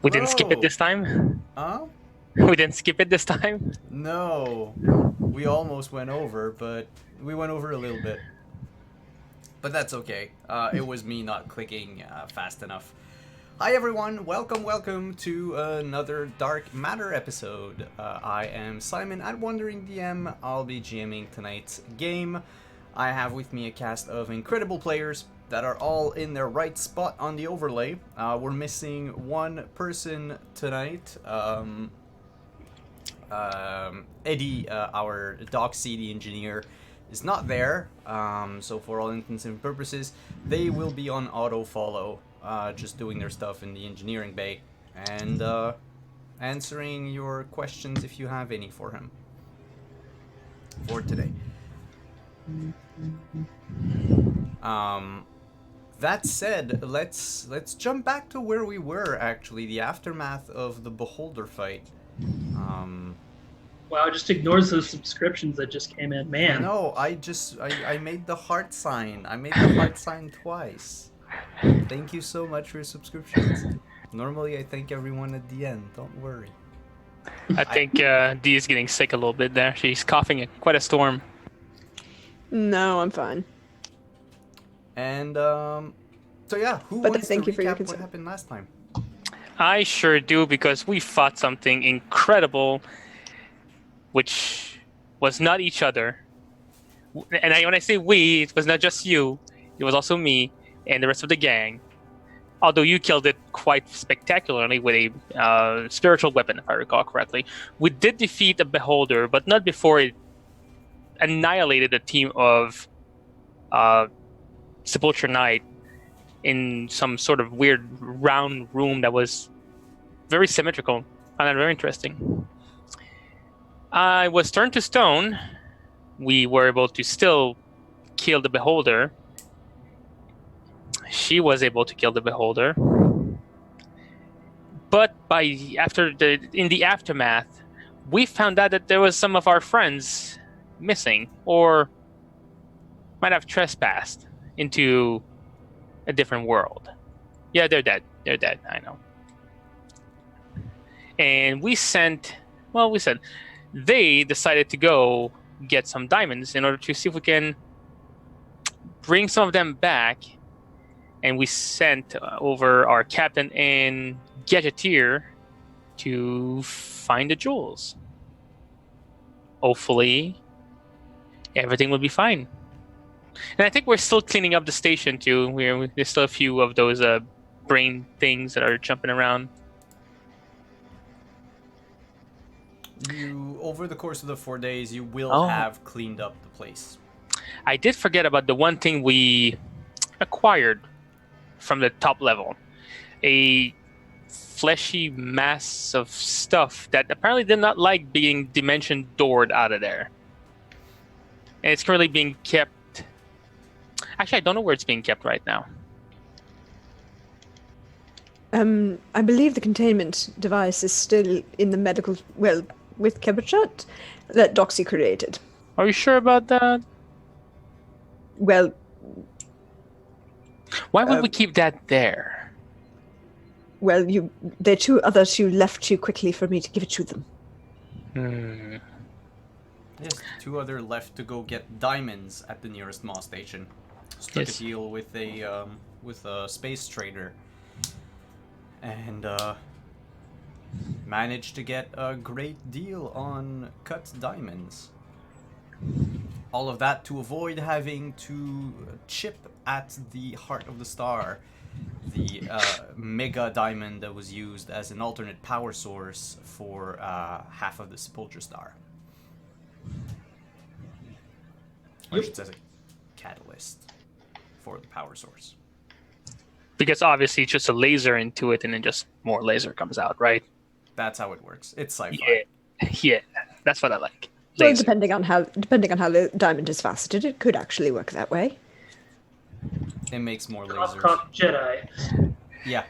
We didn't skip it Bro! this time. Huh? We didn't skip it this time. No. We almost went over, but we went over a little bit. But that's okay. It was me not clicking fast enough. Hi everyone, welcome to another Dark Matter episode. I am Simon at Wandering DM. I'll be GMing tonight's game. I have with me a cast of incredible players that are all in their right spot on the overlay. We're missing one person tonight. Eddie, our Doc CD engineer, is not there. So for all intents and purposes, they will be on auto follow, just doing their stuff in the engineering bay and answering your questions if you have any for him for today. That said, let's jump back to where we were actually, the aftermath of the Beholder fight. Wow, it just ignores those subscriptions that just came in. Man. No, I made the heart sign. I made the heart sign twice. Thank you so much for your subscriptions. Normally I thank everyone at the end. Don't worry. I think Dee is getting sick a little bit there. She's coughing quite a storm. No, I'm fine. And so yeah, who But wants thank to you for your recap what concern. happened last time? I sure do, because we fought something incredible, which was not each other. And when I say we, it was not just you. It was also me and the rest of the gang. Although you killed it quite spectacularly with a spiritual weapon, if I recall correctly. We did defeat a Beholder, but not before it annihilated a team of Sepulture Knight in some sort of weird round room that was very symmetrical. I found that very interesting. I was turned to stone. We were able to still kill the Beholder. She was able to kill the Beholder. But in the aftermath, we found out that there was some of our friends missing, or might have trespassed into a different world. Yeah, they're dead. They're dead, I know. And they decided to go get some diamonds in order to see if we can bring some of them back. And we sent over our captain and gadgeteer to find the jewels. Hopefully, everything will be fine. And I think we're still cleaning up the station too. There's still a few of those brain things that are jumping around. Over the course of the 4 days, you will have cleaned up the place. I did forget about the one thing we acquired from the top level. A fleshy mass of stuff that apparently did not like being dimension doored out of there. And it's currently being kept... Actually, I don't know where it's being kept right now. I believe the containment device is still in the medical, with Keberchat, that Doxy created. Are you sure about that? Well, why would we keep that there? Well, there are two others you left too quickly for me to give it to them. Yes, two other left to go get diamonds at the nearest Maw station. Struck a deal with a space trader, and managed to get a great deal on cut diamonds. All of that to avoid having to chip at the heart of the star, the mega diamond that was used as an alternate power source for half of the Sepulture star. Or I should say a catalyst for the power source. Because obviously it's just a laser into it and then just more laser comes out, right? That's how it works. It's sci-fi. Yeah, that's what I like. Well, depending on how the diamond is faceted, it could actually work that way. It makes more lasers. Jedi. Yeah.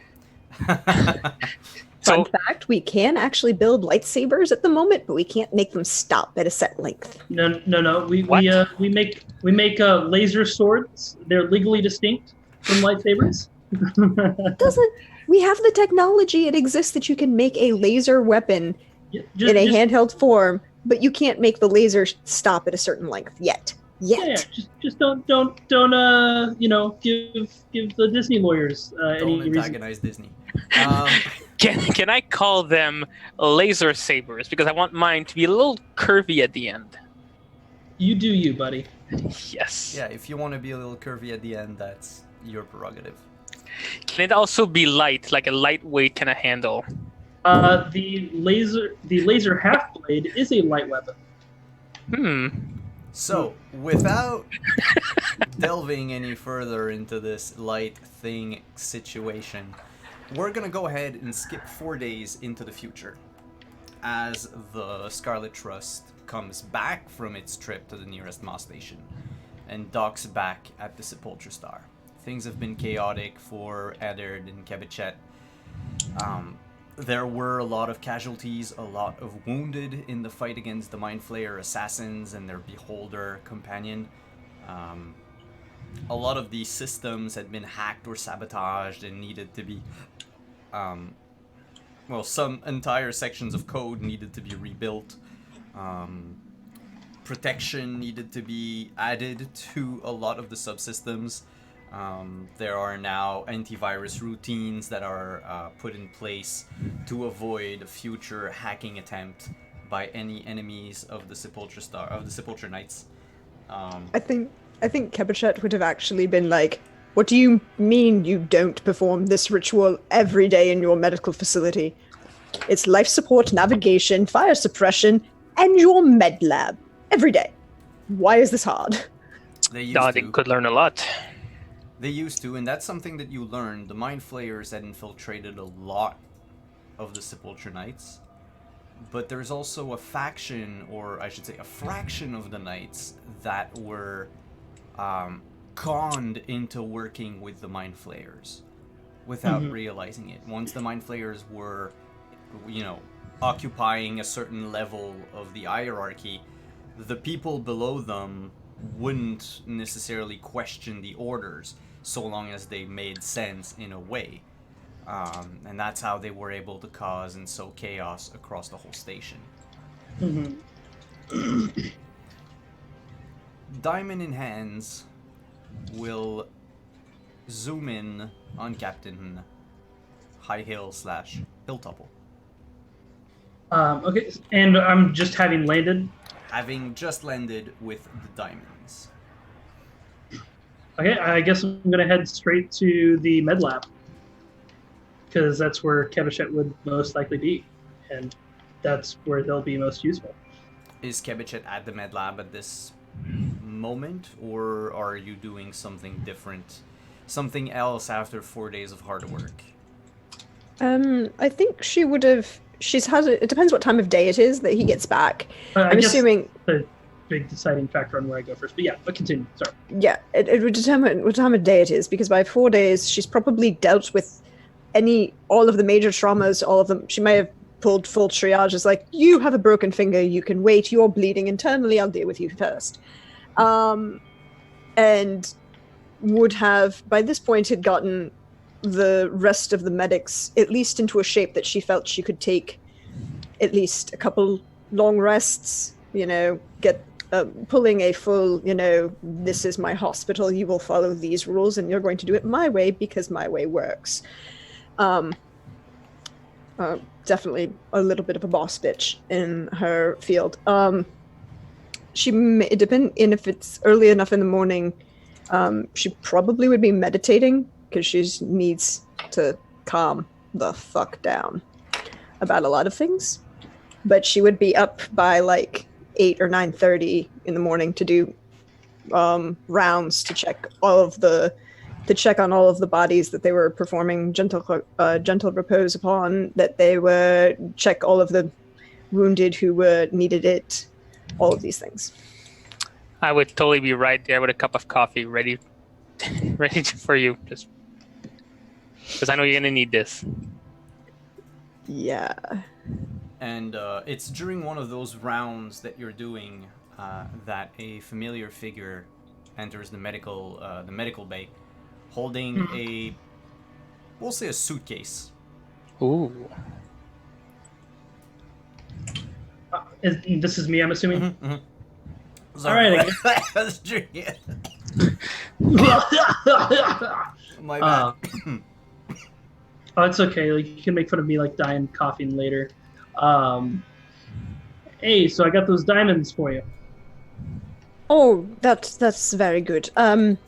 Fun fact, we can actually build lightsabers at the moment, but we can't make them stop at a set length. No. We make laser swords. They're legally distinct from lightsabers. We have the technology. It exists that you can make a laser weapon Yeah, in a handheld form, but you can't make the laser stop at a certain length yet. Yeah, just don't give the Disney lawyers Don't any reason. antagonize Disney. Can I call them laser sabers? Because I want mine to be a little curvy at the end. You do you, buddy. Yes. Yeah, if you want to be a little curvy at the end, that's your prerogative. Can it also be light, like a lightweight kind of handle? The laser half blade is a light weapon. So, without delving any further into this light thing situation, we're gonna go ahead and skip 4 days into the future as the Scarlet Trust comes back from its trip to the nearest Moss station and docks back at the Sepulchre Star. Things have been chaotic for Eddard and Kebichet. There were a lot of casualties, a lot of wounded in the fight against the Mind Flayer assassins and their Beholder companion. A lot of these systems had been hacked or sabotaged and needed to be... some entire sections of code needed to be rebuilt. Protection needed to be added to a lot of the subsystems. There are now antivirus routines that are put in place to avoid a future hacking attempt by any enemies of the Sepulchre Star, of the Sepulchre Knights. I think Kebichet would have actually been like, "What do you mean you don't perform this ritual every day in your medical facility? It's life support, navigation, fire suppression, and your med lab every day. Why is this hard?" They could learn a lot. They used to, and that's something that you learned. The Mind Flayers had infiltrated a lot of the Sepulchre Knights, but there's also a faction, or I should say a fraction of the Knights that were conned into working with the Mind Flayers without realizing it. Once the Mind Flayers were, occupying a certain level of the hierarchy, the people below them wouldn't necessarily question the orders so long as they made sense in a way. And that's how they were able to cause and sow chaos across the whole station. Diamond in hands will zoom in on Captain High Hill / Hilltopple. Okay, and I'm just having landed. Having just landed with the diamonds. Okay, I guess I'm going to head straight to the med lab. Because that's where Kebichet would most likely be. And that's where they'll be most useful. Is Kebichet at the med lab at this moment? Or are you doing something different? Something else after 4 days of hard work? I think she would have... It depends what time of day it is that he gets back. I'm assuming... The big deciding factor on where I go first. But continue. Sorry. Yeah, it would determine what time of day it is, because by 4 days, she's probably dealt with all of the major traumas, all of them. She may have pulled full triages, like, you have a broken finger, you can wait, you're bleeding internally, I'll deal with you first. And would have, by this point, had gotten the rest of the medics at least into a shape that she felt she could take at least a couple long rests, get pulling a full, this is my hospital, you will follow these rules, and you're going to do it my way because my way works. Definitely a little bit of a boss bitch in her field. She may depend, and if it's early enough in the morning, she probably would be meditating because she needs to calm the fuck down about a lot of things. But she would be up by like 8 or 9:30 in the morning to do rounds to check on all of the bodies that they were performing gentle repose upon, that they were check all of the wounded who needed it, all of these things. I would totally be right there with a cup of coffee ready for you, just because I know you're gonna need this. Yeah. And it's during one of those rounds that you're doing that a familiar figure enters the medical bay, holding we'll say a suitcase. Ooh. This is me, I'm assuming. Mm-hmm. All right, I was drinking it. My bad. Oh, it's okay. Like, you can make fun of me like dying coughing later. Hey, so I got those diamonds for you. Oh, that's very good. And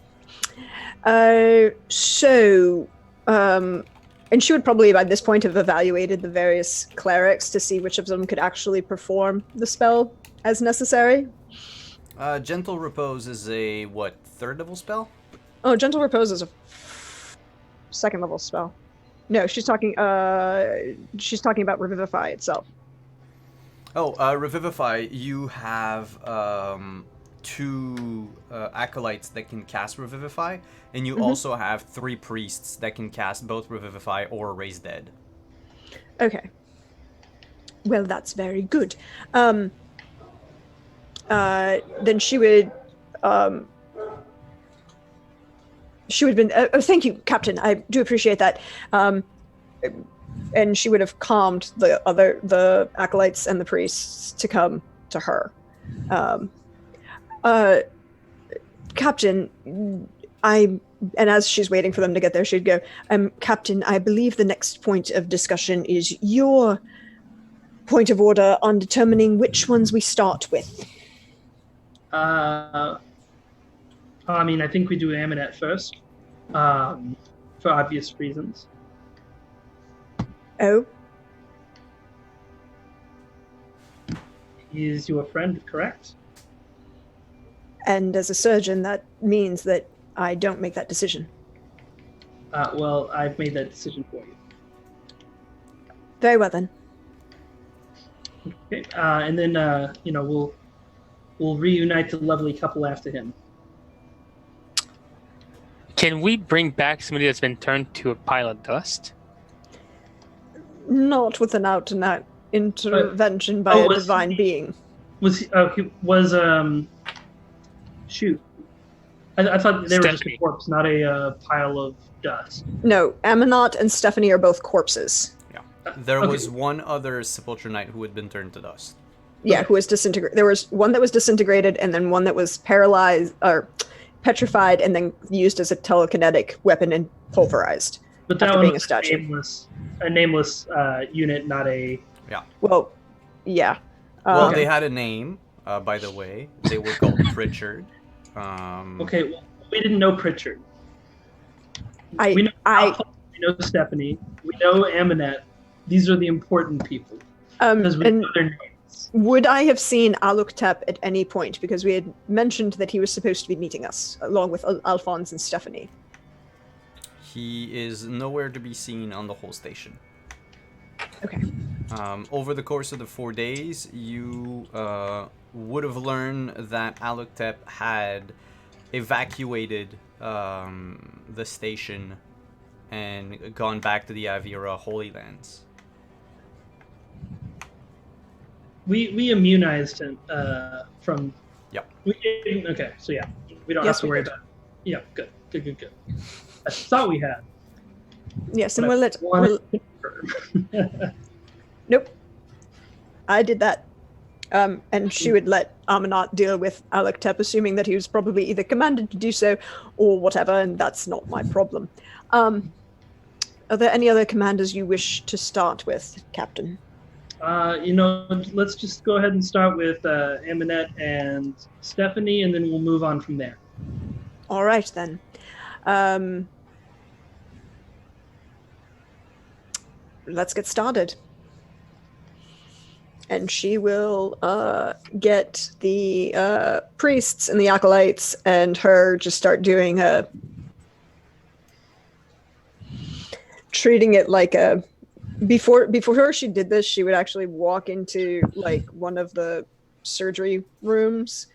she would probably by this point have evaluated the various clerics to see which of them could actually perform the spell as necessary. Gentle Repose is a, what, 3rd level spell? Oh, Gentle Repose is a 2nd level spell. No, she's talking about Revivify itself. Oh, Revivify, you have 2 acolytes that can cast Revivify, and you also have 3 priests that can cast both Revivify or Raise Dead. Okay. Well, that's very good. Then she would have been. Oh, thank you, Captain. I do appreciate that. And she would have calmed the acolytes and the priests to come to her. Captain, and as she's waiting for them to get there, she'd go, Captain, I believe the next point of discussion is your point of order on determining which ones we start with. I mean, I think we do Aminet first, for obvious reasons. Oh? He is your friend, correct? And as a surgeon, that means that I don't make that decision. Well, I've made that decision for you. Very well then. Okay, and then we'll reunite the lovely couple after him. Can we bring back somebody that's been turned to a pile of dust? Not with an out-and-out intervention by a divine being. Shoot. I thought they were just a Stephanie. corpse, not a pile of dust. No, Aminat and Stephanie are both corpses. There Okay. was one other Sepulchre Knight who had been turned to dust. Yeah, who was disintegrated. There was one that was disintegrated, and then one that was paralyzed or petrified, and then used as a telekinetic weapon and pulverized. But that After one being a was statue. a nameless unit, not a. Well, yeah. Well, Okay. they had a name, by the way. They were called Pritchard. Okay, well, we didn't know Pritchard. I- we know I- Alpha, we know Stephanie, we know Aminet. These are the important people because we And know their names. would I have seen Aluktep at any point? Because we had mentioned that he was supposed to be meeting us, along with Alphonse and Stephanie. He is nowhere to be seen on the whole station. Okay. Over the course of the 4 days, you would have learned that Aluktep had evacuated the station and gone back to the Avira Holy Lands. We immunized him from. Yep. Okay, so yeah, we don't Yes, have to we worry did. about. Yeah, good. I thought we had. Yes, but and I we'll let. wanted to confirm. Nope. I did that. And she would let Amanat deal with Aluktep, assuming that he was probably either commanded to do so or whatever, and that's not my problem. Are there any other commanders you wish to start with, Captain? Let's just go ahead and start with Aminet and Stephanie, and then we'll move on from there. All right, then. Let's get started. And she will get the priests and the acolytes and her just start doing treating it like a before she did this, she would actually walk into like one of the surgery rooms.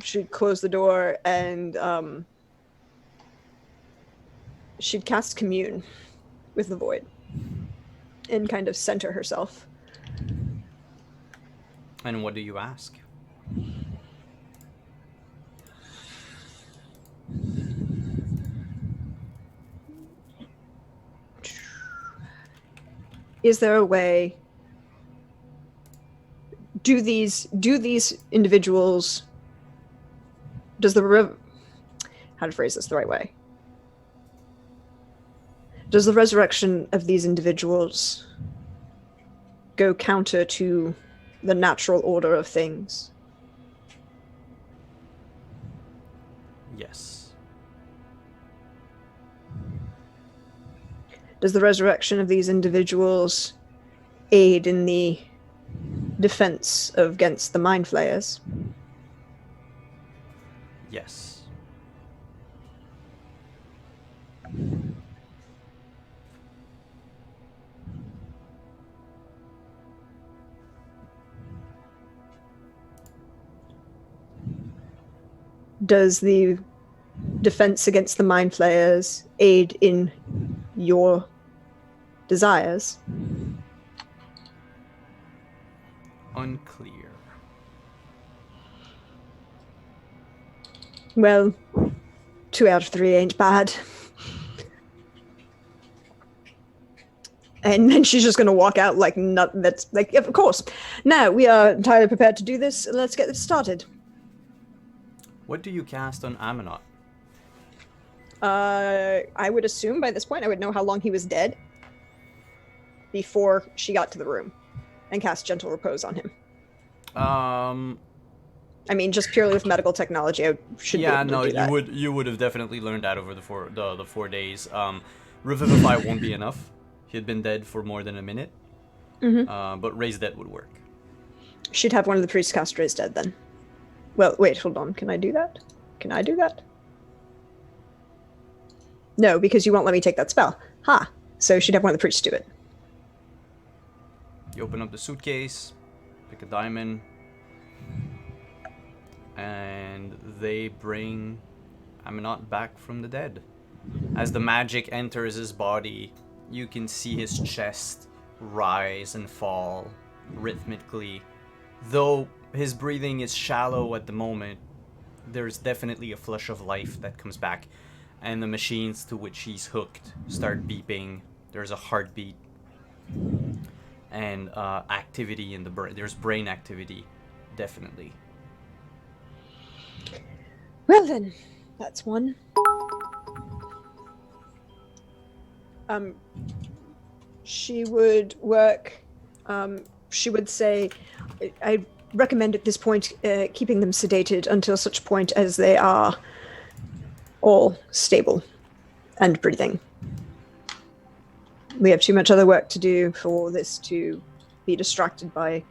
She'd close the door and she'd cast commune with the void and kind of center herself. And what do you ask? is there a way? Do these individuals? Does the how to phrase this the right way? Does the resurrection of these individuals go counter to the natural order of things? Yes. Does the resurrection of these individuals aid in the defense against the Mind Flayers? Yes. Does the defense against the Mind Flayers aid in your desires? Unclear. Well, 2 out of 3 ain't bad. And then she's just going to walk out like, that's like, of course. Now we are entirely prepared to do this. Let's get this started. What do you cast on Aminot? I would assume by this point I would know how long he was dead before she got to the room and cast Gentle Repose on him. I mean, just purely with medical technology, I should be able to do that. you would have definitely learned that over the 4 days. Revivify won't be enough. He had been dead for more than a minute. Mm-hmm. But Raise Dead would work. She'd have one of the priests cast Raise Dead then. Well, wait, hold on. Can I do that? Can I do that? No, because you won't let me take that spell. Ha! So she'd have one of the priests do it. You open up the suitcase, pick a diamond, and they bring Aminot back from the dead. As the magic enters his body, you can see his chest rise and fall rhythmically. Though his breathing is shallow at the moment, there's definitely a flush of life that comes back, and the machines to which he's hooked start beeping. There's a heartbeat and activity in the brain. There's brain activity, definitely. Well then, that's one. She would work. She would say, I recommend at this point keeping them sedated until such point as they are all stable and breathing. We have too much other work to do for this to be distracted by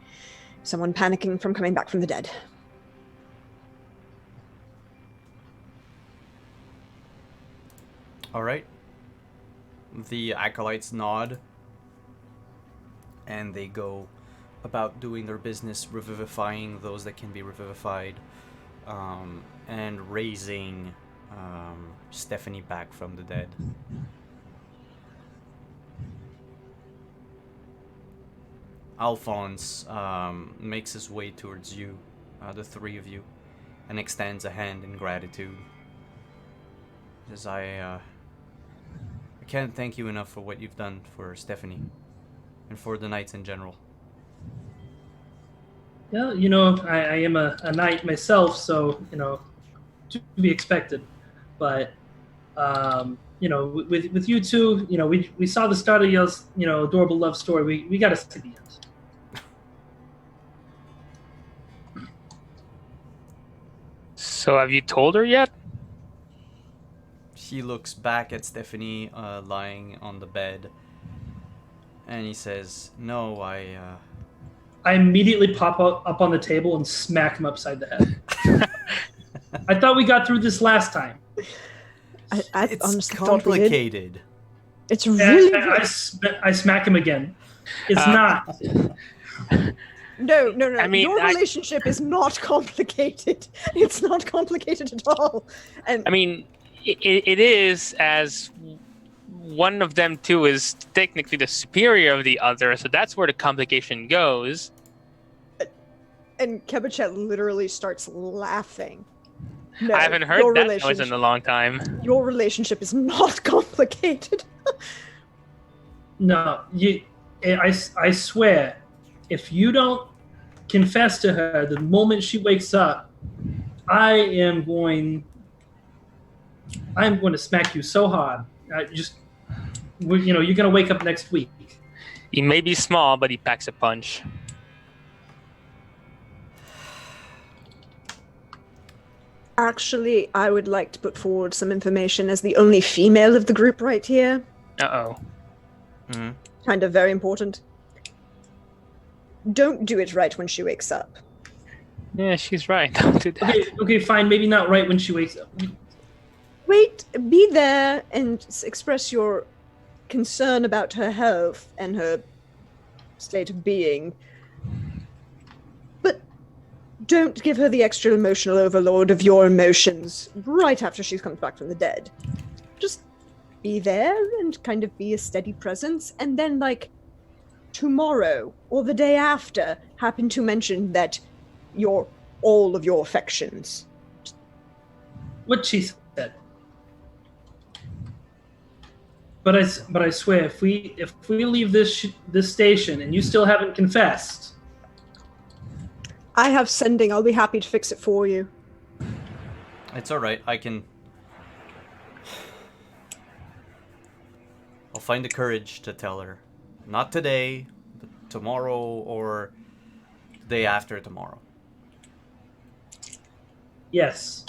someone panicking from coming back from the dead. All right. The acolytes nod, and they go about doing their business, revivifying those that can be revivified, and raising Stephanie back from the dead. Alphonse makes his way towards you, the three of you, and extends a hand in gratitude. He says, I can't thank you enough for what you've done for Stephanie, and for the Knights in general. Yeah, you know, I am a knight myself, so, you know, to be expected. But, you know, with you two, you know, we saw the start of your, you know, adorable love story. We got to see the end. So have you told her yet? He looks back at Stephanie lying on the bed, and he says, no, I immediately pop up on the table and smack him upside the head. I thought we got through this last time. It's honestly complicated. It's really... I smack him again. It's not. No. I mean, your relationship is not complicated. It's not complicated at all. And I mean, it is, as one of them two is technically the superior of the other, so that's where the complication goes. And Kebachet literally starts laughing. No, I haven't heard that noise in a long time. Your relationship is not complicated. No, I swear, if you don't confess to her the moment she wakes up, I'm going to smack you so hard. You're gonna wake up next week. He may be small, but he packs a punch. Actually, I would like to put forward some information as the only female of the group right here. Uh-oh. Mm-hmm. Kind of very important. Don't do it right when she wakes up. Yeah, she's right. Don't do that. Okay, fine. Maybe not right when she wakes up. Wait, be there and express your concern about her health and her state of being. But don't give her the extra emotional overload of your emotions right after she comes back from the dead. Just be there and kind of be a steady presence, and then, like, tomorrow or the day after, happen to mention that all of your affections. What she said. But I swear, if we leave this station and you still haven't confessed, I have sending. I'll be happy to fix it for you. It's alright, I'll find the courage to tell her. Not today, but tomorrow or the day after tomorrow. yes.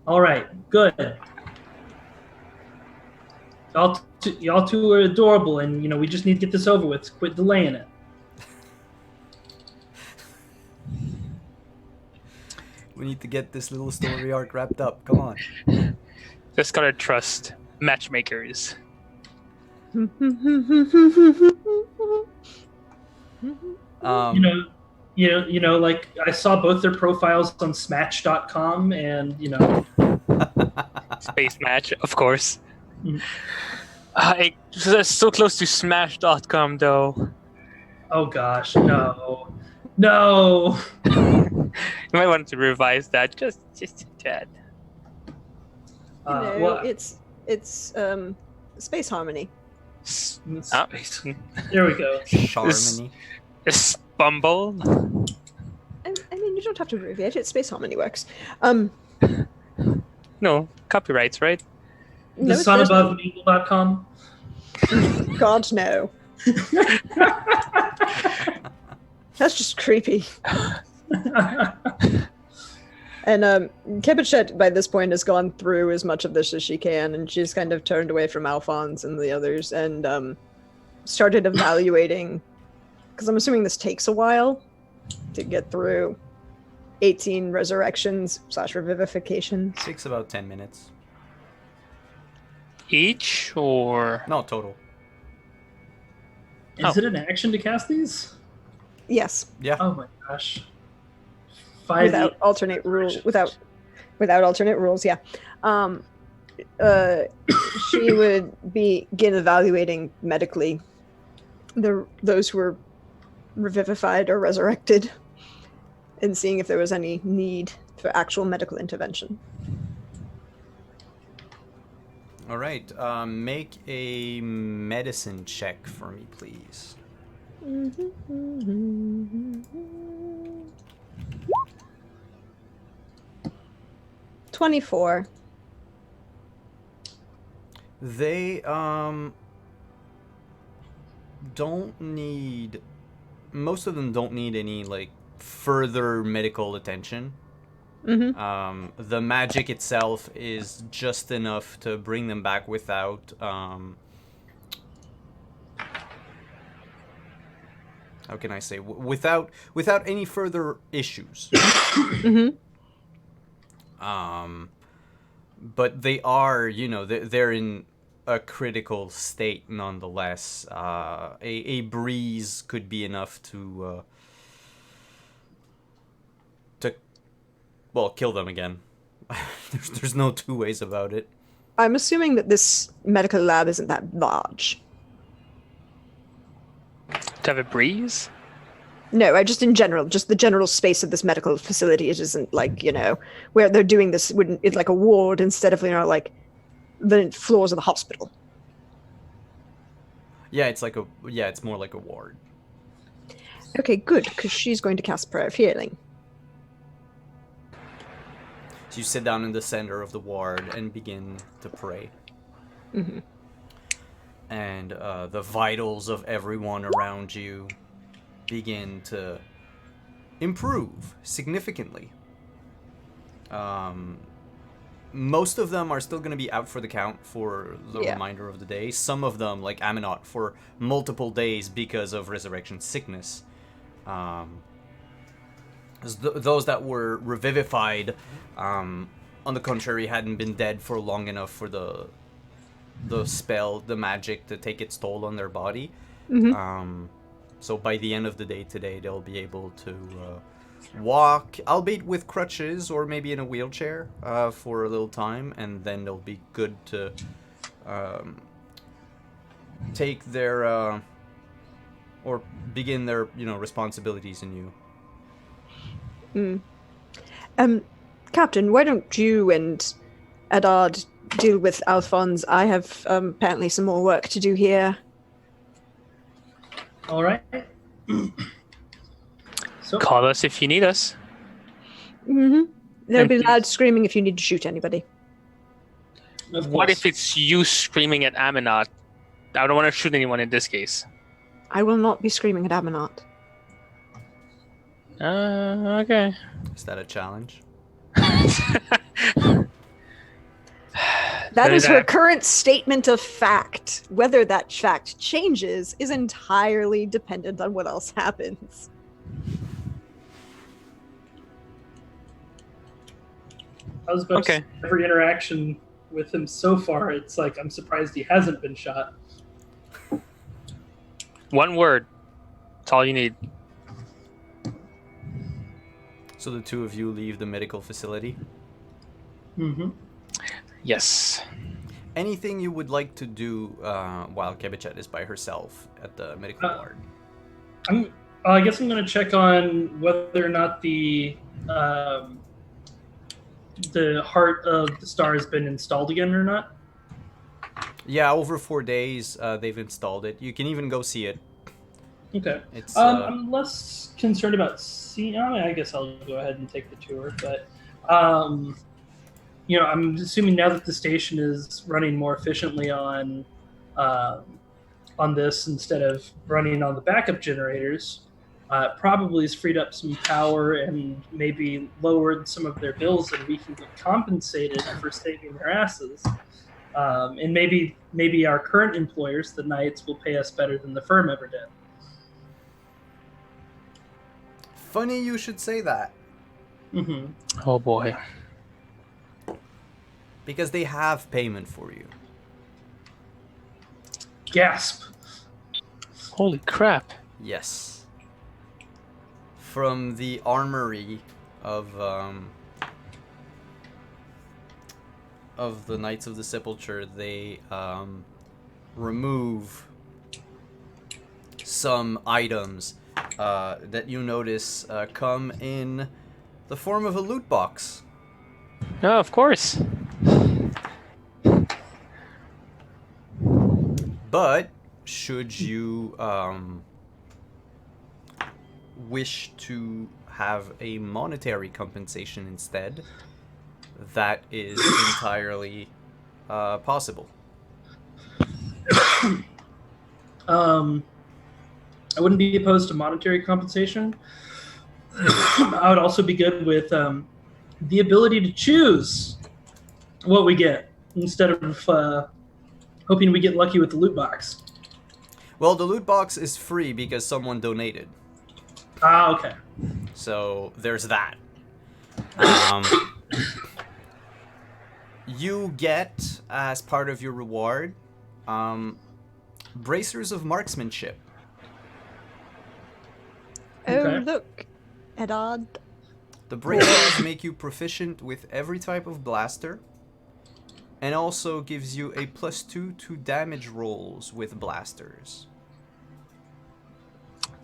All right, good. Y'all two are adorable, and we just need to get this over with. Quit delaying it. We need to get this little story arc wrapped up. Come on. Just gotta trust matchmakers. Like I saw both their profiles on Smatch.com, and Space match, of course. Mhm. It's so close to Smash.com, though. Oh gosh, no. You might want to revise that just a tad. It's Space Harmony. There we go. Charmony. Bumble. I mean, you don't have to abbreviate it. Space Harmony works. No, copyrights, right? No, The it's Space sonabovemingle.com. Harmony. God, no. That's just creepy. And Kebichet, by this point, has gone through as much of this as she can, and she's kind of turned away from Alphonse and the others, and started evaluating, because I'm assuming this takes a while to get through 18 resurrections / revivifications. Takes about 10 minutes. Each or No, total. Is it an action to cast these? Yes, Yeah. Oh my gosh. 5 without alternate rules. Without alternate rules, yeah. She would begin evaluating medically those who were revivified or resurrected, and seeing if there was any need for actual medical intervention. All right. Make a medicine check for me, please. 24. They don't need. Most of them don't need any like further medical attention. The magic itself is just enough to bring them back without how can I say, without any further issues. But they are, they're in a critical state nonetheless. A breeze could be enough to kill them again. There's no two ways about it. I'm assuming that this medical lab isn't that large. to have a breeze? No, I just in general, just the general space of this medical facility. It isn't like, where they're doing this, it's like a ward instead of, like the floors of the hospital. Yeah, it's more like a ward. Okay, good, because she's going to cast Prayer of Healing. So you sit down in the center of the ward and begin to pray. Mm-hmm. And the vitals of everyone around you begin to improve significantly. Most of them are still going to be out for the count for the remainder of the day. Some of them, like Aminot, for multiple days because of resurrection sickness. Those that were revivified, on the contrary, hadn't been dead for long enough for the spell, the magic, to take its toll on their body. Mm-hmm. So by the end of the day today, they'll be able to walk, albeit with crutches or maybe in a wheelchair, for a little time, and then they'll be good to take their or begin their responsibilities anew. Captain, why don't you and Eddard deal with Alphonse? I have apparently some more work to do here. All right. So, Call us if you need us. Mm-hmm. There'll Thank be you. loud screaming if you need to shoot anybody. of What course. if it's you screaming at Aminot? I don't want to shoot anyone in this case. I will not be screaming at Aminot. Okay. Is that a challenge? That Very is her bad. current statement of fact. Whether that fact changes is entirely dependent on what else happens. I was about Okay. to say, every interaction with him so far, it's like I'm surprised he hasn't been shot. One word. That's all you need. So the two of you leave the medical facility. Mm-hmm. Yes. Anything you would like to do while Kebichet is by herself at the medical ward? I guess I'm going to check on whether or not the Heart of the Star has been installed again or not. Yeah, over 4 days they've installed it. You can even go see it. Okay. It's I'm less concerned about seeing. I guess I'll go ahead and take the tour, but I'm assuming now that the station is running more efficiently on this instead of running on the backup generators, probably has freed up some power and maybe lowered some of their bills, and we can get compensated for saving their asses. And maybe our current employers, the Knights, will pay us better than the firm ever did. funny you should say that. Mm-hmm. Oh boy. Because they have payment for you. Gasp. Holy crap. Yes. From the armory of the Knights of the Sepulchre, they remove some items that you notice come in the form of a loot box. No, of course. But should you wish to have a monetary compensation instead, that is entirely possible. I wouldn't be opposed to monetary compensation. I would also be good with the ability to choose what we get instead of hoping we get lucky with the loot box. Well, the loot box is free because someone donated. Ah, okay. So there's that. You get, as part of your reward, bracers of marksmanship. Okay. Oh, look, Eddard. The bracers make you proficient with every type of blaster, and also gives you a +2 to damage rolls with blasters.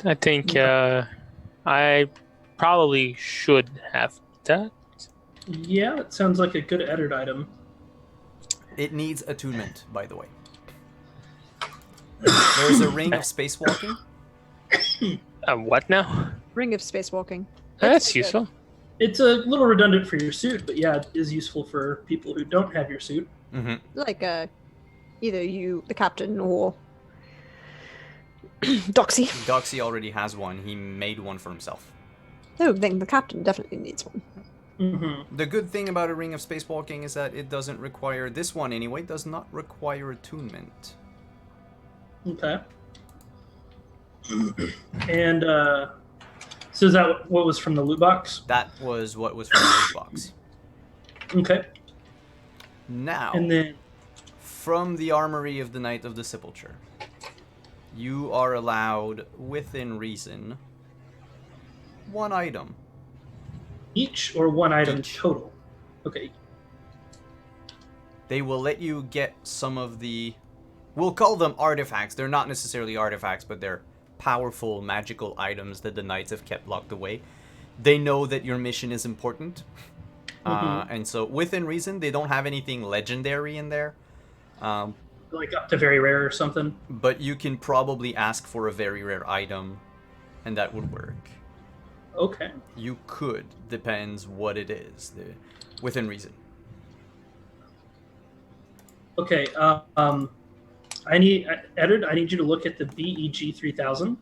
I think I probably should have that. Yeah, it sounds like a good Eddard item. It needs attunement, by the way. There's a ring of spacewalking. What now? Ring of spacewalking. That's like useful. It's a little redundant for your suit, but yeah, it is useful for people who don't have your suit. Mm-hmm. Like either you, the captain, or Doxy. Doxy already has one. He made one for himself. Oh, then the captain definitely needs one. Mm-hmm. The good thing about a ring of spacewalking is that it doesn't require, this one anyway, does not require attunement. Okay. And so is that what was from the loot box? That was what was from the loot box. Okay. Now, And then from the armory of the Knight of the Sepulchre, you are allowed, within reason, one item. each or one item Each. total? Okay. They will let you get some of the, we'll call them artifacts. They're not necessarily artifacts, but they're powerful magical items that the knights have kept locked away. They know that your mission is important. And so within reason, they don't have anything legendary in there. Like up to very rare or something? But you can probably ask for a very rare item, and that would work. Okay. You could, depends what it is, within reason. Okay. I need Edward. I need you to look at the BEG 3000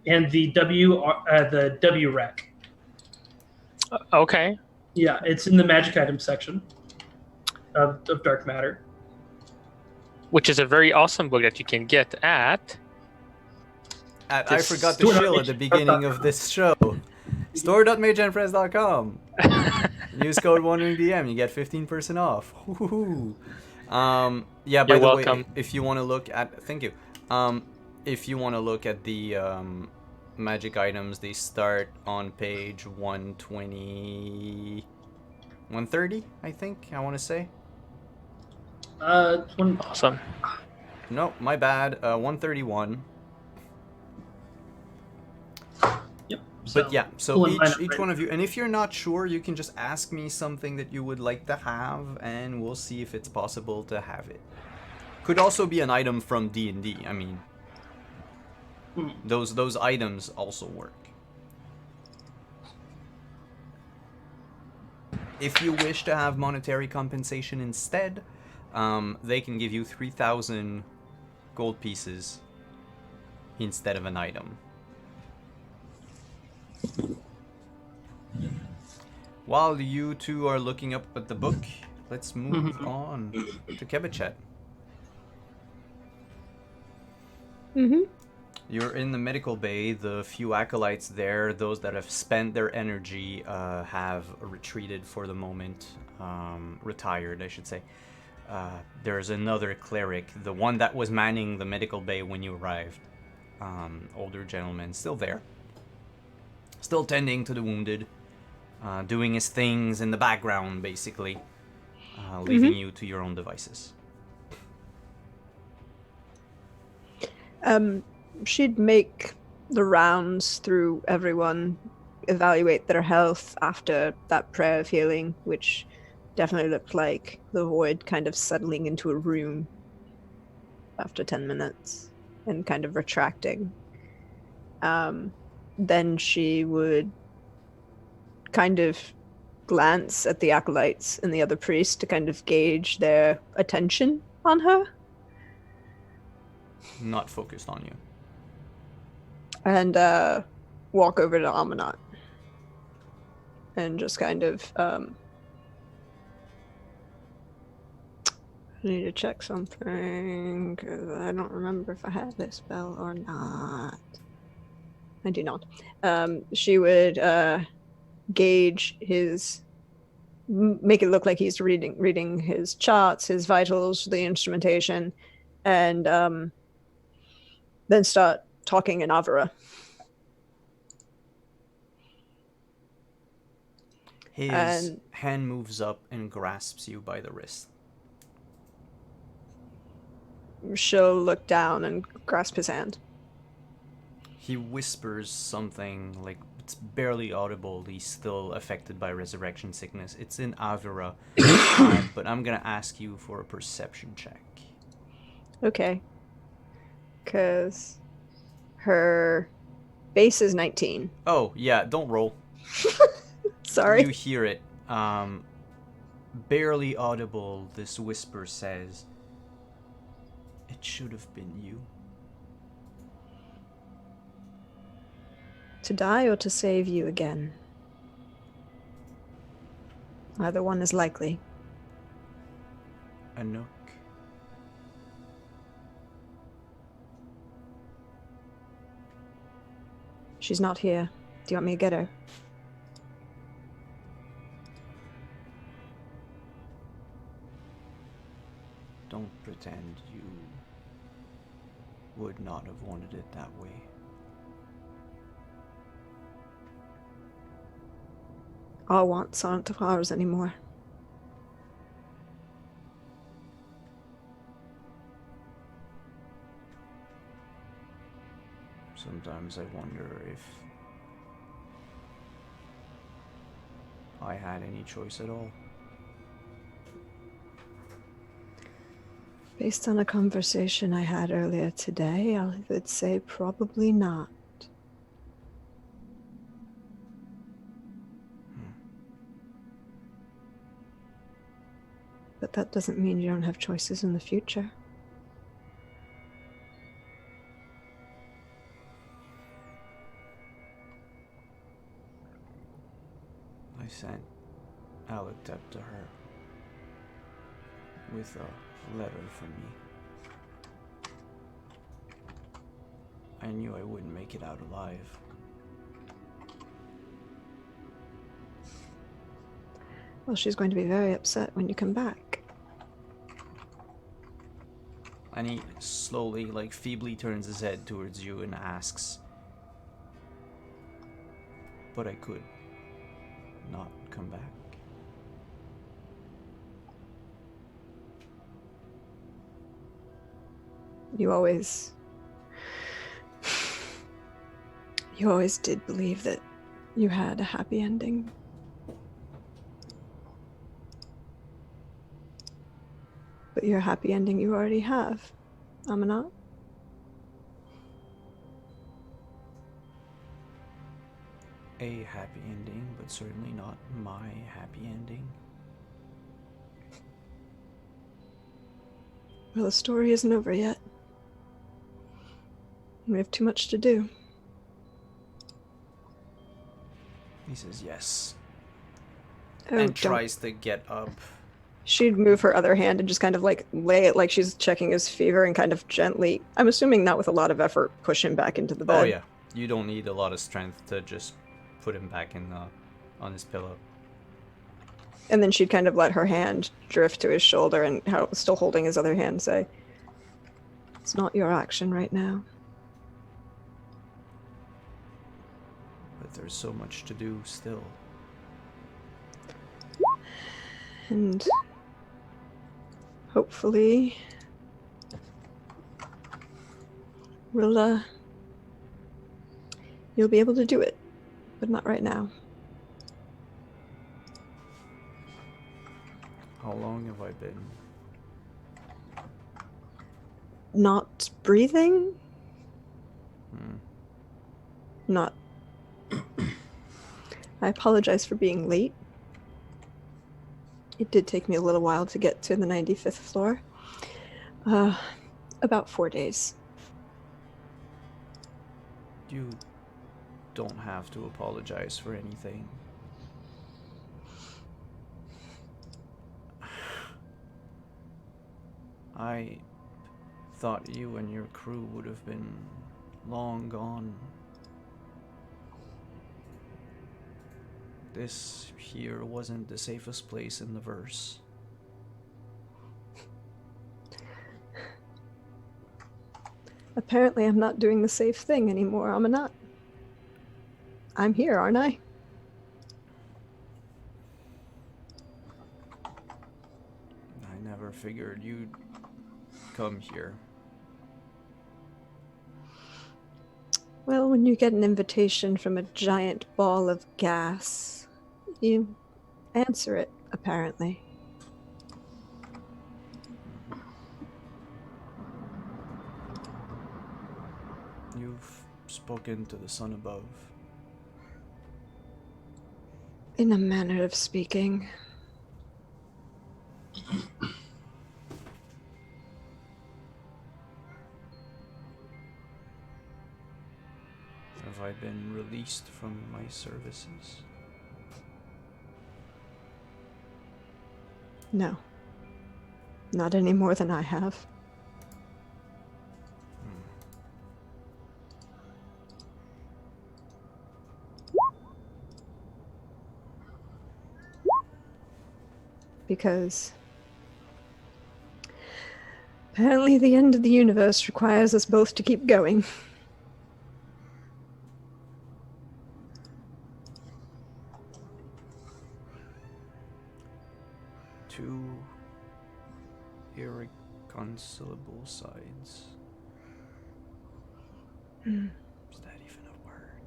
and the W rec. Okay. Yeah, it's in the magic item section of Dark Matter. Which is a very awesome book that you can get at. I Just forgot to shill at the beginning of this show. Store.mageandpress.com. Use code WanderingDM, you get 15% off. Woo-hoo-hoo. Yeah, by You're the welcome. way, if you want to look at, thank you. If you want to look at the magic items, they start on page 120, 130, I think. I want to say. Awesome. No, my bad. 131. Yep. But yeah, so pulling mine up each right one of you, and if you're not sure, you can just ask me something that you would like to have, and we'll see if it's possible to have it. Could also be an item from D&D. I mean, those items also work. If you wish to have monetary compensation instead, they can give you 3,000 gold pieces instead of an item. While you two are looking up at the book, let's move on to Kebachet. Mm-hmm. You're in the medical bay. The few acolytes there, those that have spent their energy, have retreated for the moment. Retired, I should say. There's another cleric, the one that was manning the medical bay when you arrived. Older gentleman, still there. Still tending to the wounded. Doing his things in the background, basically. Leaving you to your own devices. She'd make the rounds through everyone, evaluate their health after that prayer of healing, which definitely looked like the void kind of settling into a room after 10 minutes and kind of retracting. Then she would kind of glance at the acolytes and the other priests to kind of gauge their attention on her. Not focused on you. And walk over to Amanat and just kind of I need to check something because I don't remember if I have this spell or not. I do not. She would gauge his, make it look like he's reading his charts, his vitals, the instrumentation, and then start talking in Avara. His And- hand moves up and grasps you by the wrist. She'll look down and grasp his hand. He whispers something like it's barely audible. He's still affected by resurrection sickness. It's in Avira, but I'm gonna ask you for a perception check. Okay. Because her base is 19. Oh, yeah, don't roll. Sorry. You hear it. Barely audible, this whisper says, "It should have been you." To die or to save you again? Either one is likely. Anouk. She's not here. Do you want me to get her? Don't pretend you would not have wanted it that way. Our wants aren't ours anymore. Sometimes I wonder if I had any choice at all. Based on a conversation I had earlier today, I would say probably not. But that doesn't mean you don't have choices in the future. I sent Alactep to her with a letter from me. I knew I wouldn't make it out alive. Well, she's going to be very upset when you come back. And he slowly, like feebly turns his head towards you and asks, "But I could not come back." You always did believe that you had a happy ending. But your happy ending you already have, Amanat. A happy ending, but certainly not my happy ending. Well, the story isn't over yet. We have too much to do. He says yes. Oh, And don't. tries to get up. She'd move her other hand and just kind of like lay it like she's checking his fever and kind of gently, I'm assuming not with a lot of effort, push him back into the bed. Oh yeah, you don't need a lot of strength to just put him back in on his pillow. And then she'd kind of let her hand drift to his shoulder and still holding his other hand say, "It's not your action right now." But there's so much to do still. And hopefully you'll be able to do it, but not right now. How long have I been? Not breathing? Hmm. Not. I apologize for being late. It did take me a little while to get to the 95th floor. About 4 days. You don't have to apologize for anything. I thought you and your crew would have been long gone. This here wasn't the safest place in the verse. Apparently I'm not doing the safe thing anymore, Amanat. I'm here, aren't I? I never figured you'd come here. Well, when you get an invitation from a giant ball of gas, you answer it, apparently. spoken to the sun above. In a manner of speaking. Have I been released from my services? No. Not any more than I have. Because apparently the end of the universe requires us both to keep going. Two irreconcilable sides. Is that even a word?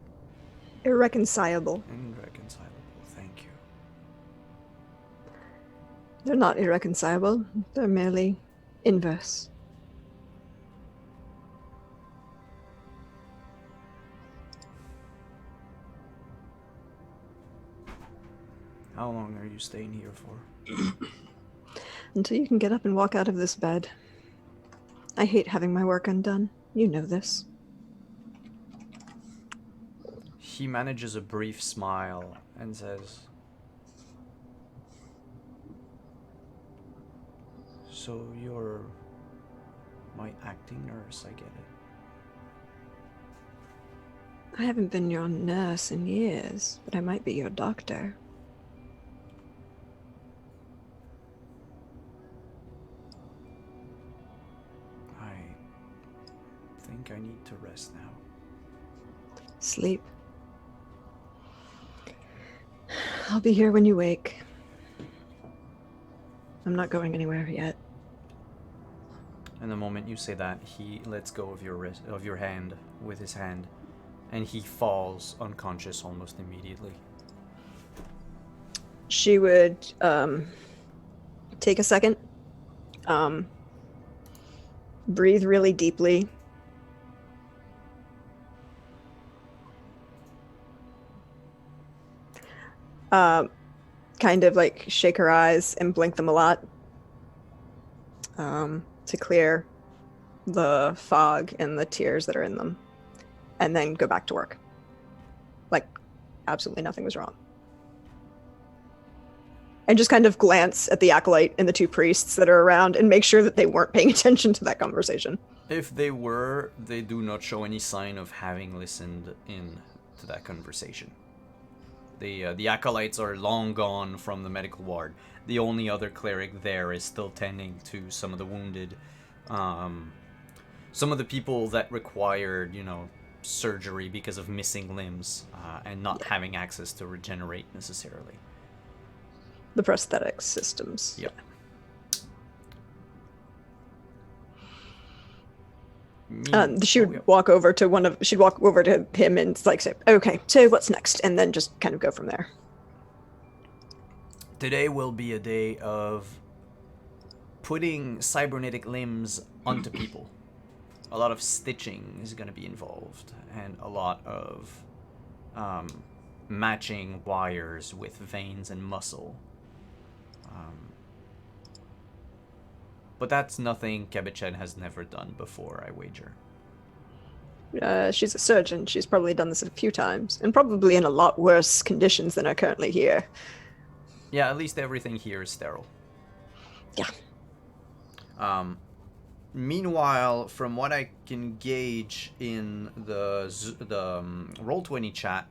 Irreconcilable. Irreconcilable, thank you. They're not irreconcilable. They're merely inverse. How long are you staying here for? Until you can get up and walk out of this bed. I hate having my work undone. You know this. He manages a brief smile and says, "So you're my acting nurse, I get it." I haven't been your nurse in years, but I might be your doctor. I think I need to rest now. Sleep. I'll be here when you wake. I'm not going anywhere yet. And the moment you say that, he lets go of your hand with his hand, and he falls unconscious almost immediately. She would take a second, breathe really deeply, kind of like shake her eyes and blink them a lot to clear the fog and the tears that are in them, and then go back to work. Like absolutely nothing was wrong. And just kind of glance at the acolyte and the two priests that are around and make sure that they weren't paying attention to that conversation. If they were, they do not show any sign of having listened in to that conversation. The acolytes are long gone from the medical ward. The only other cleric there is still tending to some of the wounded, some of the people that required, surgery because of missing limbs and not having access to regenerate necessarily. The prosthetic systems. Yep. She would walk over to she'd walk over to him and say, "Okay, so what's next?" And then just kind of go from there. Today will be a day of putting cybernetic limbs onto people. A lot of stitching is going to be involved, and a lot of matching wires with veins and muscle. But that's nothing Kebichen has never done before, I wager. She's a surgeon. She's probably done this a few times, and probably in a lot worse conditions than are currently here. Yeah, at least everything here is sterile. Yeah. Meanwhile, from what I can gauge in the Roll20 chat,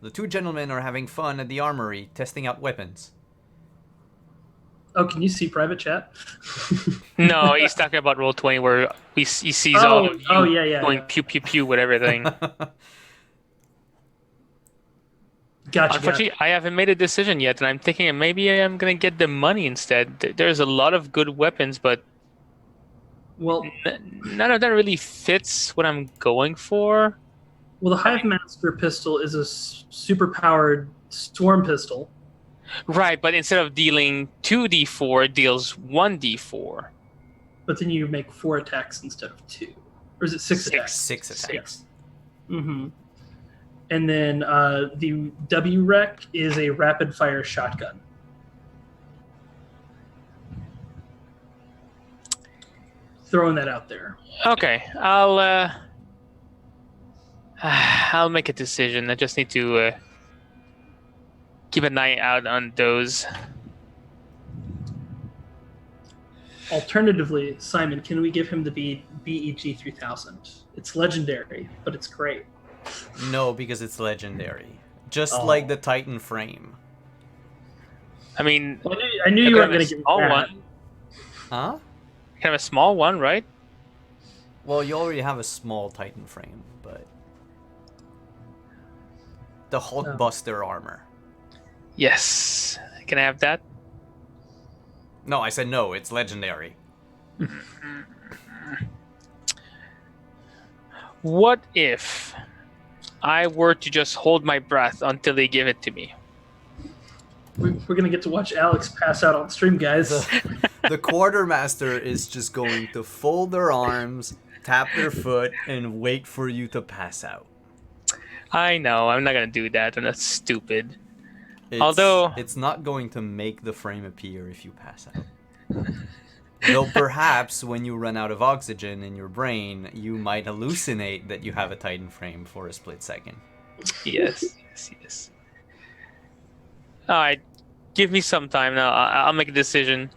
the two gentlemen are having fun at the armory, testing out weapons. Oh, can you see private chat? No, he's talking about Roll20 where he sees all of you going pew pew pew with everything. Gotcha. Unfortunately, I haven't made a decision yet, and I'm thinking maybe I'm going to get the money instead. There's a lot of good weapons, but none of that really fits what I'm going for. Well, the Hive Master pistol is a super-powered storm pistol. Right, but instead of dealing 2d4, it deals 1d4. But then you make 4 attacks instead of 2. Or is it 6 attacks? 6 attacks. Mm-hmm. And then the W-Rec is a rapid-fire shotgun. Throwing that out there. Okay, I'll make a decision. I just need to keep an eye out on those. Alternatively, Simon, can we give him the BEG 3000? It's legendary, but it's great. No, because it's legendary. Just Oh. like the Titan frame. I mean, Well, I knew you weren't going to give me small that. one. Huh? Kind of a small one, right? Well, you already have a small Titan frame, but... The Hulkbuster armor. Yes. Can I have that? No, I said no, it's legendary. What if I were to just hold my breath until they give it to me? We're going to get to watch Alex pass out on stream, guys. The quartermaster is just going to fold their arms, tap their foot, and wait for you to pass out. I know, I'm not gonna do that. I'm not stupid. It's, Although- it's not going to make the frame appear if you pass out. Though perhaps when you run out of oxygen in your brain, you might hallucinate that you have a Titan frame for a split second. Yes, yes. Alright, give me some time now. I'll make a decision.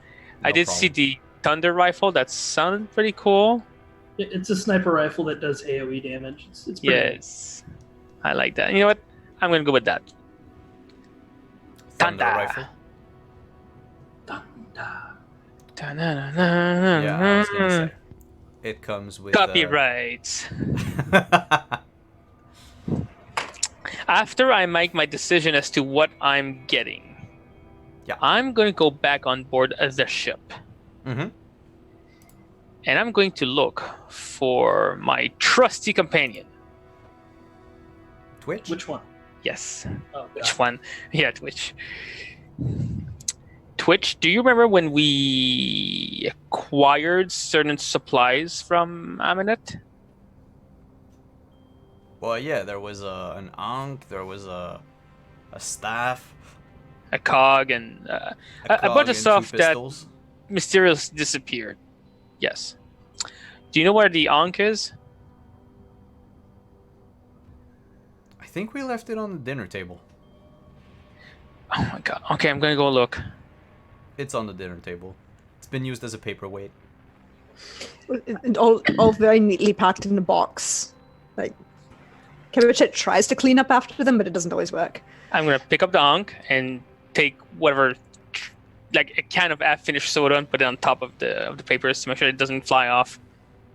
I No did problem. see the Thunder Rifle. That sounded pretty cool. It's a sniper rifle that does AoE damage. It's pretty Yes. I like that. You know what? I'm gonna go with that. Thunder Thunder. rifle. Thunder. Yeah, I was gonna say. It comes with Copyrights. After I make my decision as to what I'm getting, Yeah. I'm going to go back on board the ship. Mm-hmm. And I'm going to look for my trusty companion. Twitch? Which one? Yes. Oh, Which God. one? Yeah, Twitch. Twitch, do you remember when we acquired certain supplies from Aminet? Well, yeah, there was an Ankh, there was a staff, A cog and a bunch cog of and two stuff that pistols. mysteriously disappeared. Yes. Do you know where the Ankh is? I think we left it on the dinner table. Oh my god. Okay, I'm gonna go look. It's on the dinner table. It's been used as a paperweight. And all very neatly packed in a box. Like, Kevichet tries to clean up after them, but it doesn't always work. I'm gonna pick up the Ankh and take whatever, like a can of half-finished soda, and put it on top of the papers to make sure it doesn't fly off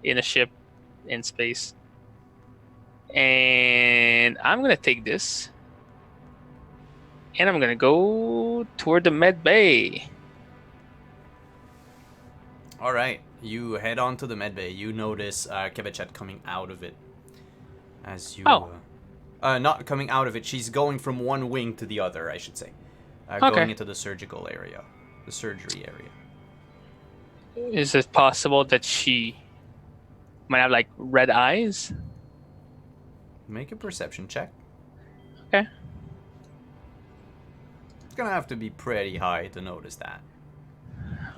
in a ship in space. And I'm gonna take this, and I'm gonna go toward the med bay. All right, you head on to the medbay. You notice Kevichet coming out of it. As you... Oh. Not coming out of it. She's going from one wing to the other, I should say. Okay. Going into the surgical area. The surgery area. Is it possible that she might have like red eyes? Make a perception check. Okay. It's gonna have to be pretty high to notice that.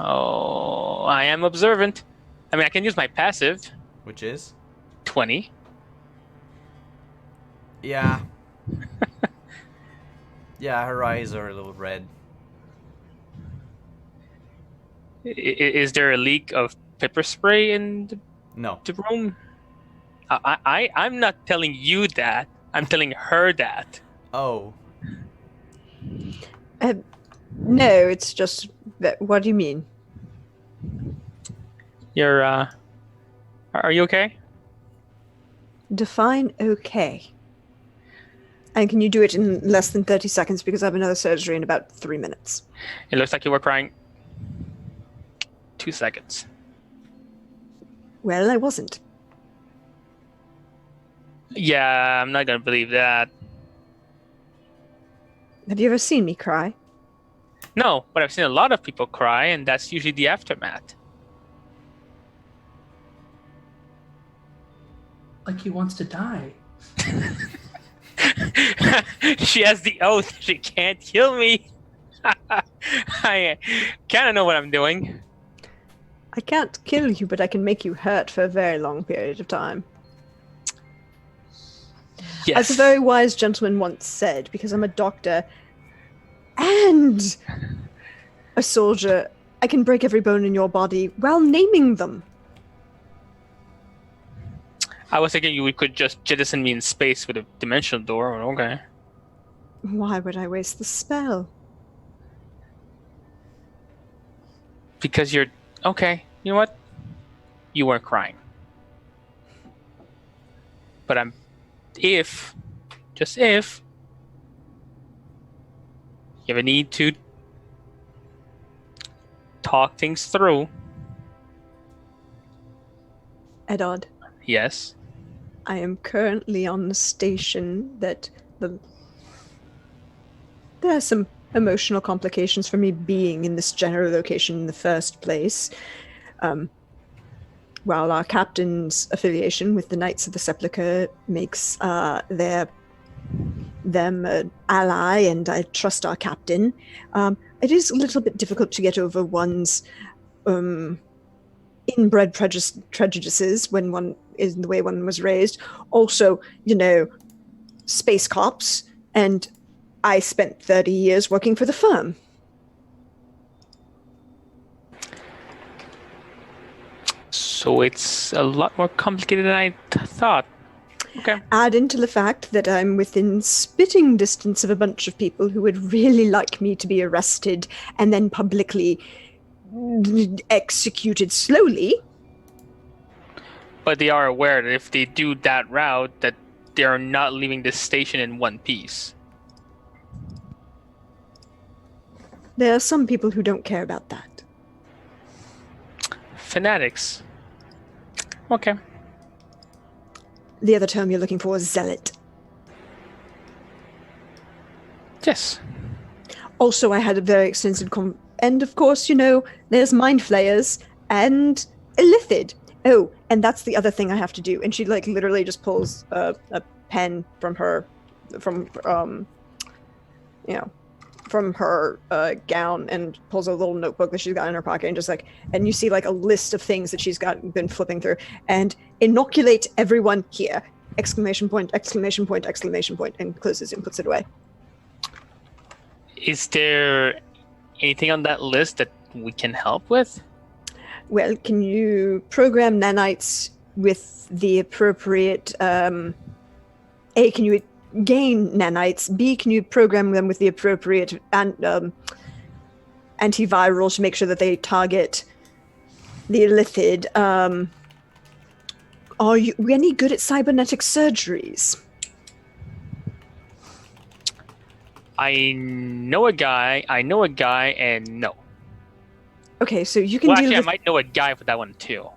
Oh, I am observant. I mean, I can use my passive, Which is? 20. Yeah. Yeah, her eyes are a little red. Is there a leak of pepper spray in No. the room? I'm not telling you that. I'm telling her that. Oh. No, it's just that. What do you mean? You're, are you okay? Define okay. And can you do it in less than 30 seconds because I have another surgery in about 3 minutes? It looks like you were crying. 2 seconds. Well, I wasn't. Yeah, I'm not gonna believe that. Have you ever seen me cry? No, but I've seen a lot of people cry, and that's usually the aftermath. Like he wants to die. She has the oath. She can't kill me. I kind of know what I'm doing. I can't kill you, but I can make you hurt for a very long period of time. Yes. As a very wise gentleman once said, because I'm a doctor and a soldier, I can break every bone in your body while naming them. I was thinking you could just jettison me in space with a dimensional door. Okay. Why would I waste the spell? Because you're okay. You know what? You weren't crying. But just if you ever need to talk things through. Edod, Yes. I am currently on the station that there are some emotional complications for me being in this general location in the first place. While our captain's affiliation with the Knights of the Sepulchre makes them an ally, and I trust our captain, it is a little bit difficult to get over one's inbred prejudices when one is the way one was raised. Also, space cops, and I spent 30 years working for the firm. So it's a lot more complicated than I thought. Okay. Add into the fact that I'm within spitting distance of a bunch of people who would really like me to be arrested and then publicly executed slowly. But they are aware that if they do that route, that they are not leaving this station in one piece. There are some people who don't care about that. Fanatics. Okay. The other term you're looking for is zealot. Yes. Also, I had a very extensive and of course, there's mind flayers and illithid. Oh, and that's the other thing I have to do. And she literally just pulls a pen from her gown and pulls a little notebook that she's got in her pocket and and you see a list of things that she's been flipping through, and inoculate everyone here! Exclamation point, exclamation point, exclamation point, and closes and puts it away. Is there anything on that list that we can help with? Well, can you program nanites with the appropriate A, can you gain nanites? B, can you program them with the appropriate antiviral to make sure that they target the illithid? Are you any good at cybernetic surgeries? I know a guy, and no. Okay, so you can Well, deal actually, I with... might know a guy for that one too.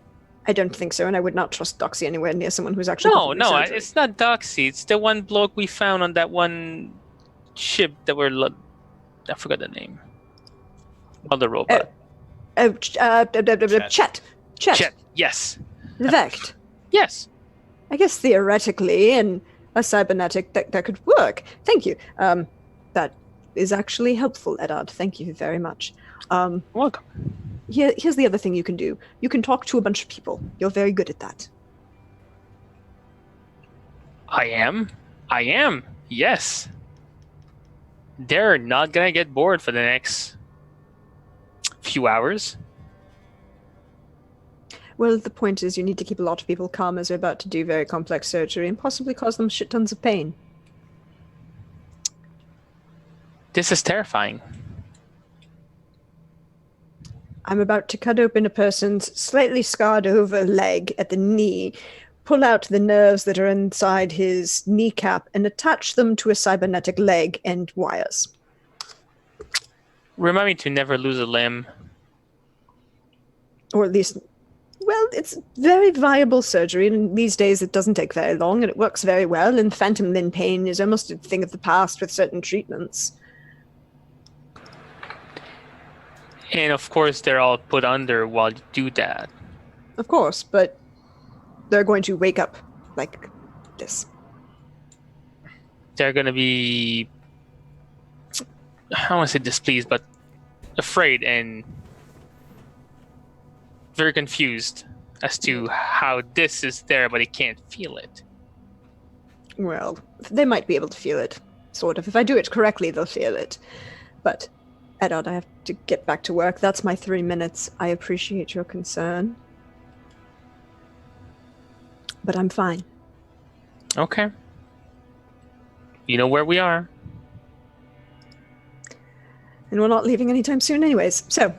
I don't think so, and I would not trust Doxy anywhere near someone who's actually... No, it's not Doxy. It's the one bloke we found on that one ship that I forgot the name. On the robot. Chet. Chet. Yes. The Vect. Yes. I guess theoretically, in a cybernetic, that could work. Thank you. That is actually helpful, Edard. Thank you very much. Welcome. Here's the other thing you can do. You can talk to a bunch of people. You're very good at that. I am. Yes. They're not gonna get bored for the next few hours. Well, the point is you need to keep a lot of people calm as they're about to do very complex surgery and possibly cause them shit tons of pain. This is terrifying. I'm about to cut open a person's slightly scarred over leg at the knee, pull out the nerves that are inside his kneecap, and attach them to a cybernetic leg and wires. Remind me to never lose a limb. Or at least, well, it's very viable surgery, and these days it doesn't take very long, and it works very well, and phantom limb pain is almost a thing of the past with certain treatments. And of course, they're all put under while you do that. Of course, but they're going to wake up like this. they're gonna be, I don't want to say displeased, but afraid and very confused as to how this is there, but they can't feel it. Well, they might be able to feel it, sort of. If I do it correctly, they'll feel it. But, Eddard, I have to get back to work. That's my 3 minutes. I appreciate your concern. But I'm fine. Okay. You know where we are. And we're not leaving anytime soon anyways. So,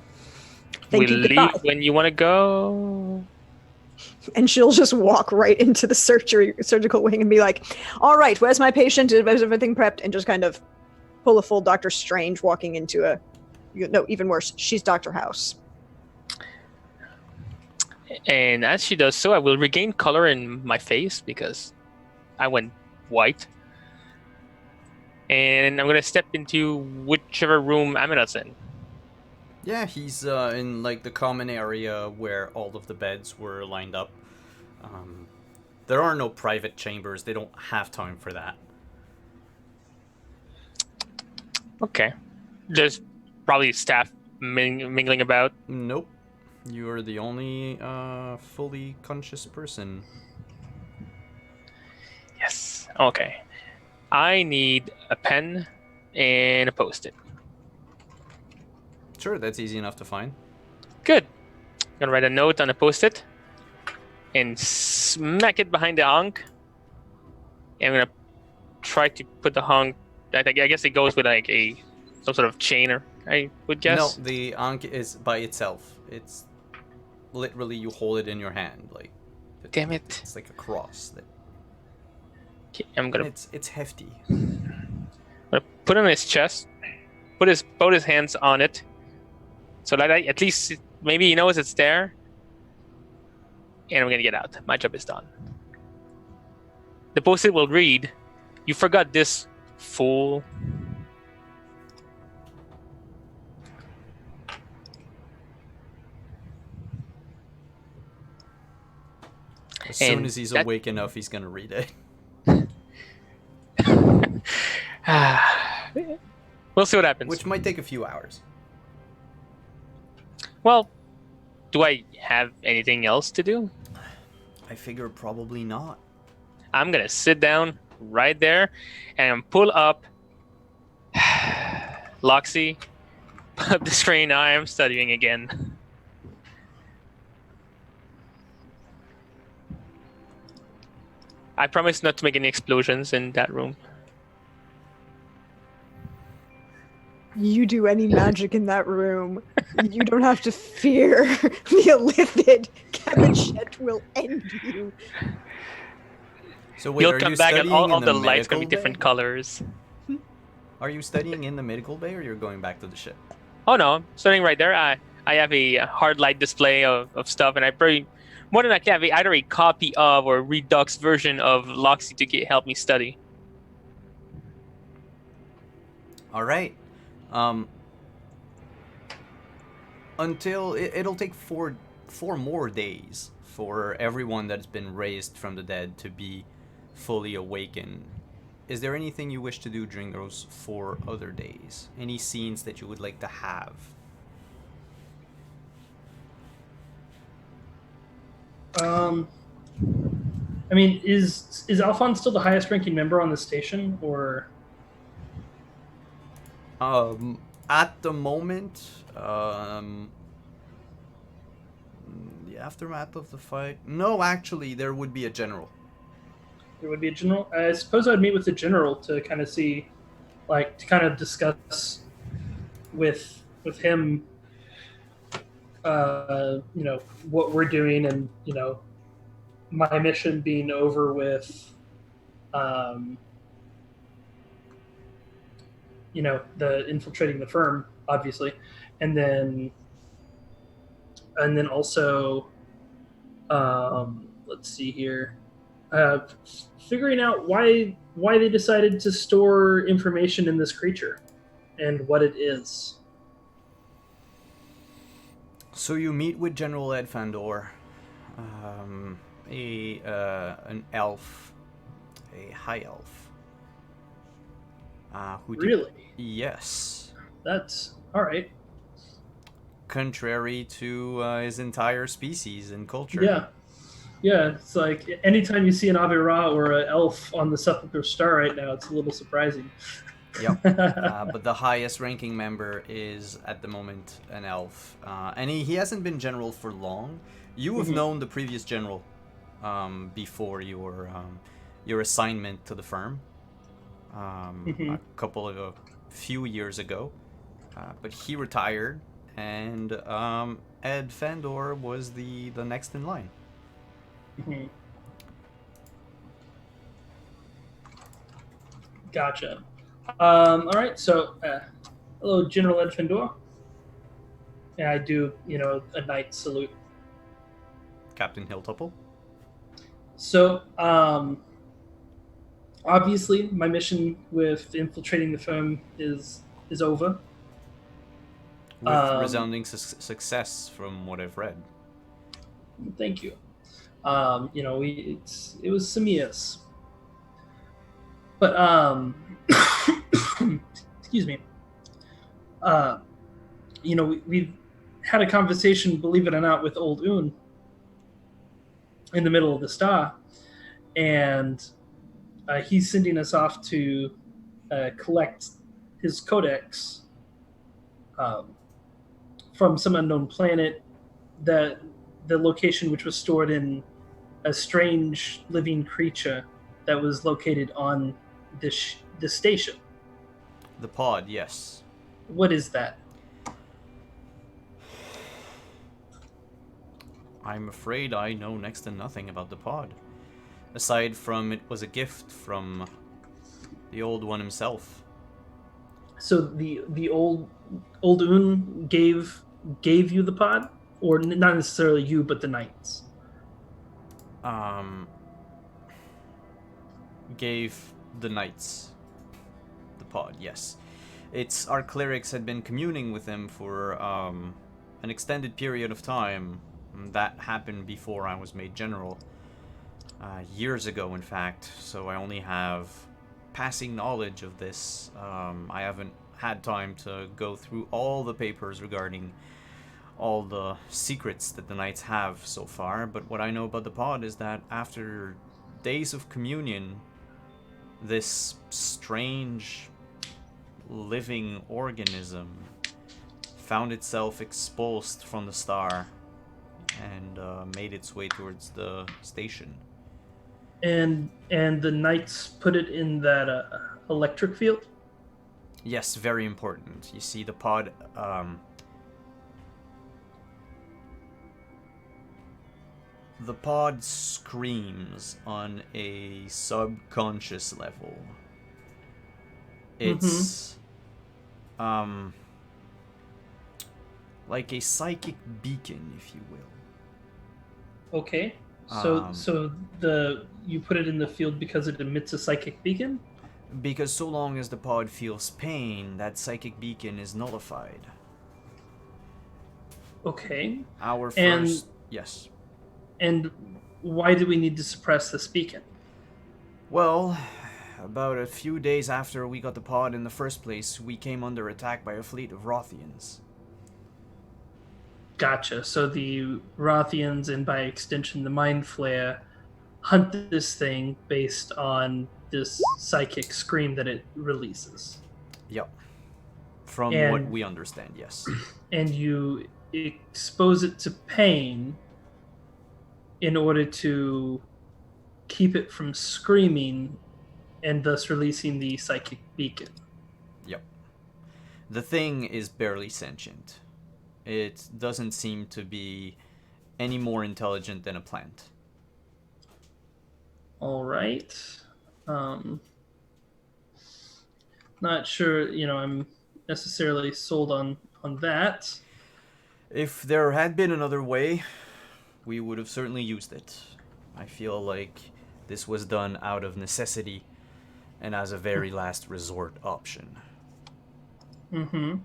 thank you, leave goodbye. when you want to go. And she'll just walk right into the surgical wing and be like, all right, where's my patient? Is everything prepped? And just kind of pull a full Doctor Strange walking into a... No, even worse, she's Dr. House. And as she does so, I will regain color in my face because I went white. And I'm going to step into whichever room Aminat's in. Yeah, he's in like the common area where all of the beds were lined up. There are no private chambers. They don't have time for that. Okay. There's probably staff mingling about. Nope. You are the only fully conscious person. Yes. Okay. I need a pen and a post-it. Sure, that's easy enough to find. Good. I'm gonna write a note on a post-it and smack it behind the hunk. And I'm gonna try to put the hunk. I guess it goes with like some sort of chain, or I would guess. No, the Ankh is by itself. It's literally you hold it in your hand, like. Damn it! It's like a cross. That, Okay, I'm gonna it's hefty. put it on his chest. Put both his hands on it, so that at least maybe he knows it's there. And I'm gonna get out. My job is done. The post-it will read, "You forgot this, fool." As soon And as he's that- awake enough, he's gonna read it. We'll see what happens. Which might take a few hours. Well, do I have anything else to do? I figure probably not. I'm gonna sit down right there and pull up Loxy, pull up the screen. I am studying again. I promise not to make any explosions in that room. You do any magic in that room, you don't have to fear the illithid. Cabochet will end you. So wait, You'll are come you back and studying all in the lights medical gonna be different bay? colors. Are you studying in the medical bay, or you're going back to the ship? Oh no, I'm studying right there. I have a hard light display of stuff, and I probably more than likely have either a copy of or redux version of Loxy to help me study. All right. Until it'll take four more days for everyone that's been raised from the dead to be fully awakened. Is there anything you wish to do during those 4 other days? Any scenes that you would like to have? I mean, is Alphonse still the highest ranking member on the station, or? At the moment, the aftermath of the fight. No, actually, there would be a general. There would be a general. I suppose I'd meet with the general to kind of see, like, to kind of discuss with him, what we're doing, and my mission being over with, the infiltrating the firm, obviously, and then also, let's see here. Figuring out why they decided to store information in this creature and what it is. So you meet with General Ed Fandor, an elf, a high elf, Who did- Really? Yes. That's all right. Contrary to his entire species and culture. Yeah. Yeah, it's like anytime you see an Avira or an elf on the Sepulchre Star right now, it's a little surprising. Yep. But the highest ranking member is at the moment an elf, and he hasn't been general for long. You have known the previous general before your assignment to the firm, a few years ago, but he retired, and Ed Fandor was the next in line. Mhm. Gotcha. All right, so hello, General Ed Fandor. And I do, a knight salute. Captain Hilltopple. So, obviously, my mission with infiltrating the firm is over. With resounding success, from what I've read. Thank you. It was some years, but excuse me. We've had a conversation, believe it or not, with Old Un in the middle of the star, and he's sending us off to collect his codex from some unknown planet, that the location which was stored in a strange living creature that was located on this station. The pod, yes. What is that? I'm afraid I know next to nothing about the pod. Aside from it was a gift from the Old One himself. So the old Un gave you the pod, or not necessarily you, but the knights. Gave the knights the pod, yes. It's our clerics had been communing with them for an extended period of time. That happened before I was made general. Years ago, in fact, so I only have passing knowledge of this. I haven't had time to go through all the papers regarding all the secrets that the knights have so far, but what I know about the pod is that after days of communion, this strange living organism found itself expulsed from the star and made its way towards the station. And the knights put it in that electric field? Yes, very important. You see, the pod screams on a subconscious level. It's like a psychic beacon, if you will. Okay. So you put it in the field because it emits a psychic beacon? Because so long as the pod feels pain, that psychic beacon is nullified. Okay. Our first... Yes. And why do we need to suppress this beacon? Well, about a few days after we got the pod in the first place, we came under attack by a fleet of Rothians. Gotcha. So the Rothians, and by extension the Mind Flayer, hunt this thing based on this psychic scream that it releases. Yep. From what we understand, yes. And you expose it to pain in order to keep it from screaming and thus releasing the psychic beacon. Yep. The thing is barely sentient. It doesn't seem to be any more intelligent than a plant. All right. Not sure, I'm necessarily sold on that. If there had been another way, we would have certainly used it. I feel like this was done out of necessity and as a very last resort option. Mm-hmm.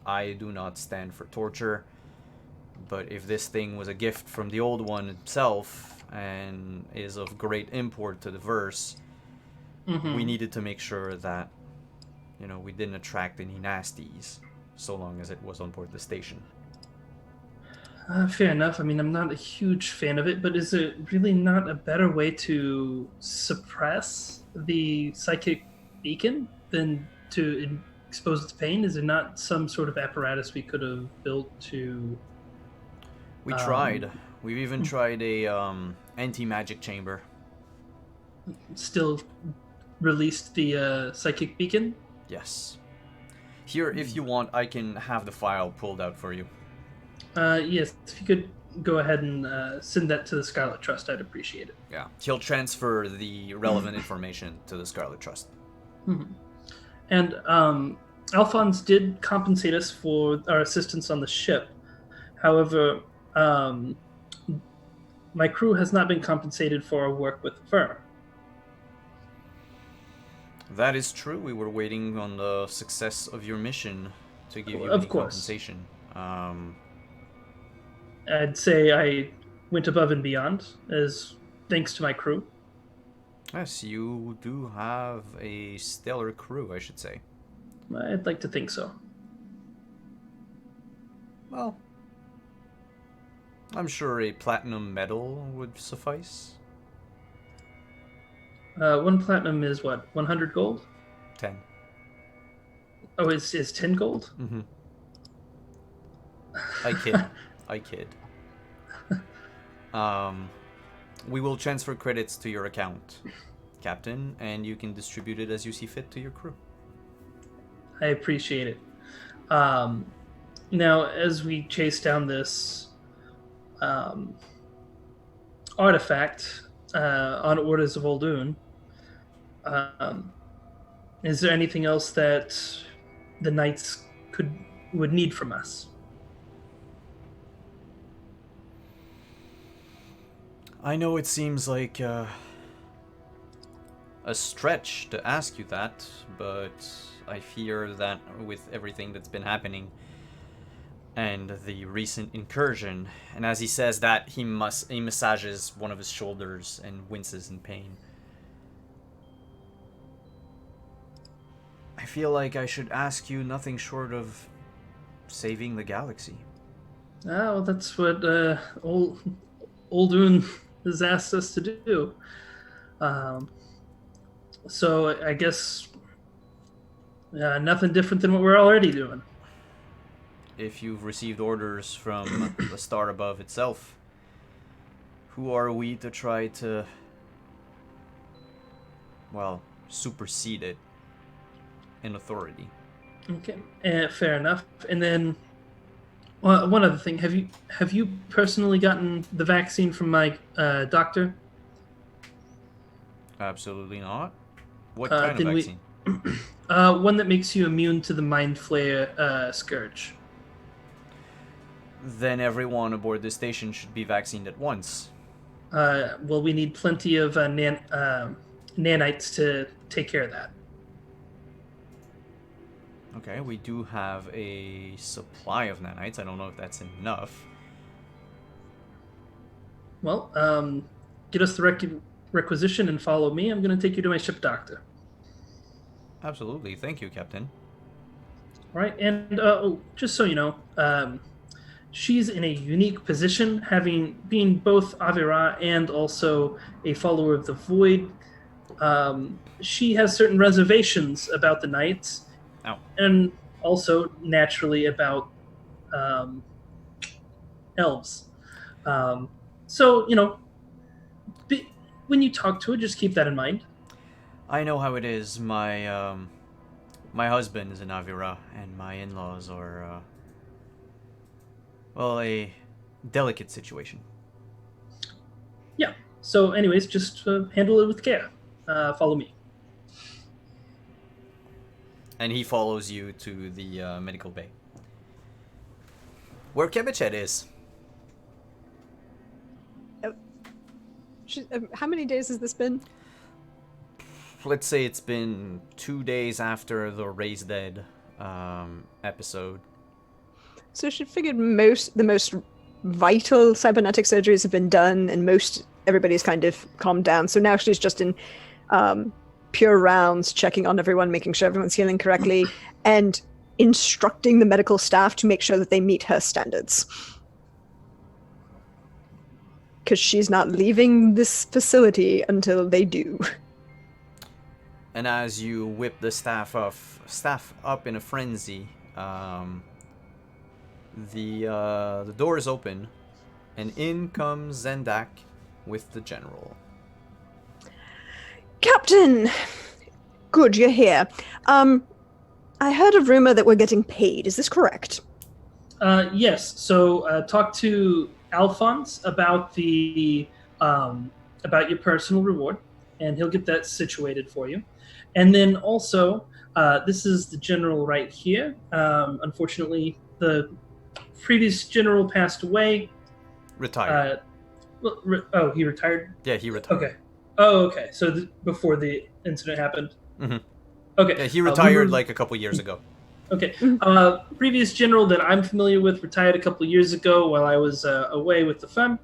I do not stand for torture, but if this thing was a gift from the Old One himself and is of great import to the verse, we needed to make sure that, we didn't attract any nasties so long as it was on board the station. Fair enough. I mean, I'm not a huge fan of it, but is it really not a better way to suppress the psychic beacon than to expose its pain? Is there not some sort of apparatus we could have built to... We tried. We've even tried a anti-magic chamber. Still released the psychic beacon? Yes. Here, if you want, I can have the file pulled out for you. Yes, if you could go ahead and send that to the Scarlet Trust, I'd appreciate it. Yeah. He'll transfer the relevant information to the Scarlet Trust. Mm-hmm. And Alphonse did compensate us for our assistance on the ship. However, my crew has not been compensated for our work with the firm. That is true. We were waiting on the success of your mission to give you Of any course. compensation. I'd say I went above and beyond, as thanks to my crew. Yes, you do have a stellar crew, I should say. I'd like to think so. Well, I'm sure a platinum medal would suffice. 1 platinum is what, 100 gold? 10. Oh, is 10 gold? Mm-hmm. I kid. I kid. We will transfer credits to your account, Captain, and you can distribute it as you see fit to your crew. I appreciate it. Now, as we chase down this artifact on orders of Oldun, is there anything else that the knights would need from us? I know it seems like a stretch to ask you that, but I fear that with everything that's been happening and the recent incursion, and as he says that, he massages one of his shoulders and winces in pain. I feel like I should ask you nothing short saving the galaxy. Oh, well, that's what Oldun has asked us to do. So I guess nothing different than what we're already doing. If you've received orders from the star above itself, who are we to try to, well, supersede it in authority? Okay, fair enough. And then one other thing: have you personally gotten the vaccine from my doctor? Absolutely not. What kind of vaccine? One that makes you immune to the Mind Flayer scourge. Then everyone aboard this station should be vaccinated at once. Well, we need plenty of nanites to take care of that. Okay, we do have a supply of nanites. I don't know if that's enough. Well, get us the requisition and follow me. I'm going to take you to my ship doctor. Absolutely. Thank you, Captain. All right, and just so you know, she's in a unique position, being both Avira and also a follower of the Void. She has certain reservations about the Knights, and also naturally about elves. So when you talk to her, just keep that in mind. I know how it is. My husband is an Avira, and my in-laws are a delicate situation. Yeah. So, anyways, just handle it with care. Follow me. And he follows you to the medical bay, where Kebichet is. How many days has this been? Let's say it's been 2 days after the Raise Dead episode. So she figured the most vital cybernetic surgeries have been done, and everybody's kind of calmed down. So now she's just in pure rounds, checking on everyone, making sure everyone's healing correctly, and instructing the medical staff to make sure that they meet her standards. Because she's not leaving this facility until they do. And as you whip the staff up in a frenzy, the door is open, and in comes Zendak with the general. Captain! Good, you're here. I heard a rumor that we're getting paid. Is this correct? Yes. So talk to Alphonse about about your personal reward, and he'll get that situated for you. And then also, this is the general right here. Unfortunately, the previous general passed away. Retired. He retired? Yeah, he retired. Okay. Oh, okay. So before the incident happened? Mm-hmm. Okay. Yeah, he retired like a couple years ago. Okay. Previous general that I'm familiar with retired a couple of years ago while I was away with the firm.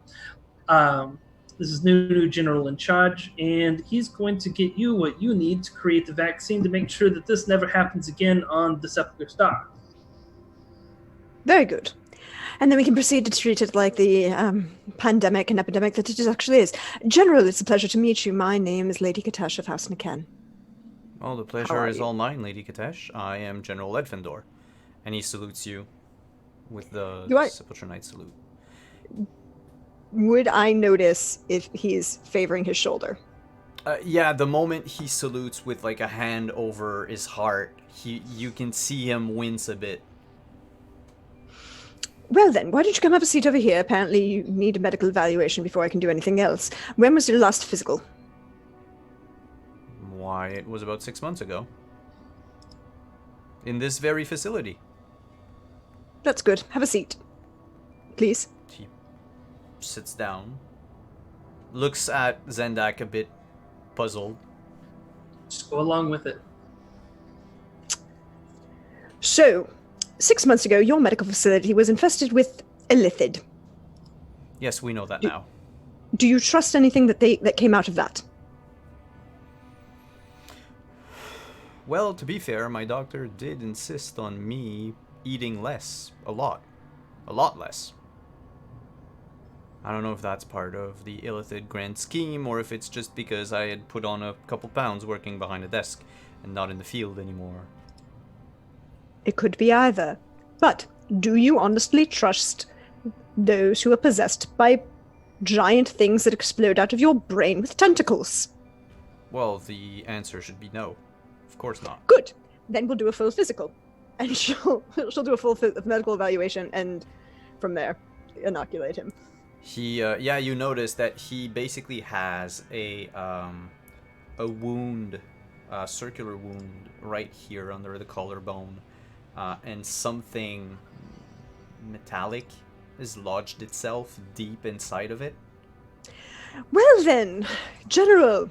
This is new general in charge, and he's going to get you what you need to create the vaccine to make sure that this never happens again on the Sepulchre Star. Very good. And then we can proceed to treat it like the pandemic and epidemic that it actually is. General, it's a pleasure to meet you. My name is Lady Katesh of House Naken. Well, the How pleasure are is you? all mine, Lady Katesh. I am General Edfendor. And he salutes you with the Do I- Sepulchre Knight salute. Would I notice if he's favoring his shoulder? Yeah, the moment he salutes with like a hand over his heart, you can see him wince a bit. Well then, why don't you come have a seat over here? Apparently you need a medical evaluation before I can do anything else. When was your last physical? Why, it was about 6 months ago. In this very facility. That's good. Have a seat. Please. He sits down, looks at Zendak a bit puzzled. Just go along with it. So, 6 months ago, your medical facility was infested with illithid. Yes, we know that now. Do you trust anything that came out of that? Well, to be fair, my doctor did insist on me eating less. A lot less. I don't know if that's part of the illithid grand scheme, or if it's just because I had put on a couple pounds working behind a desk and not in the field anymore. It could be either. But do you honestly trust those who are possessed by giant things that explode out of your brain with tentacles? Well, the answer should be no. Of course not. Good. Then we'll do a full physical. And she'll do a full medical evaluation, and from there, inoculate him. Yeah, you notice that he basically has a wound, a circular wound right here under the collarbone, and something metallic has lodged itself deep inside of it. Well then, General,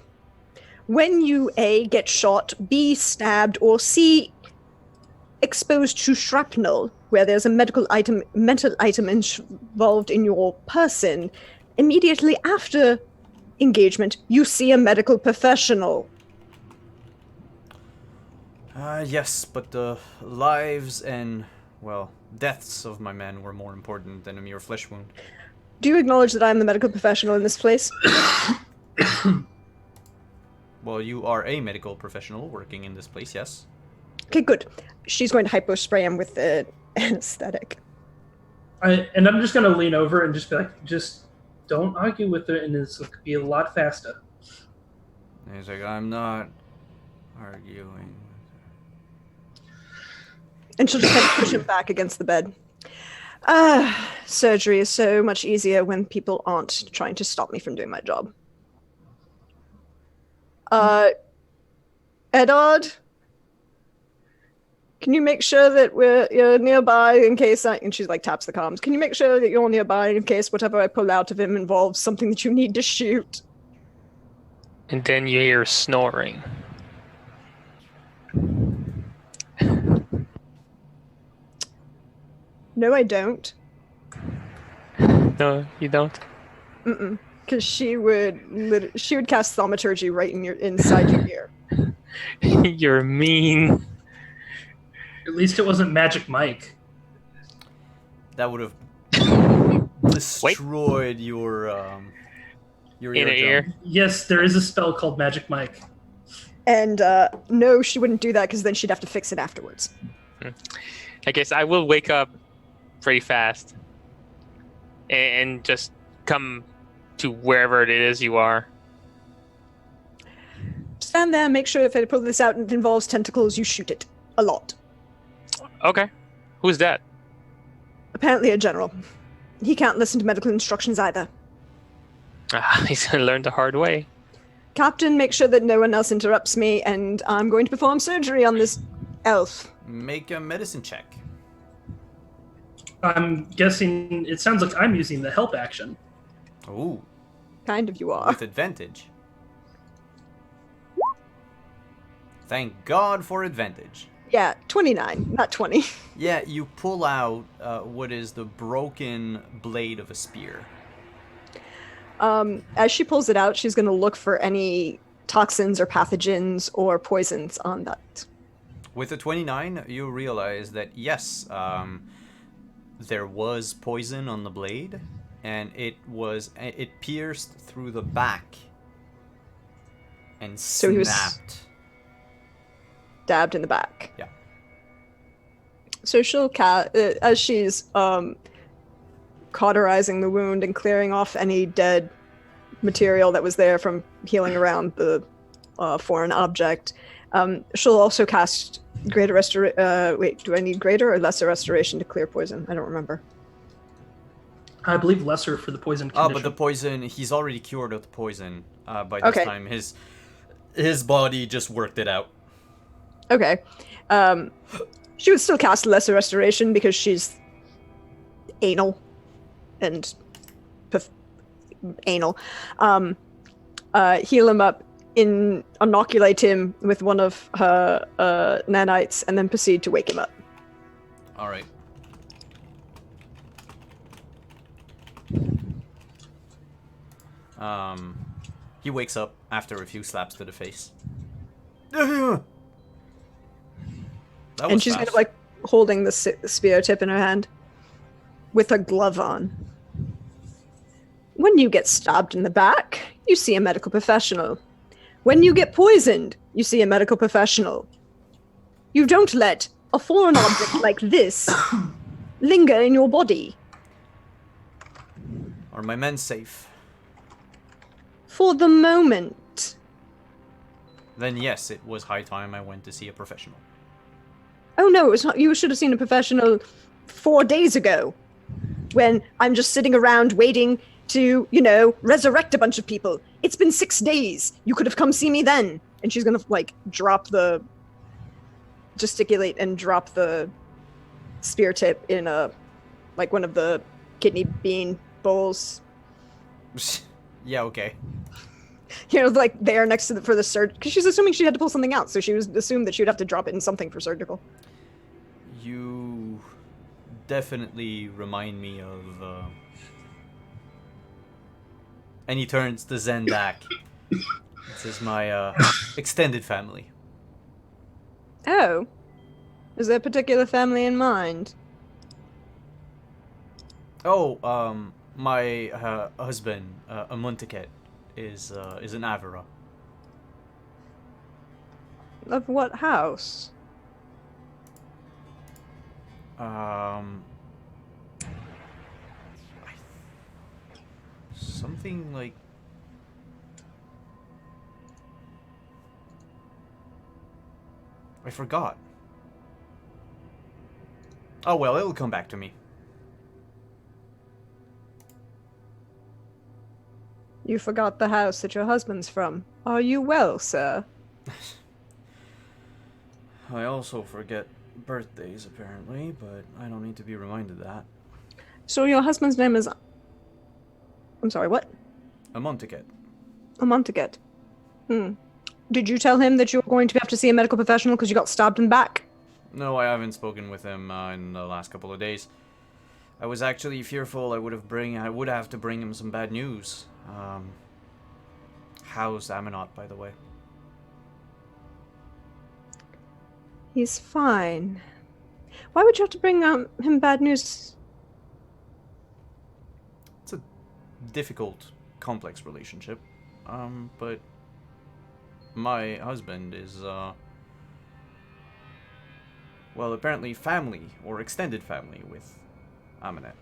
when you A, get shot, B, stabbed, or C, exposed to shrapnel, where there's a mental item involved in your person, immediately after engagement, you see a medical professional. Yes, but the lives and, well, deaths of my men were more important than a mere flesh wound. Do you acknowledge that I'm the medical professional in this place? Well, you are a medical professional working in this place, yes? Okay, good. She's going to hypospray him with the anesthetic. And I'm just going to lean over and just be like, just don't argue with her, and this will be a lot faster. And he's like, I'm not arguing. And she'll just kind of push him back against the bed. Surgery is so much easier when people aren't trying to stop me from doing my job. Edard? Can you make sure that you're nearby in case and she's like taps the comms. Can you make sure that you're nearby in case whatever I pull out of him involves something that you need to shoot? And then you hear snoring. No, I don't. No, you don't. Because she would cast thaumaturgy right inside your ear. You're mean. At least it wasn't Magic Mike. That would have destroyed your Inner eardrum. ear. Yes, there is a spell called Magic Mike. And no, she wouldn't do that because then she'd have to fix it afterwards. I guess I will wake up pretty fast and just come to wherever it is you are. Stand there, make sure if I pull this out and it involves tentacles, you shoot it. A lot. Okay. Who's that? Apparently a general. He can't listen to medical instructions either. He's gonna learn the hard way. Captain, make sure that no one else interrupts me, and I'm going to perform surgery on this elf. Make a medicine check. I'm guessing it sounds like I'm using the help action. Ooh, Kind of you are. with advantage. Thank God for advantage. Yeah, 29, not 20. Yeah, you pull out what is the broken blade of a spear. As she pulls it out, she's going to look for any toxins or pathogens or poisons on that. With a 29, you realize that yes, there was poison on the blade, and it pierced through the back and So he was- snapped. Dabbed in the back. Yeah. So she'll as she's cauterizing the wound and clearing off any dead material that was there from healing around the foreign object. She'll also cast greater wait, do I need greater or lesser restoration to clear poison? I don't remember. I believe lesser for the poison Oh, condition. but the poison, he's already cured of the poison by this Okay. time. His body just worked it out. Okay. She would still cast lesser restoration because she's anal and anal. Heal him up, inoculate him with one of her nanites, and then proceed to wake him up. All right. He wakes up after a few slaps to the face. That And was she's fast. kind of like holding the spear tip in her hand with a glove on. When you get stabbed in the back, you see a medical professional. When you get poisoned, you see a medical professional. You don't let a foreign object like this linger in your body. Are my men safe? For the moment. Then yes, it was high time I went to see a professional. Oh no, it was not, you should have seen a professional 4 days ago. When I'm just sitting around waiting to, resurrect a bunch of people. It's been 6 days. You could have come see me then. And she's gonna gesticulate and drop the spear tip in one of the kidney bean bowls. Yeah, okay. There next to for the surgery, because she's assuming she had to pull something out, so she was assumed that she would have to drop it in something for surgical. You definitely remind me of. And he turns to Zendak. This is my extended family. Oh. Is there a particular family in mind? Oh, my husband, Amuntiket, is an Avera. Of what house? Something like. I forgot. Oh well, it'll come back to me. You forgot the house that your husband's from. Are you well, sir? I also forget birthdays, apparently, but I don't need to be reminded that. So your husband's name is... I'm sorry, what? Amuntiket. Amontaget. Did you tell him that you were going to have to see a medical professional because you got stabbed in the back? No, I haven't spoken with him in the last couple of days. I was actually fearful I would have to bring him some bad news. How's Aminot, by the way? He's fine. Why would you have to bring him bad news? It's a difficult, complex relationship. But my husband is, well, apparently family, or extended family, with Aminette.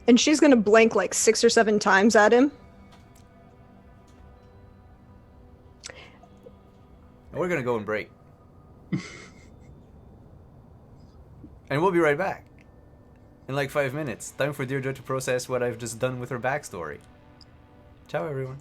And she's gonna blank like 6 or 7 times at him. We're gonna go and break. And we'll be right back. In like 5 minutes. Time for Deirdre to process what I've just done with her backstory. Ciao, everyone.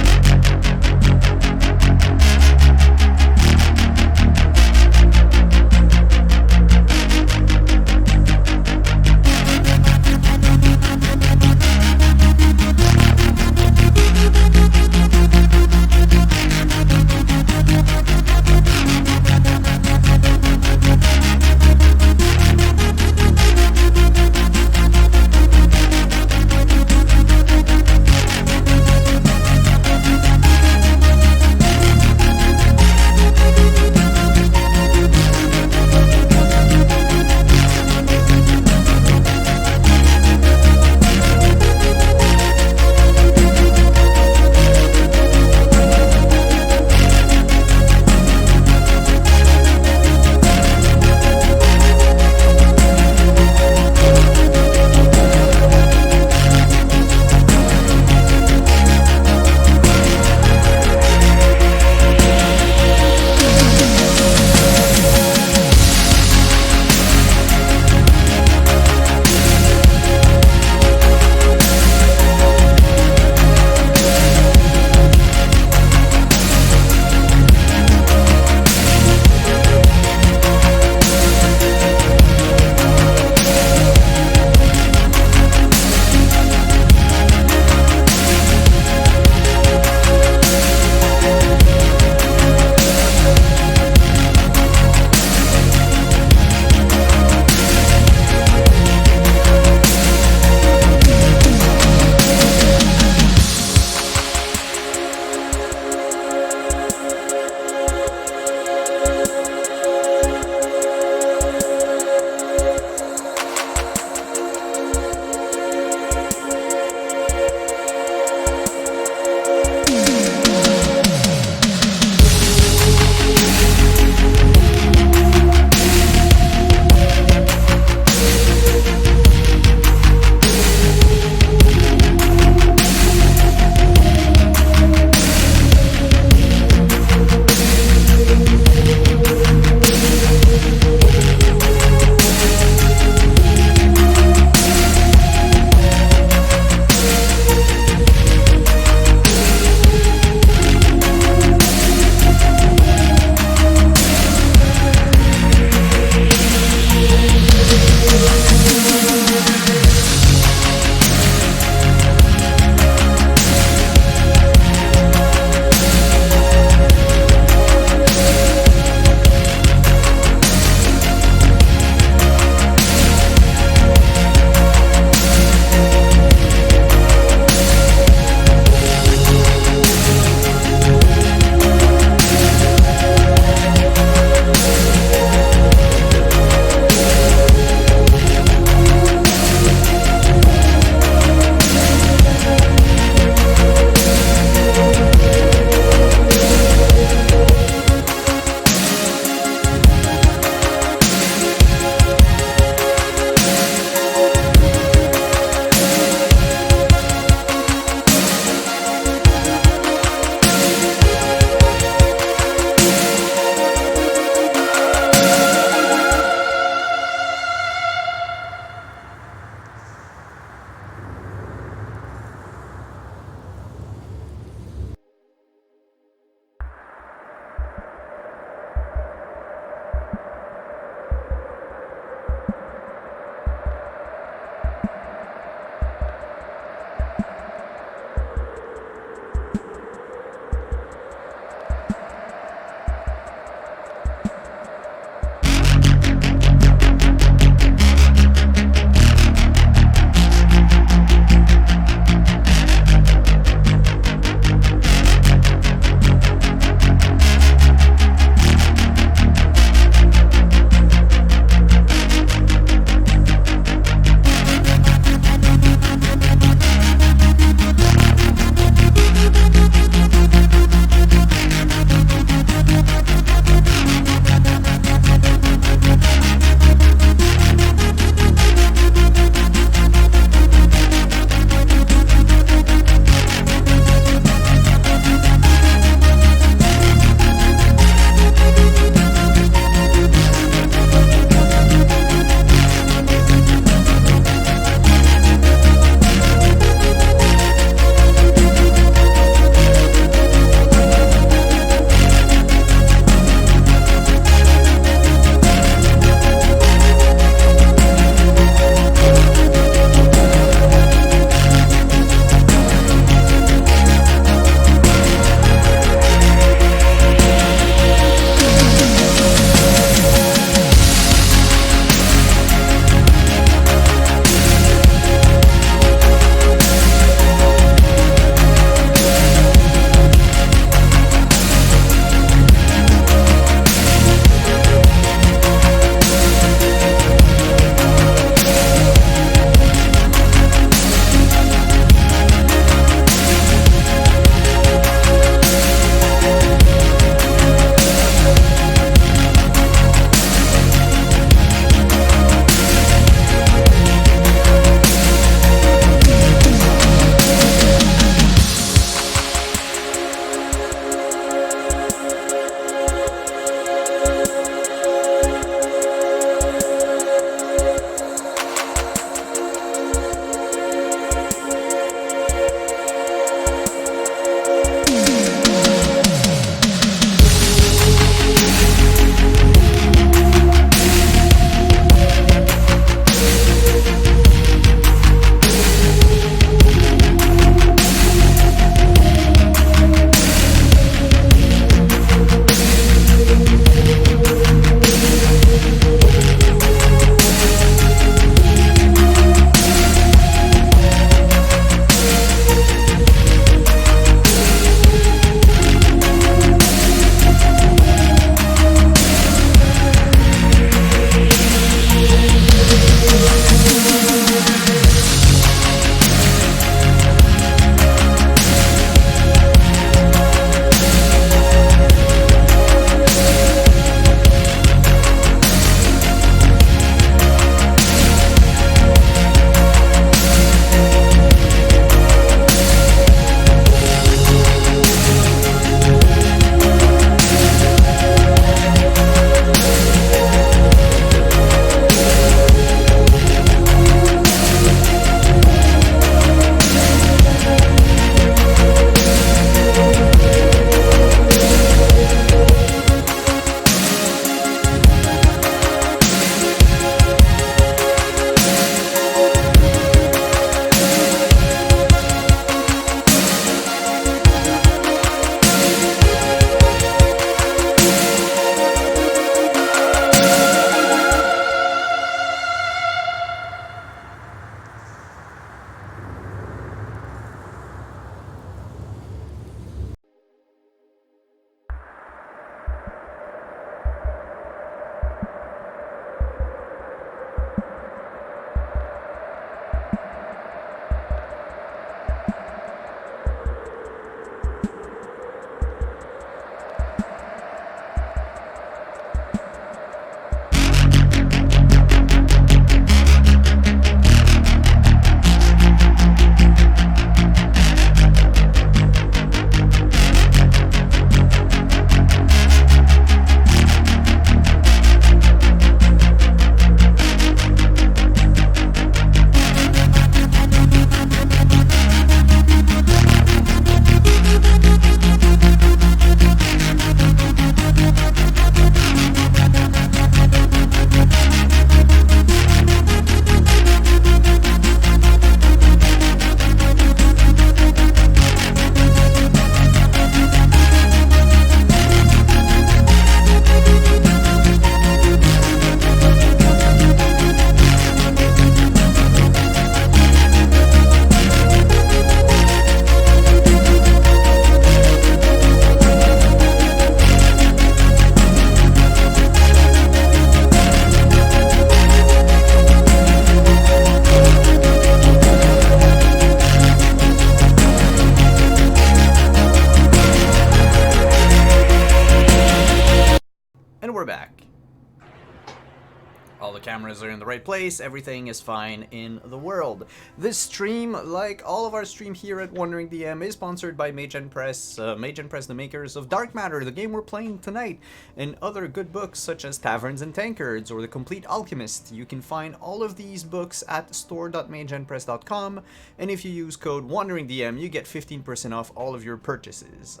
cameras are in the right place, everything is fine in the world. This stream, like all of our stream here at Wandering DM, is sponsored by Mage End Press. Mage End Press, the makers of Dark Matter, the game we're playing tonight, and other good books such as Taverns and Tankards or The Complete Alchemist. You can find all of these books at store.mageendpress.com, and if you use code WanderingDM, you get 15% off all of your purchases.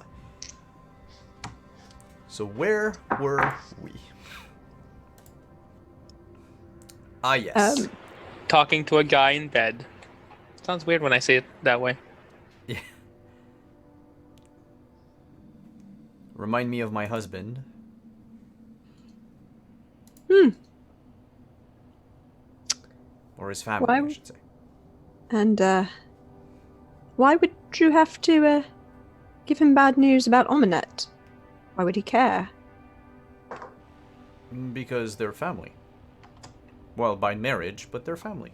So where were we? Ah, yes. Talking to a guy in bed. Sounds weird when I say it that way. Yeah. Remind me of my husband. Or his family, Why- I should say. And, why would you have to, give him bad news about Ominet? Why would he care? Because they're family. Well, by marriage, but they're family.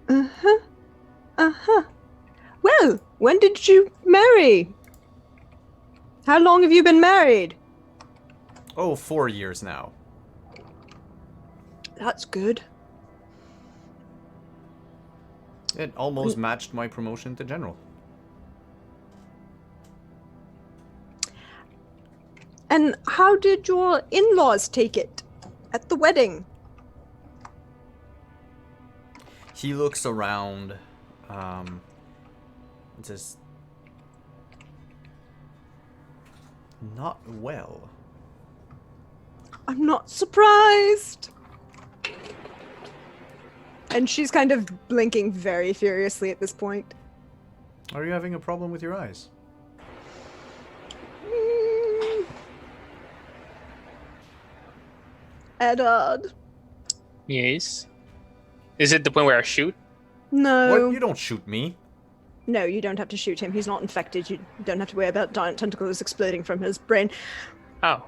Uh-huh. Uh-huh. Well, when did you marry? How long have you been married? Oh, 4 years now. That's good. It almost matched my promotion to general. And how did your in-laws take it at the wedding? He looks around, and says, not well. I'm not surprised. And she's kind of blinking very furiously at this point. Are you having a problem with your eyes? Eddard. Yes. Is it the point where I shoot? No. What? You don't shoot me. No, you don't have to shoot him. He's not infected. You don't have to worry about giant tentacles exploding from his brain. Oh.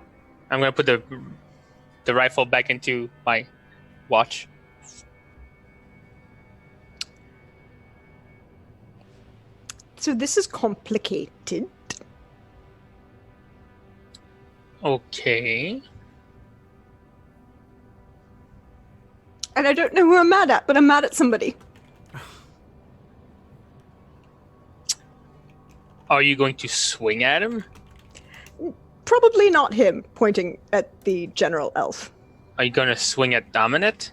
I'm gonna put the rifle back into my watch. So this is complicated. Okay. And I don't know who I'm mad at, but I'm mad at somebody. Are you going to swing at him? Probably not him, pointing at the general elf. Are you gonna swing at Dominant?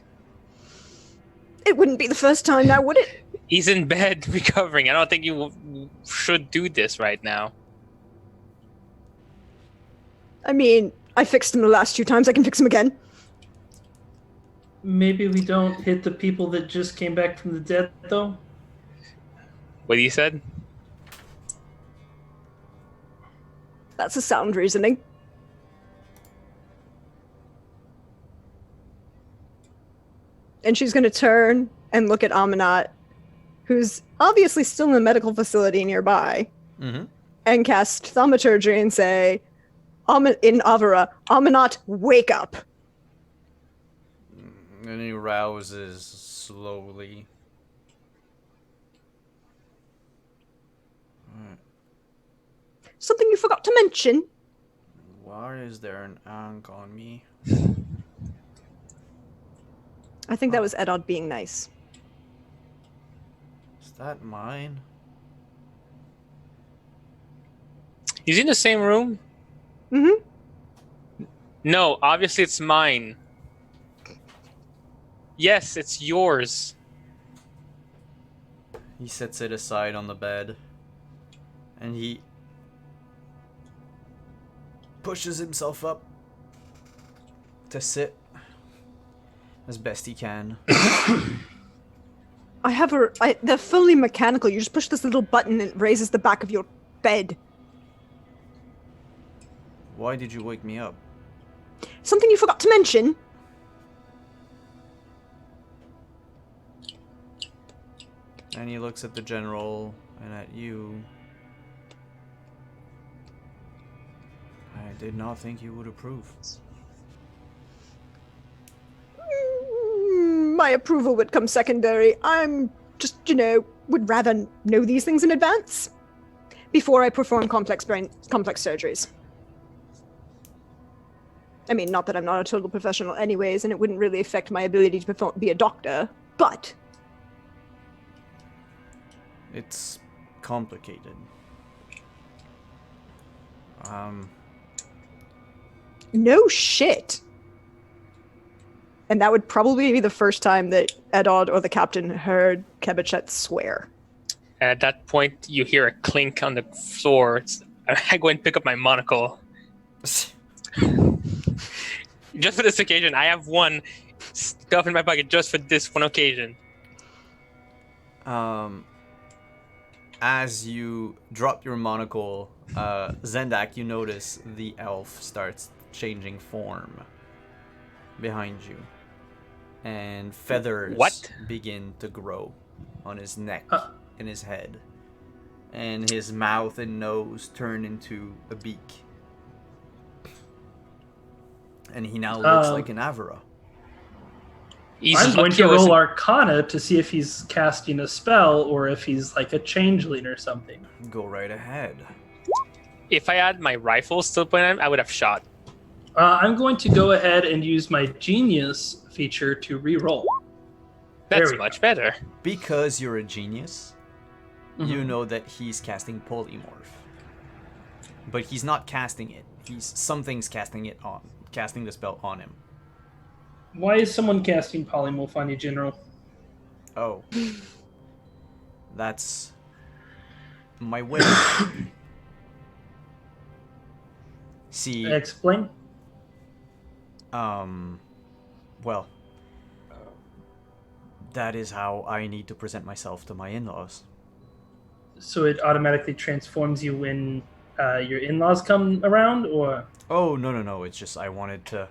It wouldn't be the first time now, would it? He's in bed recovering. I don't think you should do this right now. I mean, I fixed him the last 2 times. I can fix him again. Maybe we don't hit the people that just came back from the dead, though. What you said? That's a sound reasoning. And she's going to turn and look at Amanat, who's obviously still in a medical facility nearby, Mm-hmm. and cast Thaumaturgy and say, in Avara, Amanat, wake up! And he rouses slowly. Something you forgot to mention. Why is there an ankh on me? I think that was Eddard being nice. Is that mine? He's in the same room? Mm-hmm. No, obviously it's mine. Yes, it's yours. He sets it aside on the bed. And he pushes himself up to sit as best he can. They're fully mechanical. You just push this little button and it raises the back of your bed. Why did you wake me up? Something you forgot to mention. And he looks at the general and at you. I did not think you would approve. My approval would come secondary. I'm just, would rather know these things in advance. before I perform complex surgeries. I mean, not that I'm not a total professional anyways, and it wouldn't really affect my ability to be a doctor, but It's complicated. no shit. And that would probably be the first time that Edod or the captain heard Kebichet swear. And at that point, you hear a clink on the floor. I go and pick up my monocle. Just for this occasion, I have one stuffed in my pocket just for this one occasion. As you drop your monocle, Zendak, you notice the elf starts changing form behind you. And feathers begin to grow on his neck and his head. And his mouth and nose turn into a beak. And he now looks like an Avera. I'm going to roll Arcana to see if he's casting a spell or if he's like a changeling or something. Go right ahead. If I had my rifle still pointed, I would have shot. I'm going to go ahead and use my genius feature to re-roll. That's much better. Because you're a genius, you know that he's casting polymorph. But he's not casting it. Something's casting the spell on him. Why is someone casting polymorph on you, General? Oh. That's my way. See. Explain. Well, that is how I need to present myself to my in-laws. So it automatically transforms you when your in-laws come around, or? Oh, no. It's just I wanted to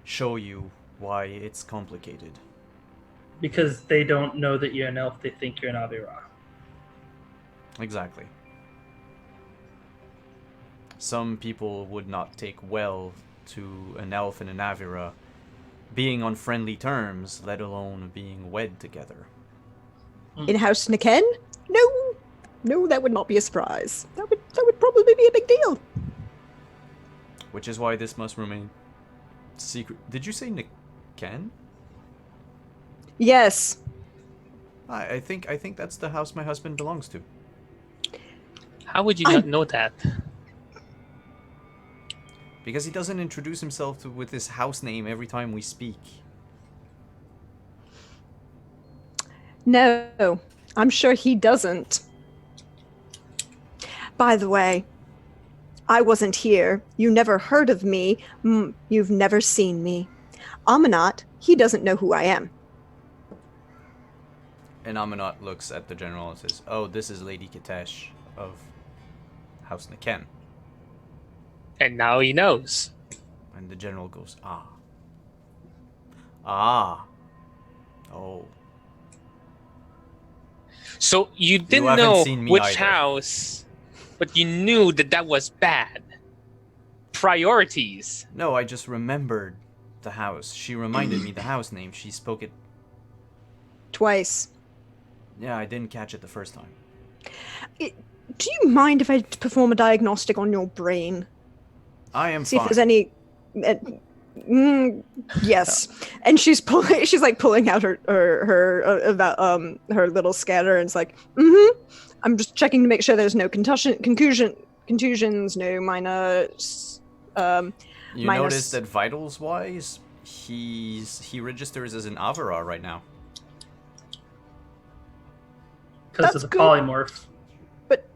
show you why it's complicated. Because they don't know that you're an elf, they think you're an Avera. Exactly. Some people would not take well to an elf and an Avera being on friendly terms, let alone being wed together. In House Niken? No, that would not be a surprise. That would probably be a big deal. Which is why this must remain secret. Did you say Niken? Yes. I think that's the house my husband belongs to. How would you not know that? Because he doesn't introduce himself with his house name every time we speak. No, I'm sure he doesn't. By the way, I wasn't here. You never heard of me. You've never seen me. Amanat, he doesn't know who I am. And Amanat looks at the general and says, "Oh, this is Lady Kitesh of House Niken." And now he knows. And the general goes, Ah. Oh. So you didn't haven't know seen me which either. house, but you knew that was bad. Priorities. No, I just remembered the house. She reminded me the house name. She spoke it. Twice. Yeah, I didn't catch it the first time. Do you mind if I perform a diagnostic on your brain? I am See fine. if there's any. Yes, and she's pulling out her little scanner, and it's like, I'm just checking to make sure there's no contusions, no minor. You notice that vitals wise, he registers as an Avera right now. Because of the polymorph. But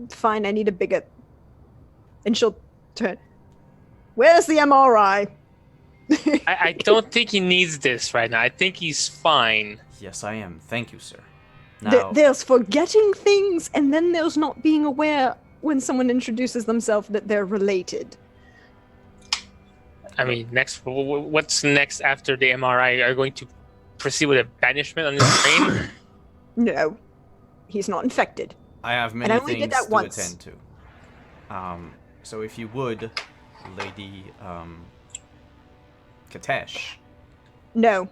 fine, I need a bigger. And she'll turn. Where's the MRI? I don't think he needs this right now. I think he's fine. Yes, I am. Thank you, sir. Now, There's forgetting things, and then there's not being aware when someone introduces themselves that they're related. I mean, what's next after the MRI? Are you going to proceed with a banishment on his brain? No, he's not infected. I have and many I only did things that to once. attend to. So if you would, Lady No.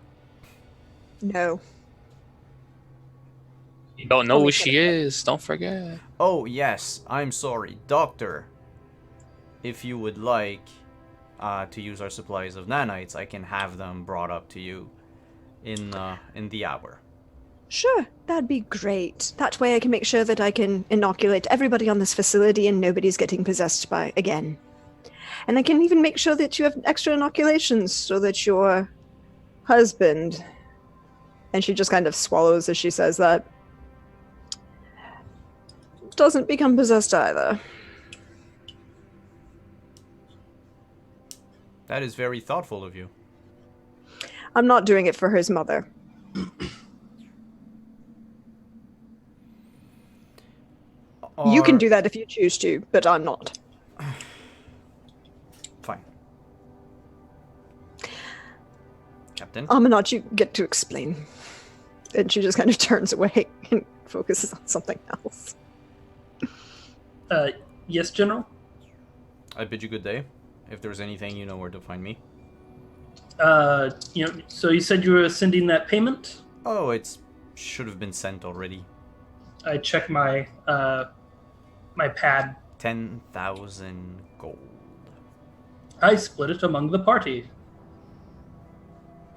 You don't know Only who she is. Don't forget. Oh, yes, I'm sorry. Doctor, if you would like to use our supplies of nanites, I can have them brought up to you in the hour. Sure, that'd be great. That way I can make sure that I can inoculate everybody on this facility and nobody's getting possessed by again. And I can even make sure that you have extra inoculations so that your husband, and she just kind of swallows as she says that, doesn't become possessed either. That is very thoughtful of you. I'm not doing it for his mother. You can do that if you choose to, but I'm not. Fine. Captain? Amanat, you get to explain. And she just kind of turns away and focuses on something else. Yes, General? I bid you good day. If there's anything, you know where to find me. So you said you were sending that payment? Oh, it should have been sent already. I check my my pad. 10,000 gold. I split it among the party.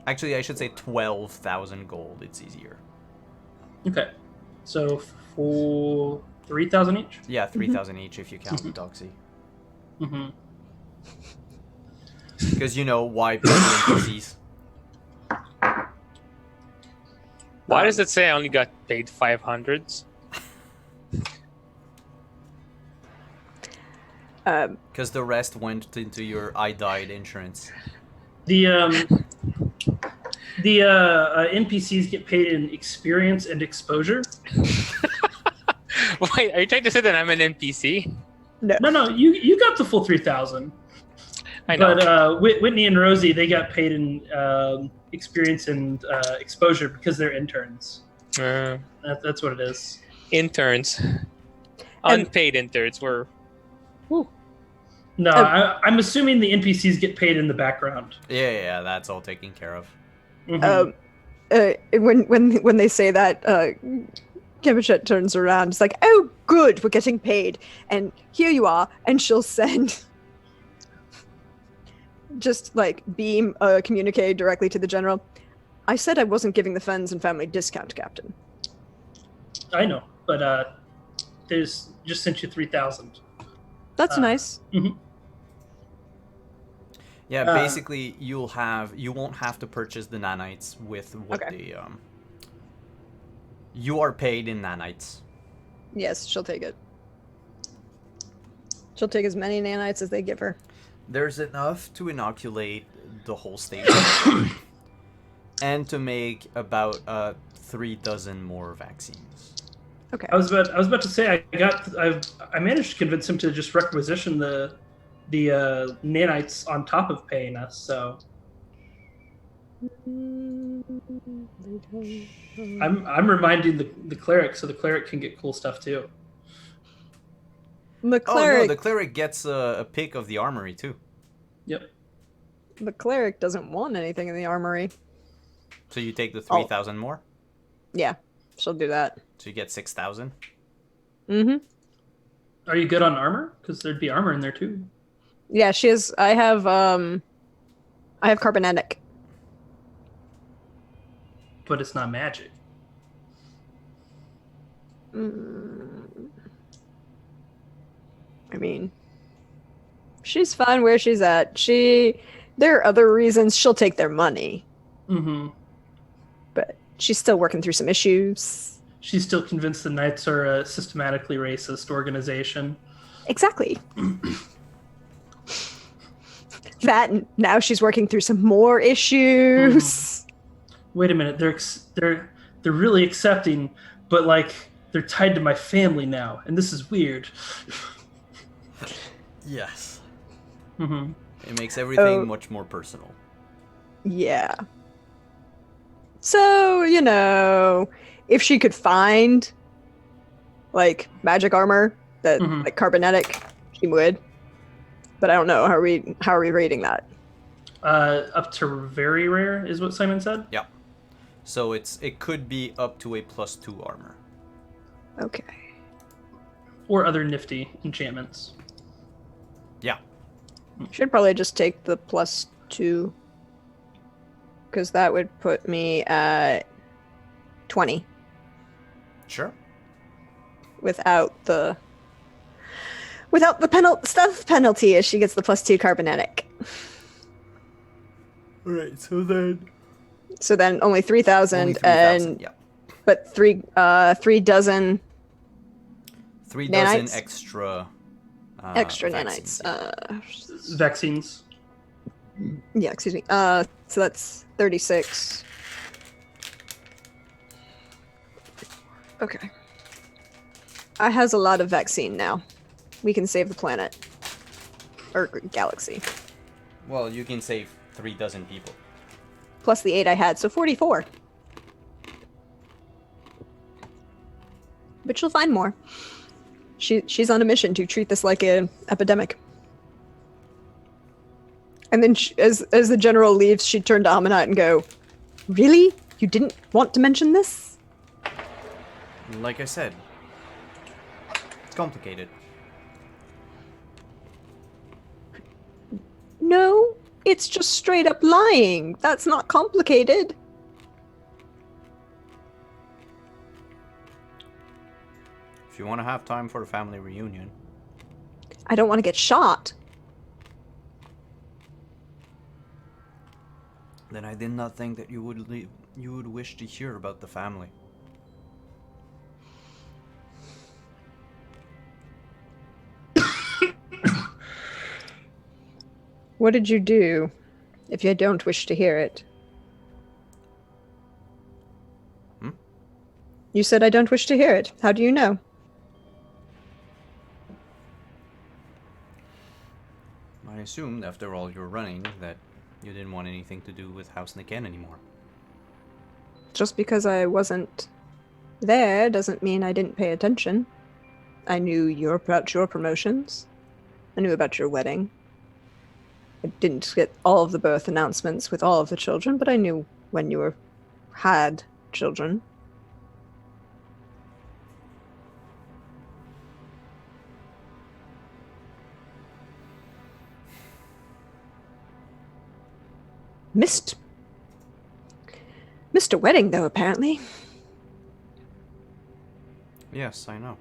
Actually, I should say 12,000 gold. It's easier. Okay. So for 3,000 each? Yeah, 3,000 each if you count the doxy. Mm-hmm. Because you know why people NPCs. Why does it say I only got paid 500s? Because the rest went into your I died insurance. The NPCs get paid in experience and exposure. Wait, are you trying to say that I'm an NPC? No, you got the full 3,000. I know. But Whitney and Rosie, they got paid in experience and exposure because they're interns. That's what it is. Interns. Unpaid interns were. No, I'm assuming the NPCs get paid in the background. Yeah, that's all taken care of. Mm-hmm. When they say that, Kemichet turns around. It's like, oh, good, we're getting paid, and here you are. And she'll send, just like beam a communique directly to the general. I said I wasn't giving the friends and family discount, Captain. I know, but there's just sent you 3,000. That's nice. Mm-hmm. Yeah, basically you won't have to purchase the nanites with what you are paid in nanites. Yes, she'll take it. She'll take as many nanites as they give her. There's enough to inoculate the whole station and to make about 36 more vaccines. Okay. I was about to say I managed to convince him to just requisition the nanites on top of paying us. So I'm reminding the cleric so the cleric can get cool stuff too. The cleric. Oh no, the cleric gets a pick of the armory too. Yep. The cleric doesn't want anything in the armory. So you take the 3,000 more. Yeah, she'll do that. So you get 6,000. Mm-hmm. Are you good on armor? Because there'd be armor in there too. Yeah, she is. I have carbonetic. But it's not magic. I mean, she's fine where she's at. There are other reasons she'll take their money. Mm-hmm. But she's still working through some issues. She's still convinced the Knights are a systematically racist organization. Exactly. That, and now she's working through some more issues. Wait a minute, they're really accepting, but like they're tied to my family now, and this is weird. Yes. Mm-hmm. It makes everything much more personal. Yeah. So, if she could find like magic armor that like carbonetic, she would. But I don't know. How are we rating that? Up to very rare is what Simon said. Yeah. So it could be up to a +2 armor. Okay. Or other nifty enchantments. Yeah. Should probably just take the +2. Because that would put me at 20 Sure. without the stealth penalty as she gets the +2 carbonetic. Alright, so then... So then only 3,000 Only 3,000, and yeah. but 3 dozen 3 nanites? dozen extra... extra vaccines, nanites. yeah. Vaccines. Yeah, excuse me. So that's 36. Okay. I has a lot of vaccine now. We can save the planet. Or galaxy. Well, you can save 3 dozen people. Plus the 8 I had, so 44. But she'll find more. She's on a mission to treat this like an epidemic. And then as the general leaves, she'd turn to Amanat and go, "Really? You didn't want to mention this?" Like I said, it's complicated. No, it's just straight up lying. That's not complicated. If you want to have time for a family reunion, I don't want to get shot. then I did not think that you would wish to hear about the family. What did you do, if you don't wish to hear it? You said I don't wish to hear it. How do you know? I assumed after all your running that you didn't want anything to do with House Niken anymore. Just because I wasn't there doesn't mean I didn't pay attention. I knew about your promotions. I knew about your wedding. I didn't get all of the birth announcements with all of the children, but I knew when you had children. Missed a wedding, though, apparently. Yes, I know.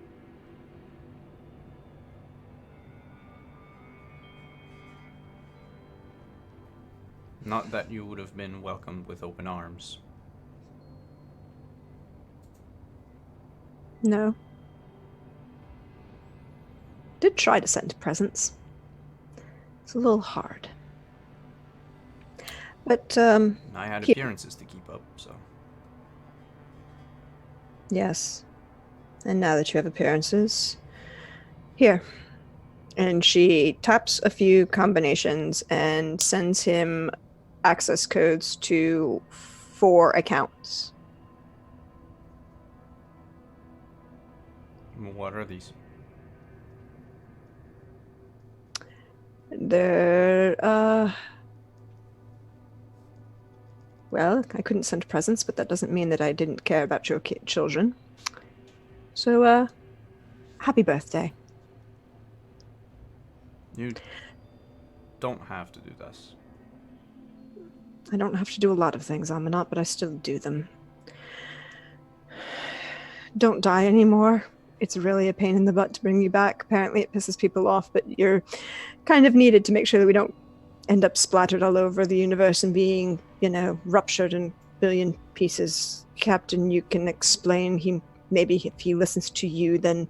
Not that you would have been welcomed with open arms. No. Did try to send presents. It's a little hard. But, I had Here. appearances to keep up, so... yes. And now that you have appearances, here. And she taps a few combinations and sends him access codes to 4 accounts. What are these? They're, well, I couldn't send presents, but that doesn't mean that I didn't care about your children. So, happy birthday. You don't have to do this. I don't have to do a lot of things, Amanat, but I still do them. Don't die anymore. It's really a pain in the butt to bring you back. Apparently it pisses people off, but you're kind of needed to make sure that we don't end up splattered all over the universe and being, ruptured in a billion pieces. Captain, you can explain. Maybe if he listens to you, then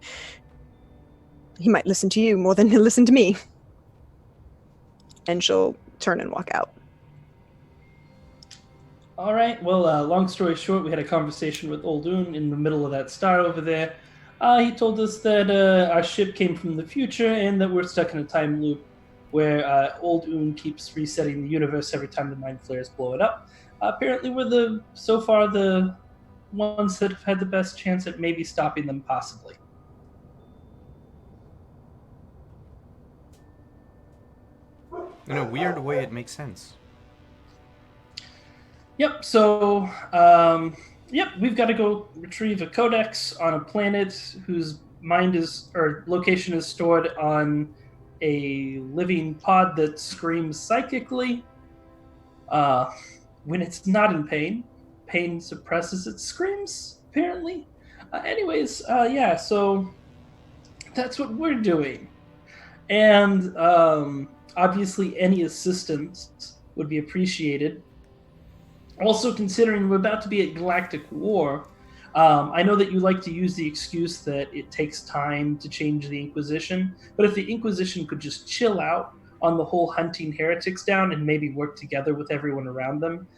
he might listen to you more than he'll listen to me. And she'll turn and walk out. All right. Well, long story short, we had a conversation with Oldun in the middle of that star over there. He told us that our ship came from the future and that we're stuck in a time loop where Oldun keeps resetting the universe every time the Mind Flayers blow it up. Apparently, we're so far the ones that have had the best chance at maybe stopping them, possibly. In a weird way, it makes sense. Yep. So Yep, we've got to go retrieve a codex on a planet whose location is stored on a living pod that screams psychically. When it's not in pain, pain suppresses its screams, apparently. Yeah, so that's what we're doing. And obviously, any assistance would be appreciated. Also, considering we're about to be at galactic war, I know that you like to use the excuse that it takes time to change the Inquisition, but if the Inquisition could just chill out on the whole hunting heretics down and maybe work together with everyone around them,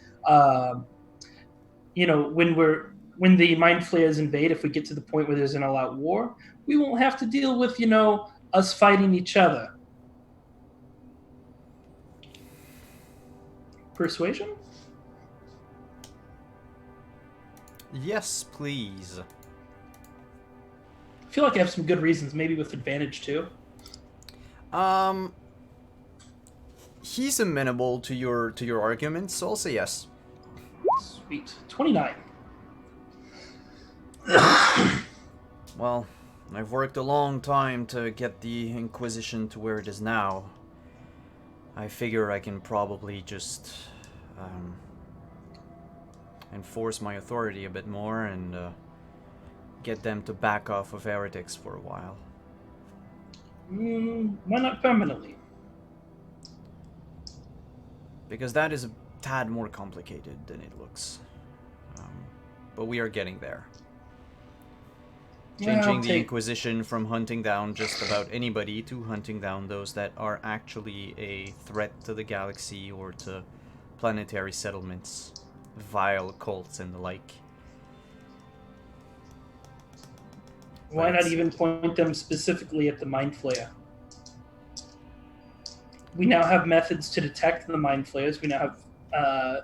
when the Mind Flayers invade, if we get to the point where there's an all-out war, we won't have to deal with, us fighting each other. Persuasion? Yes, please. I feel like I have some good reasons, maybe with advantage too. He's amenable to your arguments, so I'll say yes. Sweet. 29. Well, I've worked a long time to get the Inquisition to where it is now. I figure I can probably just enforce my authority a bit more and get them to back off of heretics for a while. Why not permanently? Because that is a tad more complicated than it looks. But we are getting there. Changing the Inquisition from hunting down just about anybody to hunting down those that are actually a threat to the galaxy or to planetary settlements, vile cults and the like. Why not even point them specifically at the Mind Flayer? We now have methods to detect the Mind Flayers. We now have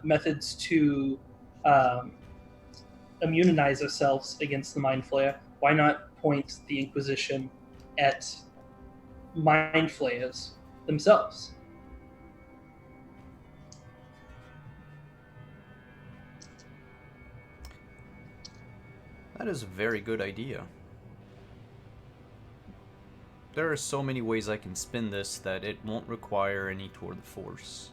methods to immunize ourselves against the Mind Flayer. Why not point the Inquisition at Mind Flayers themselves? That is a very good idea. There are so many ways I can spin this that it won't require any tour de force.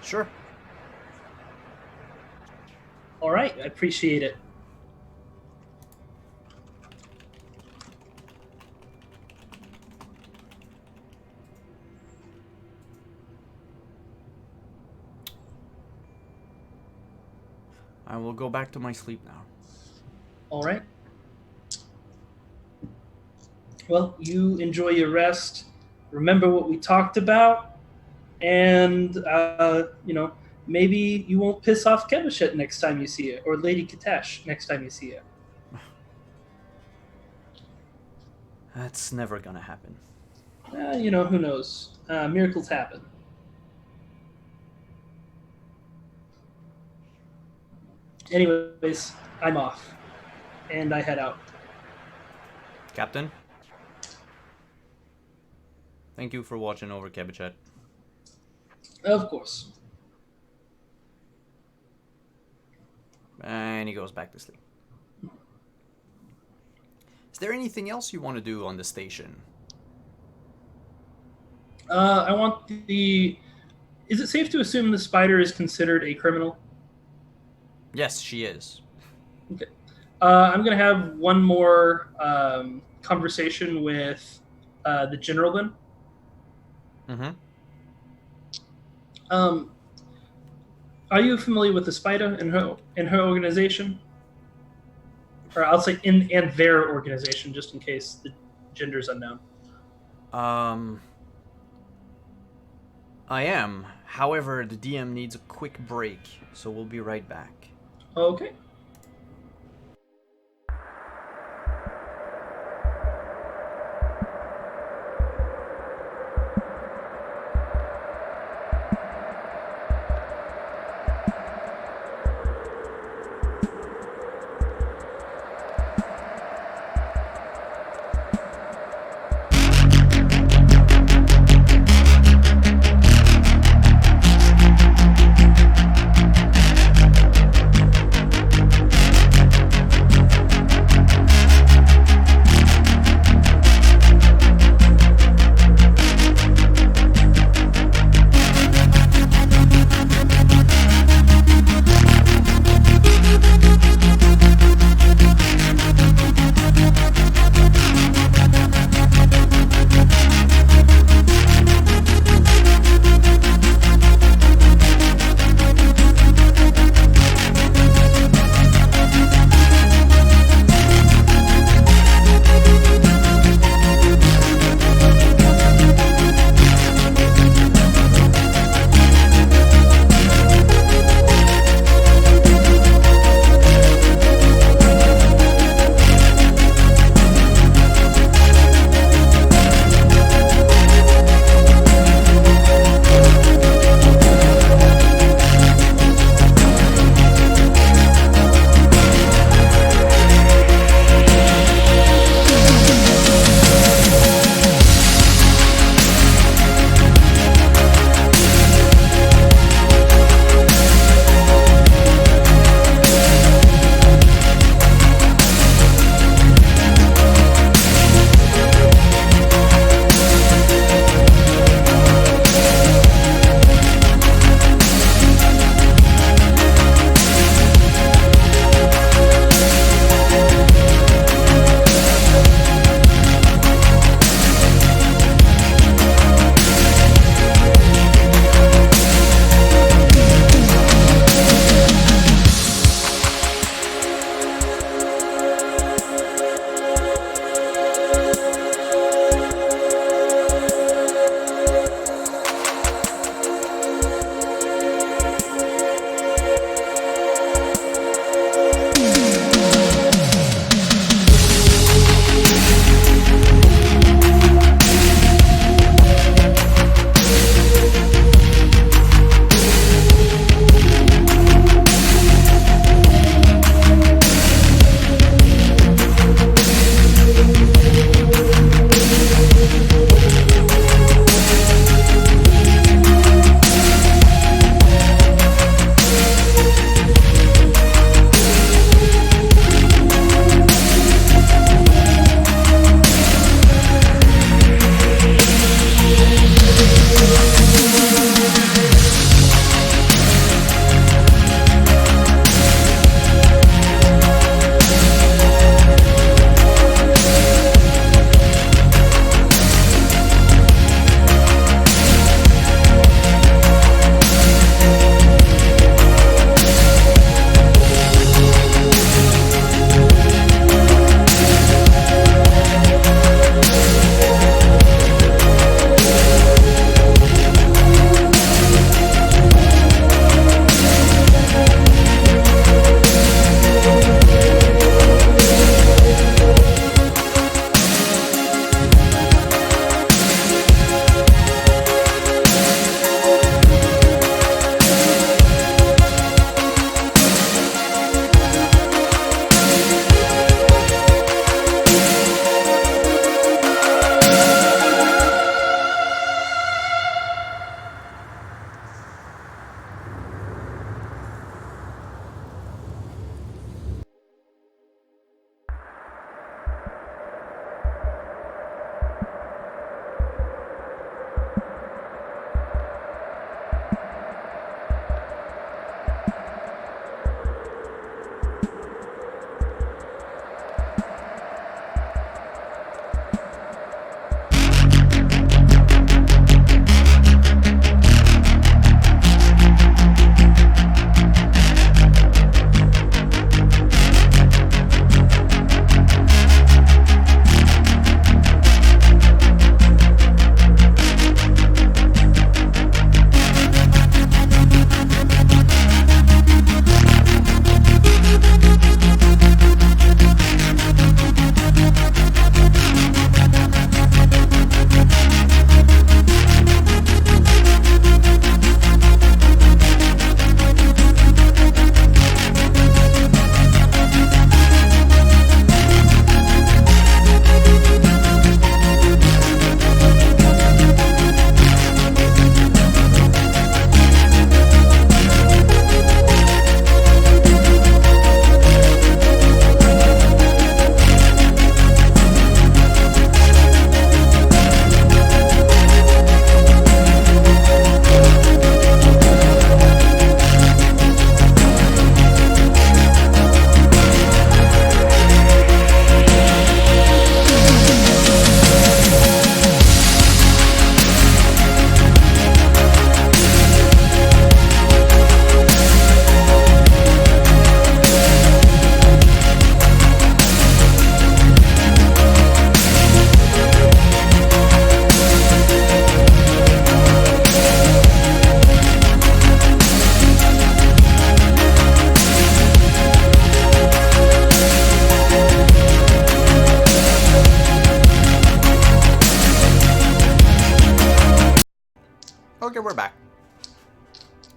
Sure. All right, I appreciate it. I will go back to my sleep now. All right. Well, you enjoy your rest. Remember what we talked about, and maybe you won't piss off Kevashet next time you see it, or Lady Katesh next time you see it. That's never gonna happen. Who knows? Miracles happen. Anyways, I'm off, and I head out. Captain? Thank you for watching over Kevashet. Of course. And he goes back to sleep. Is there anything else you want to do on the station? I want the... Is it safe to assume the spider is considered a criminal? Yes, she is. Okay. I'm going to have one more conversation with the general then. Mm-hmm. Are you familiar with the spider and her organization? Or I'll say in their organization, just in case the gender's unknown. I am. However, the DM needs a quick break, so we'll be right back. Okay.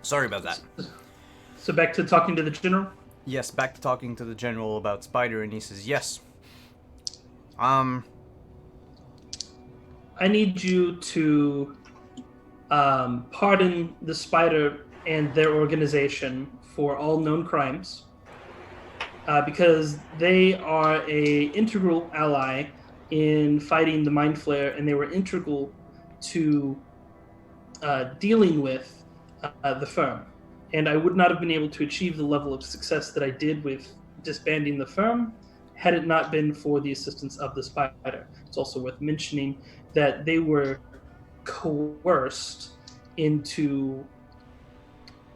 Sorry about that. So back to talking to the general. Yes, back to talking to the general about Spider, and he says, yes. I need you to pardon the Spider and their organization for all known crimes, because they are a integral ally in fighting the Mind Flayer, and they were integral to dealing with the firm. And I would not have been able to achieve the level of success that I did with disbanding the firm had it not been for the assistance of the Spider. It's also worth mentioning that they were coerced into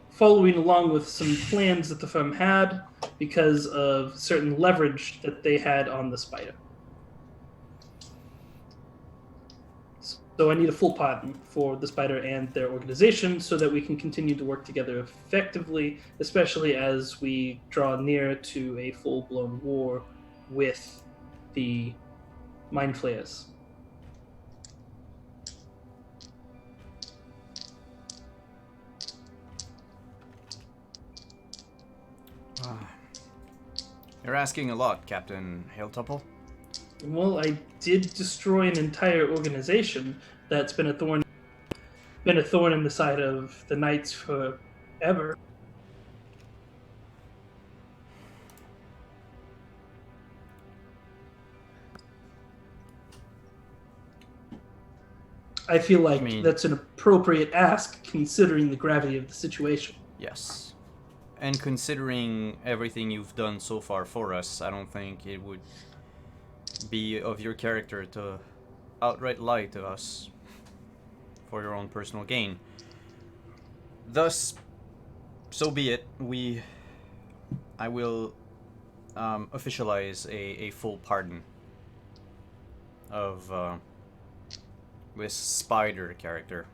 following along with some plans that the firm had because of certain leverage that they had on the Spider. So I need a full pardon for the Spider and their organization so that we can continue to work together effectively, especially as we draw near to a full-blown war with the Mind Flayers. You're asking a lot, Captain Hailtopple. Well, I did destroy an entire organization that's been a thorn in the side of the Knights forever. I feel like that's an appropriate ask considering the gravity of the situation. Yes. And considering everything you've done so far for us, I don't think it would be of your character to outright lie to us for your own personal gain. Thus, so be it. I will officialize a full pardon of this Spider character.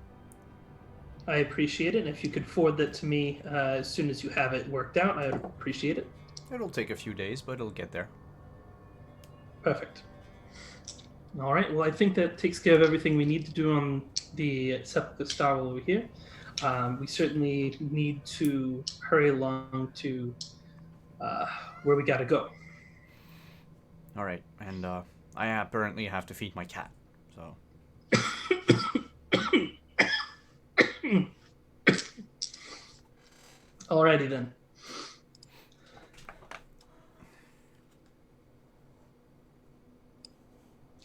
I appreciate it. And if you could forward that to me as soon as you have it worked out, I would appreciate it. It'll take a few days, but it'll get there. Perfect. All right. Well, I think that takes care of everything we need to do on the Sepulchre Star over here. We certainly need to hurry along to where we got to go. All right, and I apparently have to feed my cat, so. Alrighty then.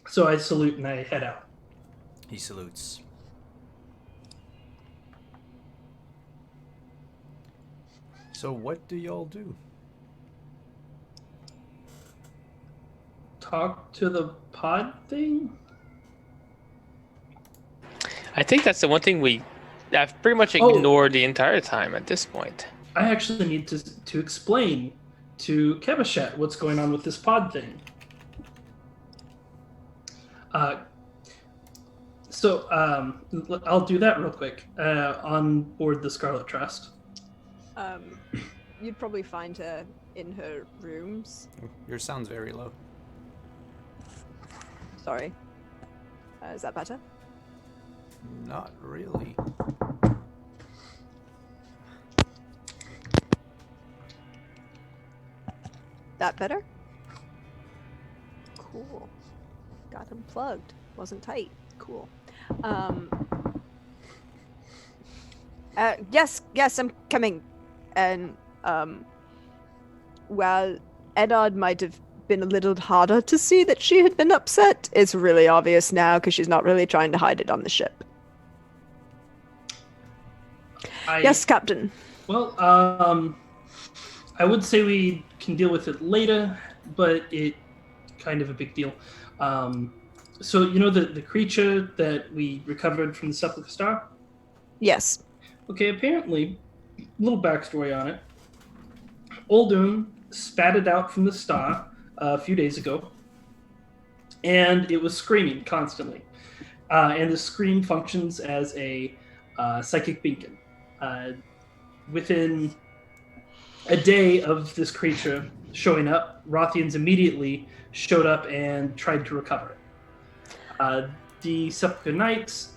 So I salute and I head out. He salutes. So what do y'all do? Talk to the pod thing? I think that's the one thing I've pretty much ignored the entire time at this point. I actually need to explain to Kebashet what's going on with this pod thing. So I'll do that real quick. On board the Scarlet Trust. You'd probably find her in her rooms. Your sound's very low. Sorry. Is that better? Not really. That better? Cool. Got him plugged. Wasn't tight. Cool. Yes, I'm coming. And, while Eddard might have been a little harder to see that she had been upset, it's really obvious now because she's not really trying to hide it on the ship. Yes, Captain. Well, I would say we can deal with it later, but it kind of a big deal. So you know the creature that we recovered from the Sepulchre Star? Yes. Okay, apparently, little backstory on it. Uldum spat it out from the star a few days ago, and it was screaming constantly. And the scream functions as a psychic beacon. Within a day of this creature showing up, Rothians immediately showed up and tried to recover it. The Sepulchre Knights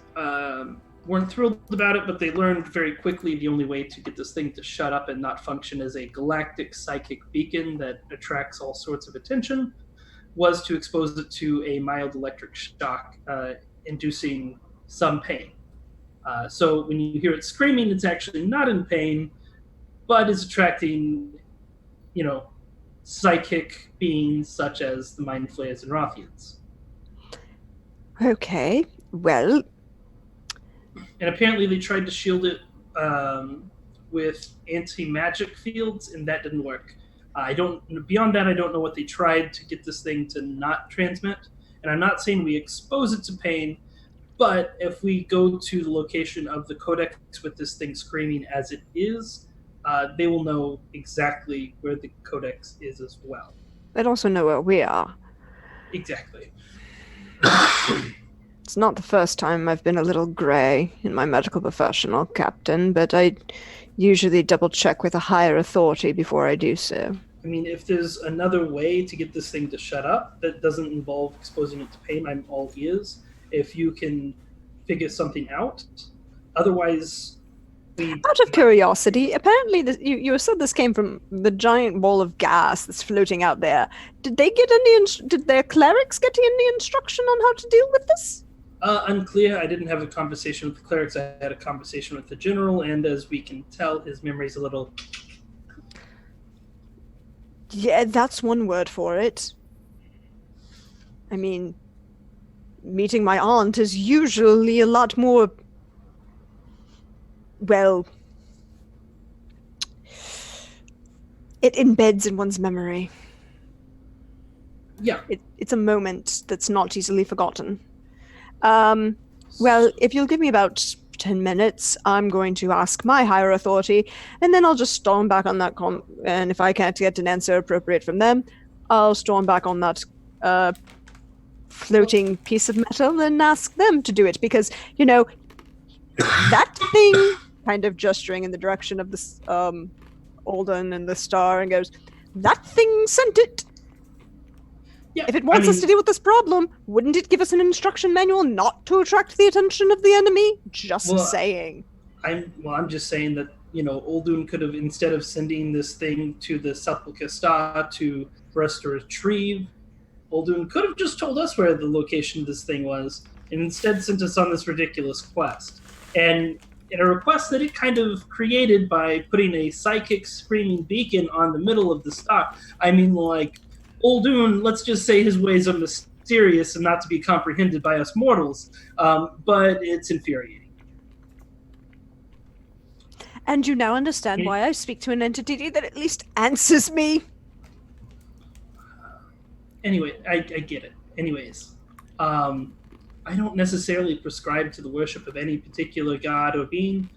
weren't thrilled about it, but they learned very quickly the only way to get this thing to shut up and not function as a galactic psychic beacon that attracts all sorts of attention was to expose it to a mild electric shock, inducing some pain. So when you hear it screaming, it's actually not in pain, but is attracting, psychic beings such as the Mind Flayers and Rothians. Okay, well, And apparently they tried to shield it with anti-magic fields, and that didn't work. Beyond that, I don't know what they tried to get this thing to not transmit. And I'm not saying we expose it to pain, but if we go to the location of the codex with this thing screaming as it is, they will know exactly where the codex is as well. they'd also know where we are. Exactly. It's not the first time I've been a little grey in my medical professional, Captain, but I usually double check with a higher authority before I do so. I mean, if there's another way to get this thing to shut up that doesn't involve exposing it to pain, I'm all ears. If you can figure something out. Otherwise, Out of curiosity, apparently you said this came from the giant ball of gas that's floating out there. Did their clerics get any instruction on how to deal with this? Unclear. I didn't have a conversation with the clerics. I had a conversation with the general, and as we can tell, his memory's a little... Yeah, that's one word for it. I mean, meeting my aunt is usually a lot more... Well... It embeds in one's memory. Yeah. It's a moment that's not easily forgotten. Well, if you'll give me about 10 minutes, I'm going to ask my higher authority, and then I'll just storm back on that and if I can't get an answer appropriate from them, I'll storm back on that floating piece of metal and ask them to do it, because, that thing, kind of gesturing in the direction of this Alden and the star, and goes, that thing sent it! Yeah, If it wants us to deal with this problem, wouldn't it give us an instruction manual not to attract the attention of the enemy? Just saying. I'm just saying that, Oldun could have, instead of sending this thing to the Sepulchre Star for us to retrieve, Oldun could have just told us where the location of this thing was, and instead sent us on this ridiculous quest. And in a request that it kind of created by putting a psychic screaming beacon on the middle of the star, I mean, like, Oldun, let's just say his ways are mysterious and not to be comprehended by us mortals, but it's infuriating. And you now understand why I speak to an entity that at least answers me. Anyway, I get it. Anyways, I don't necessarily prescribe to the worship of any particular god or being.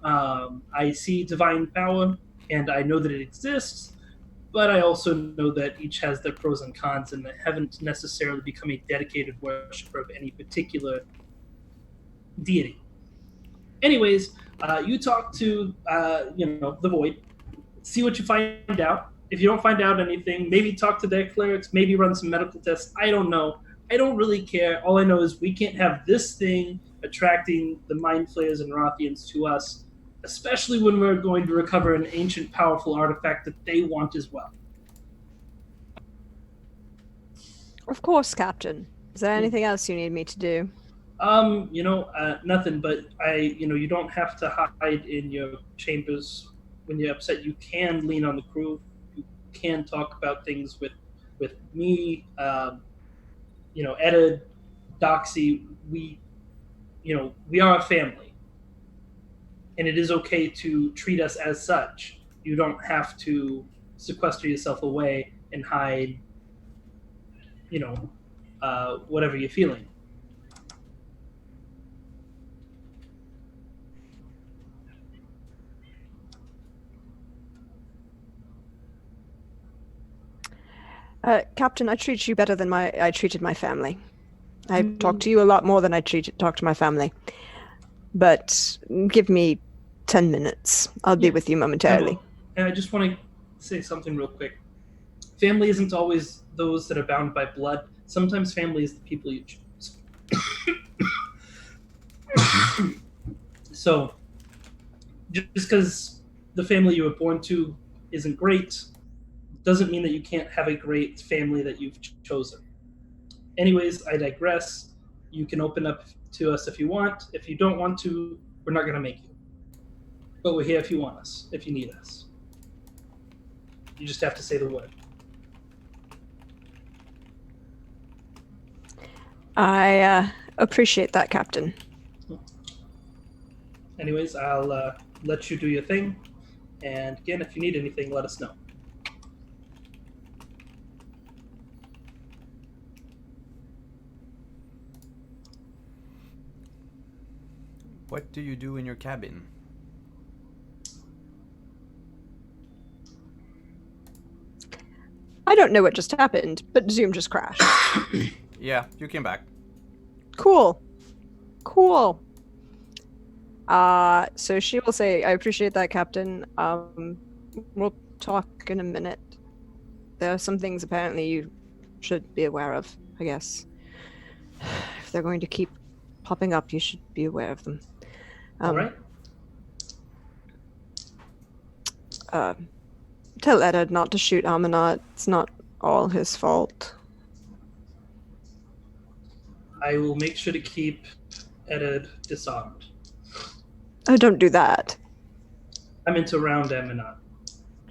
I see divine power, and I know that it exists, but I also know that each has their pros and cons, and I haven't necessarily become a dedicated worshiper of any particular deity. Anyways, you talk to, the Void, see what you find out. If you don't find out anything, maybe talk to their clerics, maybe run some medical tests. I don't know. I don't really care. All I know is we can't have this thing attracting the Mind Flayers and Rothians to us, especially when we're going to recover an ancient, powerful artifact that they want as well. Of course, Captain. Is there anything else you need me to do? Nothing, but you don't have to hide in your chambers when you're upset. You can lean on the crew. You can talk about things with me, Etta, Doxy. We are a family. And it is okay to treat us as such. You don't have to sequester yourself away and hide, whatever you're feeling. Captain, I treat you better than I treated my family. I talk to you a lot more than I talk to my family. But give me 10 minutes. I'll be with you momentarily. And I just want to say something real quick. Family isn't always those that are bound by blood. Sometimes family is the people you choose. So, just because the family you were born to isn't great, doesn't mean that you can't have a great family that you've chosen. Anyways, I digress. You can open up to us if you want. If you don't want to, we're not going to make you. But we're here if you want us, if you need us. You just have to say the word. I appreciate that, Captain. Anyways, I'll let you do your thing. And again, if you need anything, let us know. What do you do in your cabin? I don't know what just happened, but Zoom just crashed. Yeah, you came back. Cool. Cool. So she will say, I appreciate that, Captain. We'll talk in a minute. There are some things apparently you should be aware of, I guess. If they're going to keep popping up, you should be aware of them. All right. Tell Eddard not to shoot Amanat. It's not all his fault. I will make sure to keep Eddard disarmed. Oh, don't do that. I meant to round Amanat.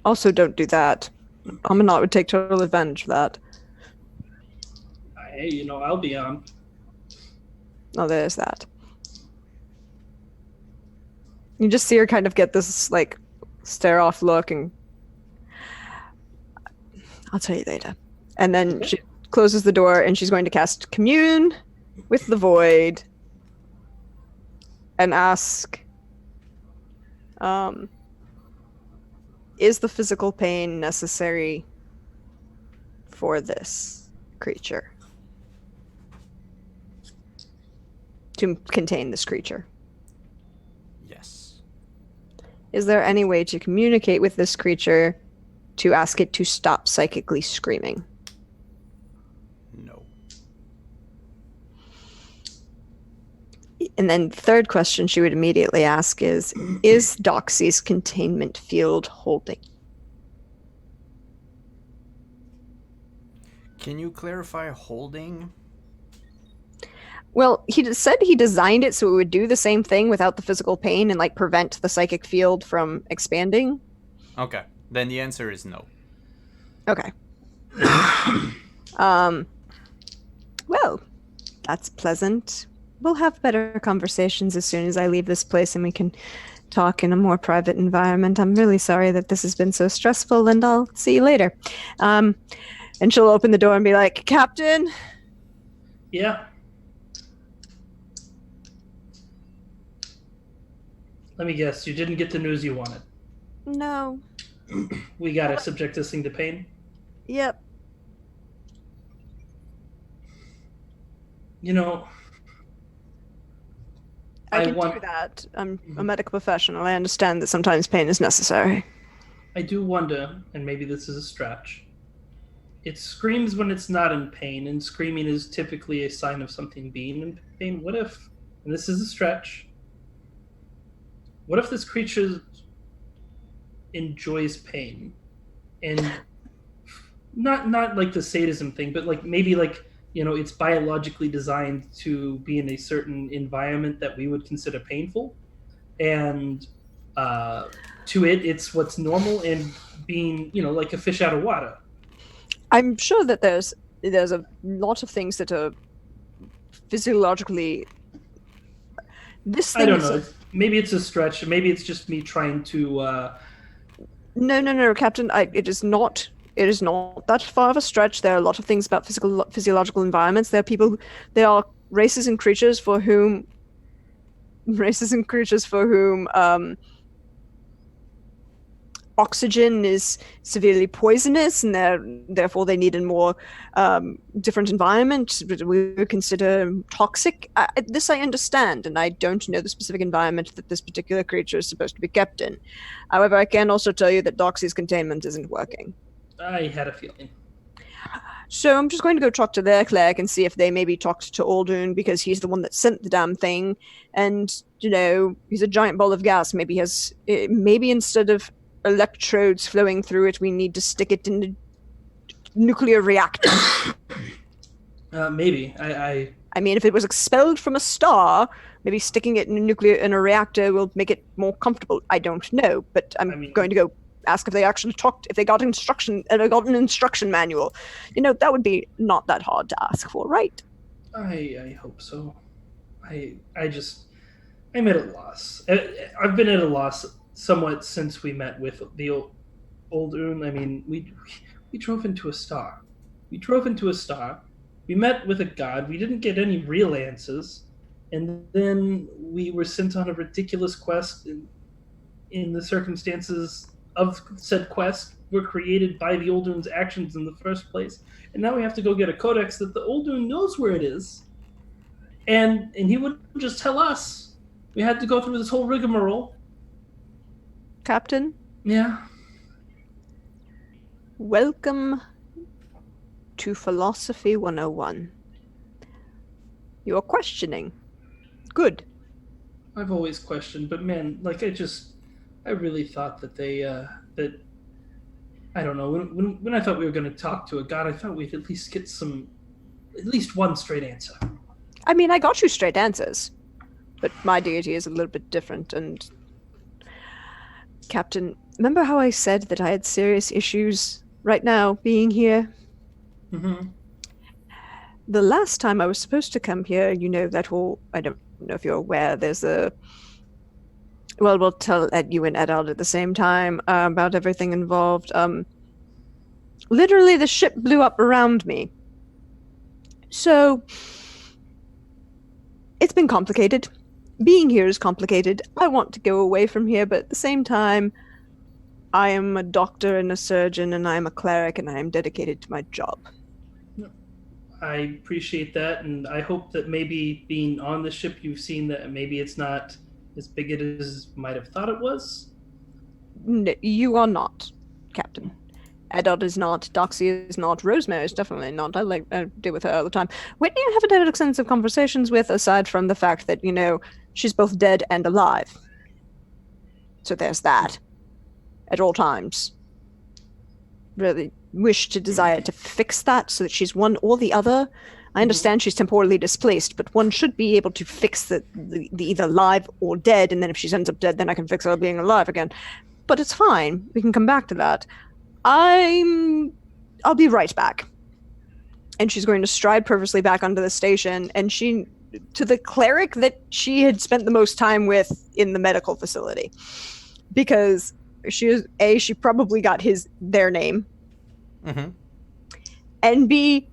Also, don't do that. Amanat would take total advantage of that. Hey, I'll be armed. Oh, there's that. You just see her kind of get this, like, stare-off look, and I'll tell you later. And then she closes the door, and she's going to cast Commune with the Void and ask, is the physical pain necessary for this creature? To contain this creature? Yes. Is there any way to communicate with this creature to ask it to stop psychically screaming? No. And then third question she would immediately ask is Doxy's containment field holding? Can you clarify holding? Well, he said he designed it so it would do the same thing without the physical pain and, like, prevent the psychic field from expanding. Okay. Then the answer is no. Okay. Well, that's pleasant. We'll have better conversations as soon as I leave this place and we can talk in a more private environment. I'm really sorry that this has been so stressful, and I'll see you later. And she'll open the door and be like, Captain? Yeah. Let me guess, you didn't get the news you wanted. No. We gotta subject this thing to pain. Yep. I can do that. I'm a medical professional. I understand that sometimes pain is necessary. I do wonder, and maybe this is a stretch, it screams when it's not in pain, and screaming is typically a sign of something being in pain. What if, and this is a stretch, what if this creature enjoys pain? And not like the sadism thing, but like maybe like, it's biologically designed to be in a certain environment that we would consider painful. And to it, it's what's normal, and being, like a fish out of water. I'm sure that there's a lot of things that are physiologically. This thing I don't know. Maybe it's a stretch. Maybe it's just me trying to. No, Captain. It is not. It is not that far of a stretch. There are a lot of things about physiological environments. There are races and creatures for whom oxygen is severely poisonous, and therefore they need a more different environment. We would consider toxic. This I understand, and I don't know the specific environment that this particular creature is supposed to be kept in. However, I can also tell you that Doxy's containment isn't working. I had a feeling. So I'm just going to go talk to their cleric and see if they maybe talked to Aldun because he's the one that sent the damn thing. And, he's a giant ball of gas. Maybe instead of electrodes flowing through it, we need to stick it in the nuclear reactor. Maybe. I mean, if it was expelled from a star, maybe sticking it in a reactor will make it more comfortable. I don't know, but I'm going to go ask if they actually talked, if they got an instruction manual. That would be not that hard to ask for, right? I hope so. I'm at a loss. I've been at a loss somewhat since we met with the old Un. I mean, we drove into a star. We met with a god. We didn't get any real answers. And then we were sent on a ridiculous quest. In the circumstances of said quest were created by the Oldun's actions in the first place. And now we have to go get a codex that the Oldun knows where it is. And he wouldn't just tell us. We had to go through this whole rigmarole. Captain? Yeah. Welcome to Philosophy 101. You're questioning. Good. I've always questioned, but man, I really thought that that I don't know, when I thought we were going to talk to a god, I thought we'd at least get at least one straight answer. I mean, I got you straight answers, but my deity is a little bit different. And Captain, remember how I said that I had serious issues right now being here? Mm-hmm. The last time I was supposed to come here, that whole, I don't know if you're aware, there's we'll tell you and Edald at the same time about everything involved. Literally, the ship blew up around me. So, it's been complicated. Being here is complicated. I want to go away from here, but at the same time, I am a doctor and a surgeon, and I am a cleric, and I am dedicated to my job. I appreciate that, and I hope that maybe being on the ship, you've seen that maybe it's not as big as might have thought it was. No, you are not, Captain. Edard is not. Doxy is not. Rosemary is definitely not. I deal with her all the time. Whitney, I haven't had extensive conversations with, aside from the fact that, she's both dead and alive. So there's that. At all times. Really desire to fix that so that she's one or the other. I understand she's temporally displaced, but one should be able to fix the either live or dead, and then if she ends up dead, then I can fix her being alive again. But it's fine. We can come back to that. I'll be right back. And she's going to stride purposely back onto the station, and to the cleric that she had spent the most time with in the medical facility. Because she probably got their name. Mm-hmm. And B,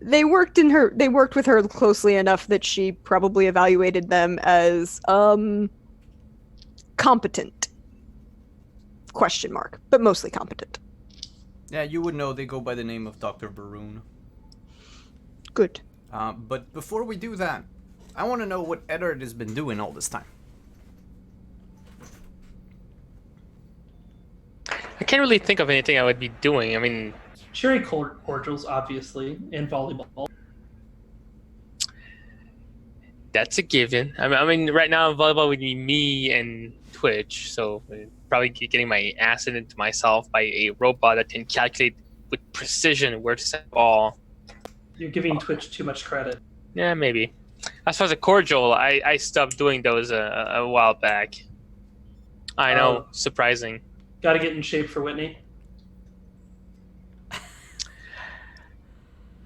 they worked with her closely enough that she probably evaluated them as competent. ? But mostly competent. Yeah, you would know they go by the name of Dr. Baroon. Good. But before we do that, I want to know what Eddard has been doing all this time. I can't really think of anything I would be doing. I mean, cherry cordials, obviously, and volleyball. that's a given. I mean, right now volleyball would be me and Twitch, so probably getting my ass into myself by a robot that can calculate with precision where to send the ball. You're giving Twitch too much credit. Yeah, maybe. As far as a cordial, I stopped doing those a while back. I know, surprising. Got to get in shape for Whitney.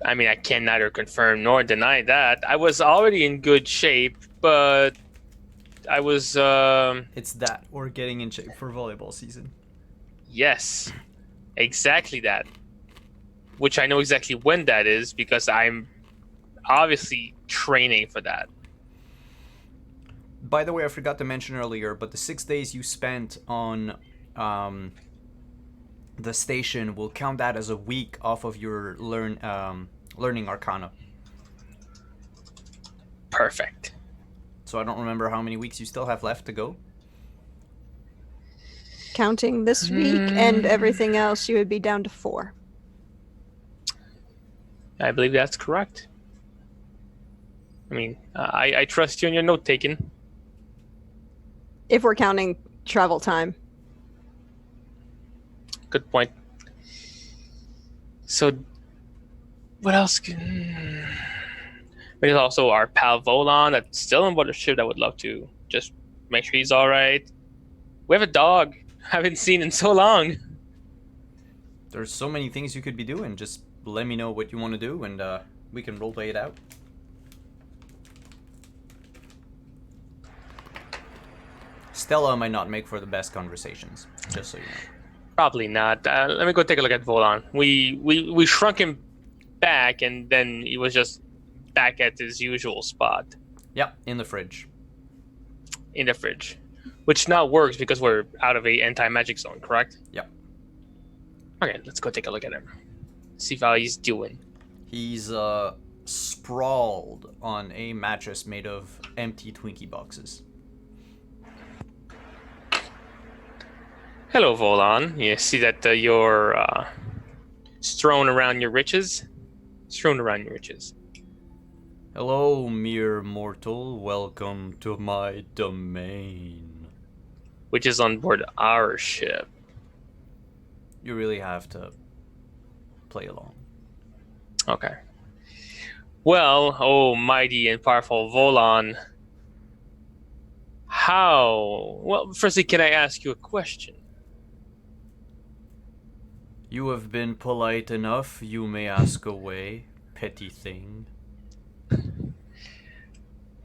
I mean, I can neither confirm nor deny that. I was already in good shape, but I was... It's that, or getting in shape for volleyball season. Yes, exactly that. Which I know exactly when that is, because I'm obviously training for that. By the way, I forgot to mention earlier, but the 6 days you spent on the station will count that as a week off of your learning Arcana. Perfect. So I don't remember how many weeks you still have left to go. Counting this week and everything else, you would be down to 4. I believe that's correct. I mean, I trust you in your note taking. If we're counting travel time. Good point. So, what else can... There's also our pal Volan that's still on board the ship that would love to just make sure he's all right. We have a dog I haven't seen in so long. There's so many things you could be doing. Just let me know what you want to do, and we can roleplay it out. Stella might not make for the best conversations, just so you know. Probably not. Let me go take a look at Volan. We shrunk him back, and then he was just back at his usual spot Yeah, in the fridge. in the fridge, which now works because we're out of a anti-magic zone, correct? Yep. Okay, let's go take a look at him. See how he's doing. He's sprawled on a mattress made of empty Twinkie boxes. Hello, Volan. You see that you're strewn around your riches? Strewn around your riches. Hello, mere mortal. Welcome to my domain. Which is on board our ship. You really have to play along. Okay. Well, oh mighty and powerful Volan. How? Well, firstly, can I ask you a question? You have been polite enough. You may ask away, petty thing.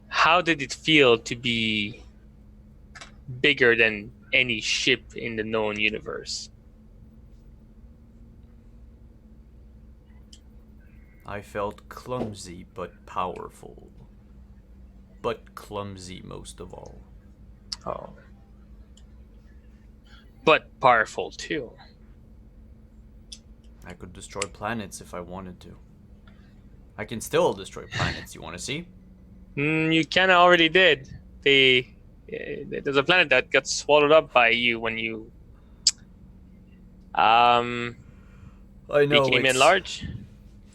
How did it feel to be bigger than any ship in the known universe? I felt clumsy but powerful. But clumsy most of all. Oh. But powerful too. I could destroy planets if I wanted to. I can still destroy planets, you want to see? You kind of already did. There's a planet that got swallowed up by you when you I know became it's enlarged.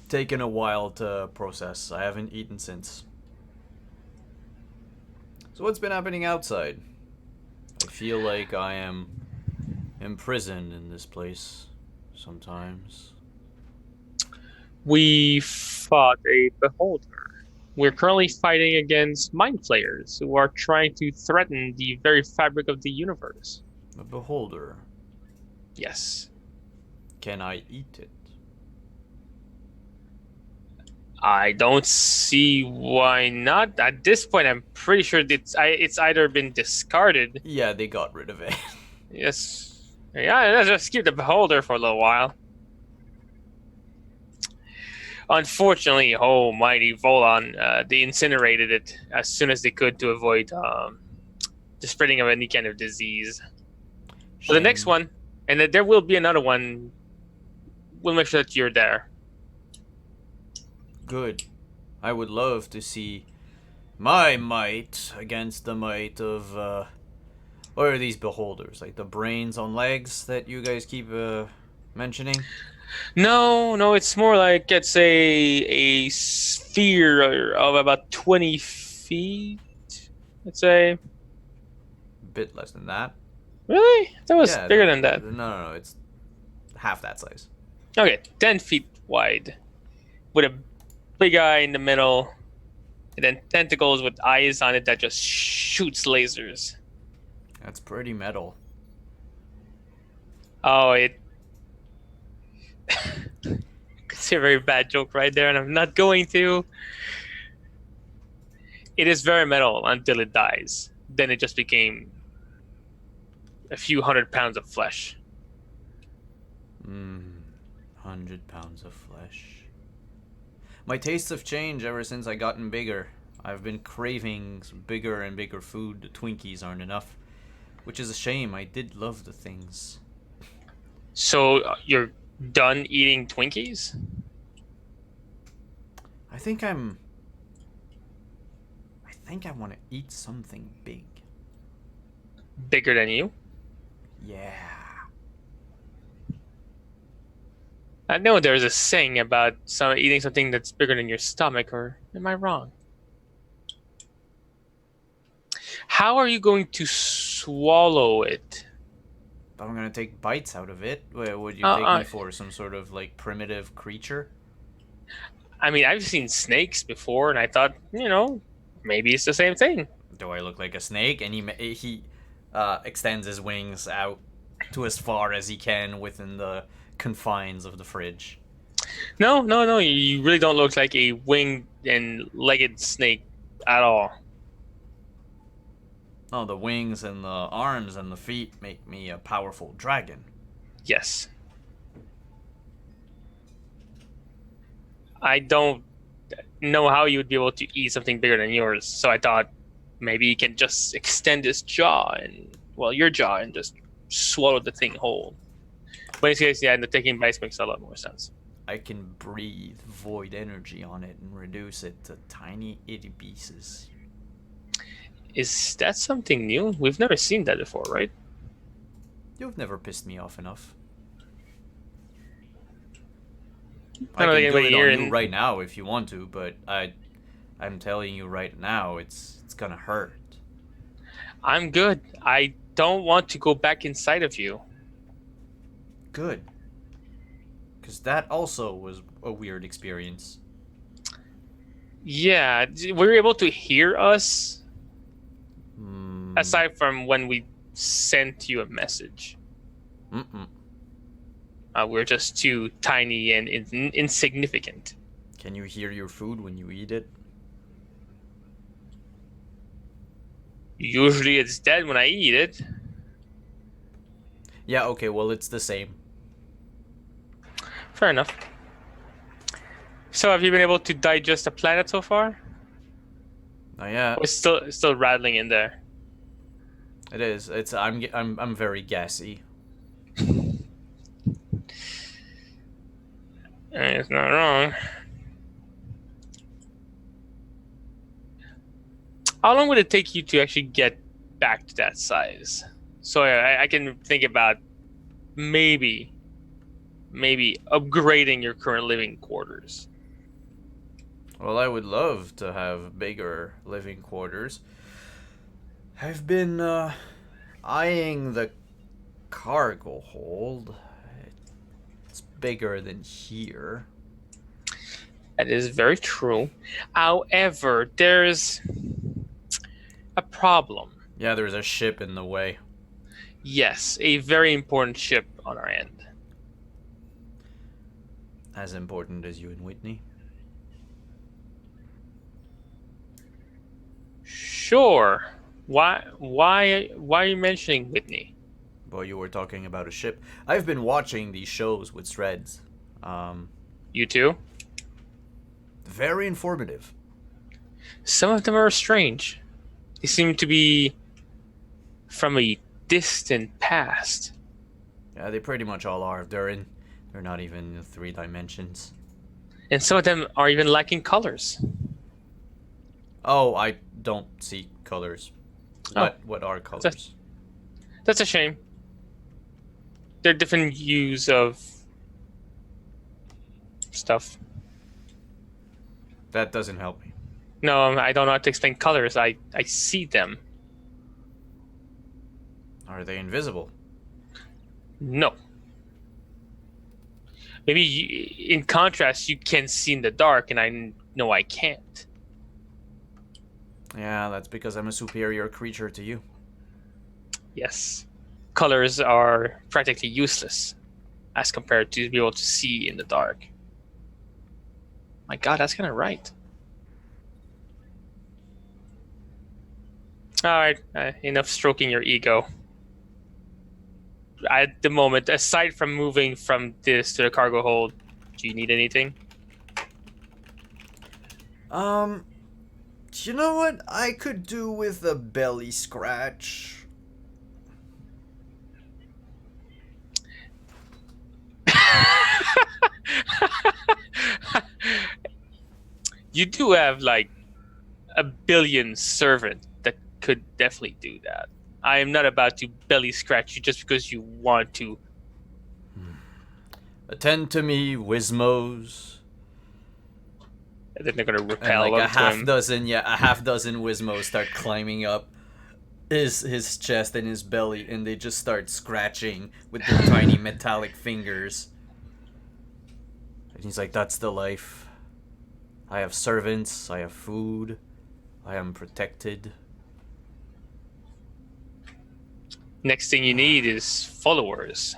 taken a while to process. I haven't eaten since. So what's been happening outside? I feel like I am imprisoned in this place sometimes. We fought a beholder. We're currently fighting against mind flayers who are trying to threaten the very fabric of the universe. A beholder. Yes. Can I eat it? I don't see why not. At this point, I'm pretty sure it's either been discarded. Yeah, they got rid of it. Yes. Yeah, let's just keep the beholder for a little while. Unfortunately, oh mighty Volan, they incinerated it as soon as they could to avoid the spreading of any kind of disease. So the next Shame. one, and there will be another one, we'll make sure that you're there. Good. I would love to see my might against the might of, what are these beholders? Like the brains on legs that you guys keep, mentioning? No, it's more like it's a sphere of about 20 feet, let's say. A bit less than that. Really? That was Yeah, bigger than that. No, it's half that size. Okay, 10 feet wide, with a big eye in the middle, and then tentacles with eyes on it that just shoots lasers. That's pretty metal. Oh, it... It's a very bad joke right there, and I'm not going to. It is very metal until it dies. Then it just became a few 100 pounds of flesh. 100 pounds of flesh. My tastes have changed ever since I gotten bigger. I've been craving some bigger and bigger food. The Twinkies aren't enough, which is a shame. I did love the things. So you're done eating Twinkies? I think I want to eat something big. Bigger than you? Yeah. I know there's a saying about eating something that's bigger than your stomach, or am I wrong? How are you going to swallow it? I'm gonna take bites out of it. Would you Uh, take uh, me for some sort of like primitive creature? I mean, I've seen snakes before, and I thought, maybe it's the same thing. Do I look like a snake? And he extends his wings out to as far as he can within the confines of the fridge. No, no, no. You really don't look like a winged and legged snake at all. Oh, the wings and the arms and the feet make me a powerful dragon. Yes. I don't know how you would be able to eat something bigger than yours, so I thought maybe you can just extend his jaw your jaw and just swallow the thing whole. But in this case, yeah, the taking bites makes a lot more sense. I can breathe void energy on it and reduce it to tiny itty pieces. Is that something new? We've never seen that before, right? You've never pissed me off enough. I I don't can think do anybody it here on you in- right now if you want to, but I'm telling you right now, it's gonna hurt. I'm good. I don't want to go back inside of you. Good. Because that also was a weird experience. Yeah, were you able to hear us Hmm. aside from when we sent you a message? Mm-mm. We're just too tiny and insignificant. Can you hear your food when you eat it? Usually it's dead when I eat it. Yeah, okay, well, it's the same. Fair enough. So have you been able to digest the planet so far? Oh, yeah, Or still rattling in there? it is. I'm very gassy. It's not wrong. How long would it take you to actually get back to that size? So I can think about maybe upgrading your current living quarters. Well, I would love to have bigger living quarters. I've been eyeing the cargo hold. It's bigger than here. That is very true. However, there's a problem. Yeah, there's a ship in the way. Yes, a very important ship on our end. As important as you and Whitney. Sure. Why are you mentioning Whitney? Well, you were talking about a ship. I've been watching these shows with Shreds. You too? Very informative. Some of them are strange. They seem to be from a distant past. Yeah, they pretty much all are. They're not even in 3 dimensions. And some of them are even lacking colors. Oh, I don't see colors. Oh. What are colors? That's a shame. They're different hues of stuff. That doesn't help me. No, I don't know how to explain colors. I see them. Are they invisible? No. Maybe in contrast, you can see in the dark, and I know I can't. Yeah, that's because I'm a superior creature to you. Yes. Colors are practically useless as compared to be able to see in the dark. My god, that's kind of right. Alright, enough stroking your ego. At the moment, aside from moving from this to the cargo hold, do you need anything? You know what? I could do with a belly scratch. You do have like a billion servants that could definitely do that. I am not about to belly scratch you just because you want to. Attend to me, Wismos. And then they're gonna And repel like a up to half him. dozen, a half dozen Wismos start climbing up his chest and his belly, and they just start scratching with their tiny metallic fingers. And he's like, "That's the life. I have servants, I have food, I am protected." Next thing you need is followers.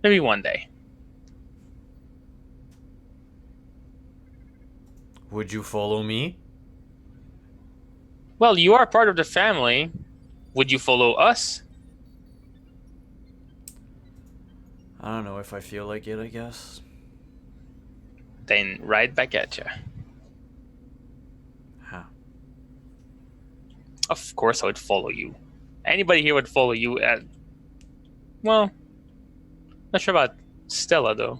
Maybe one day. Would you follow me? Well, you are part of the family. Would you follow us? I don't know if I feel like it, I guess. Then right back at you. Huh. Of course I would follow you. Anybody here would follow you at... Well, not sure about Stella, though.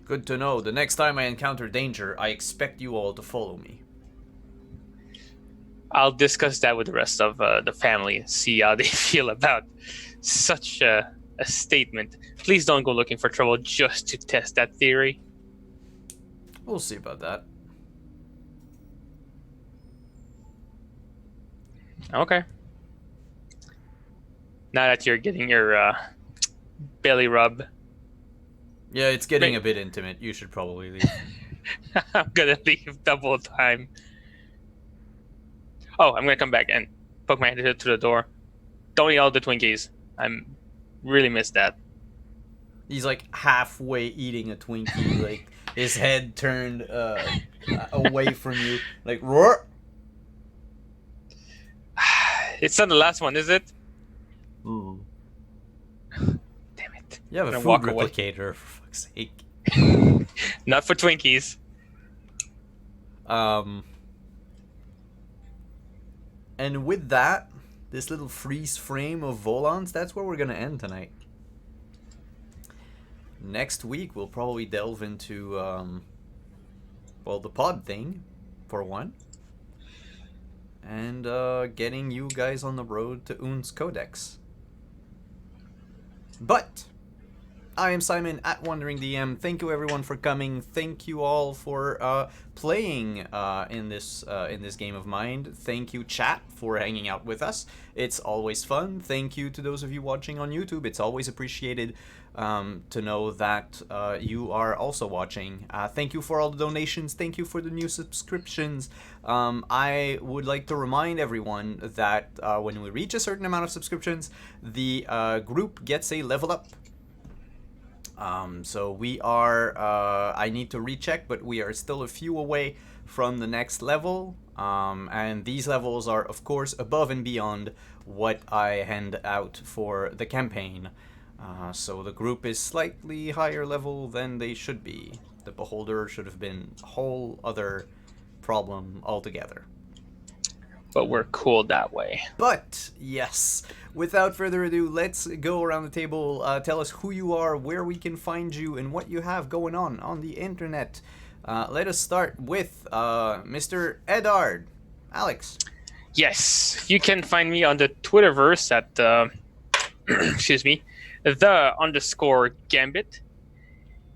Good to know. The next time I encounter danger, I expect you all to follow me. I'll discuss that with the rest of the family and see how they feel about such a statement. Please don't go looking for trouble just to test that theory. We'll see about that. Okay. Now that you're getting your belly rub, Yeah, it's getting a bit intimate. You should probably leave. I'm gonna leave double time. Oh, I'm gonna come back and poke my head to the door. Don't eat all the Twinkies. I'm really miss that. He's like halfway eating a Twinkie, like his head turned away from you, like roar. It's not the last one, is it? Ooh. Damn it. You have a I'm gonna food walk away. replicator, for fuck's sake. Not for Twinkies. And with that, this little freeze frame of Volans, that's where we're gonna end tonight. Next week, we'll probably delve into, well, the pod thing, for one. And, getting you guys on the road to Un's Codex. But, I am Simon at Wandering DM. Thank you everyone for coming. Thank you all for playing in this game of mine. Thank you chat for hanging out with us. It's always fun. Thank you to those of you watching on YouTube. It's always appreciated to know that you are also watching. Thank you for all the donations. Thank you for the new subscriptions. I would like to remind everyone that when we reach a certain amount of subscriptions, the group gets a level up. So we are, I need to recheck, but we are still a few away from the next level. And these levels are, of course, above and beyond what I hand out for the campaign. So the group is slightly higher level than they should be. The Beholder should have been a whole other problem altogether. But we're cool that way. But, yes, without further ado, let's go around the table. Tell us who you are, where we can find you, and what you have going on the internet. Let us start with Mr. Edard. Alex. Yes, you can find me on the Twitterverse at, excuse me, _Gambit.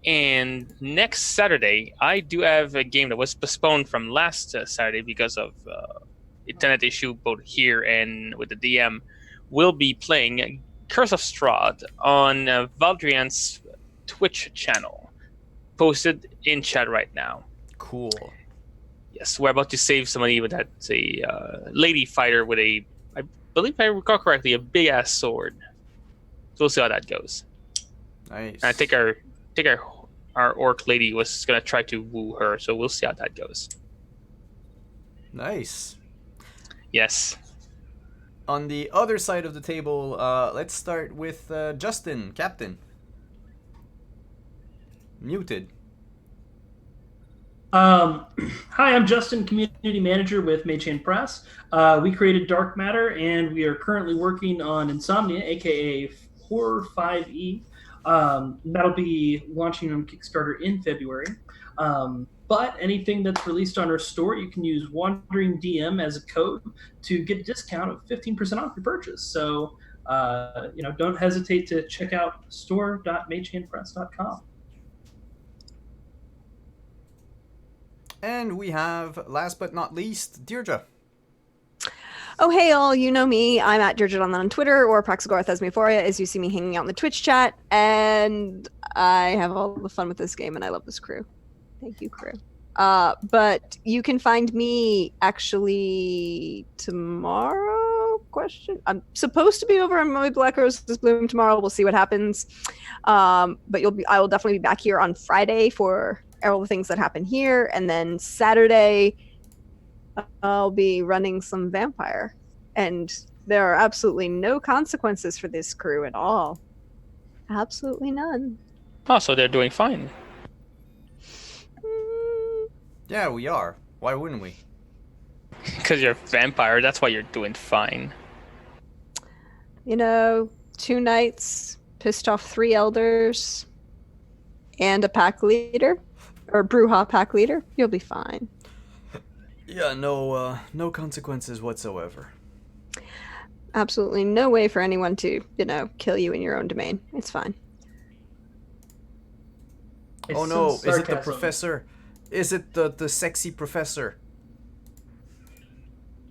And next Saturday, I do have a game that was postponed from last Saturday because of internet issue both here and with the DM. We'll be playing Curse of Strahd on Valdrian's Twitch channel, posted in chat right now. Cool. Yes, we're about to save somebody with that lady fighter with a, I believe if I recall correctly, a big ass sword. So we'll see how that goes. Nice. And I think our orc lady was gonna try to woo her, so we'll see how that goes. Nice. Yes. On the other side of the table, let's start with Justin, Captain. Muted. Hi, I'm Justin, Community Manager with Maychain Press. We created Dark Matter, and we are currently working on Insomnia, aka Horror 5e. That'll be launching on Kickstarter in February. But anything that's released on our store, you can use Wandering DM as a code to get a discount of 15% off your purchase. So don't hesitate to check out store.magehandpress.com. And we have, last but not least, Deirdre. Oh, hey, all, you know me. I'm at Deirdre on Twitter or Praxagora Thesmophoria as you see me hanging out in the Twitch chat. And I have all the fun with this game and I love this crew. Thank you, crew. But you can find me actually tomorrow? I'm supposed to be over on my Black Roses Bloom tomorrow. We'll see what happens. But I will definitely be back here on Friday for all the things that happen here. And then Saturday, I'll be running some vampire, and there are absolutely no consequences for this crew at all. Absolutely none. Oh, so they're doing fine. Yeah, we are. Why wouldn't we? Because you're a vampire, that's why you're doing fine. 2 nights, pissed off 3 elders, and a pack leader, or Brujah pack leader. You'll be fine. Yeah, no consequences whatsoever. Absolutely no way for anyone to, kill you in your own domain. It's fine. Oh no, is it the professor? Is it the sexy professor?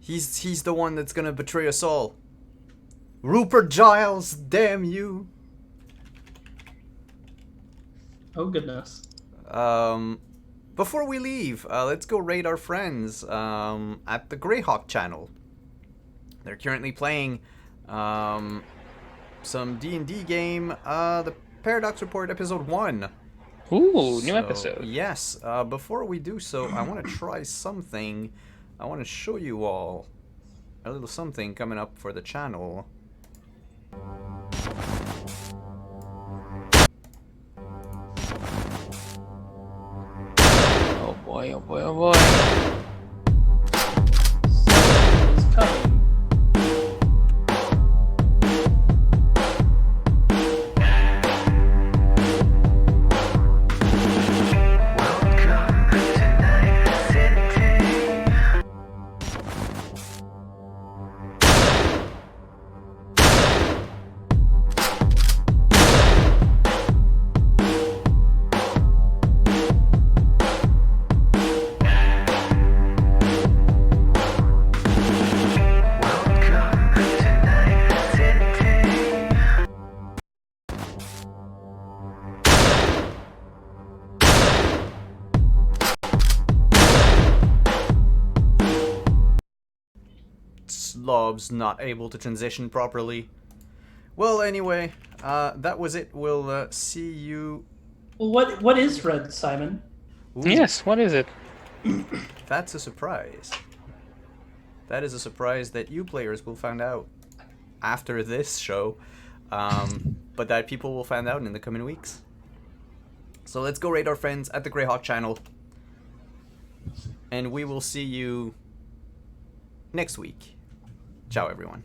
He's the one that's gonna betray us all. Rupert Giles, damn you. Oh goodness. Before we leave, let's go raid our friends at the Greyhawk channel. They're currently playing some D&D game, the Paradox Report Episode 1. Ooh, new episode. Yes, before we do so, I want to try something. I want to show you all a little something coming up for the channel. Oh boy, oh boy, oh boy. It's coming. Slob's not able to transition properly. Well, anyway, that was it. We'll see you. Well, what is Red, Simon? Ooh, Yes, what is it? that's a surprise. That is a surprise that you players will find out after this show, but that people will find out in the coming weeks. So let's go raid our friends at the Greyhawk channel, and we will see you next week. Ciao, everyone.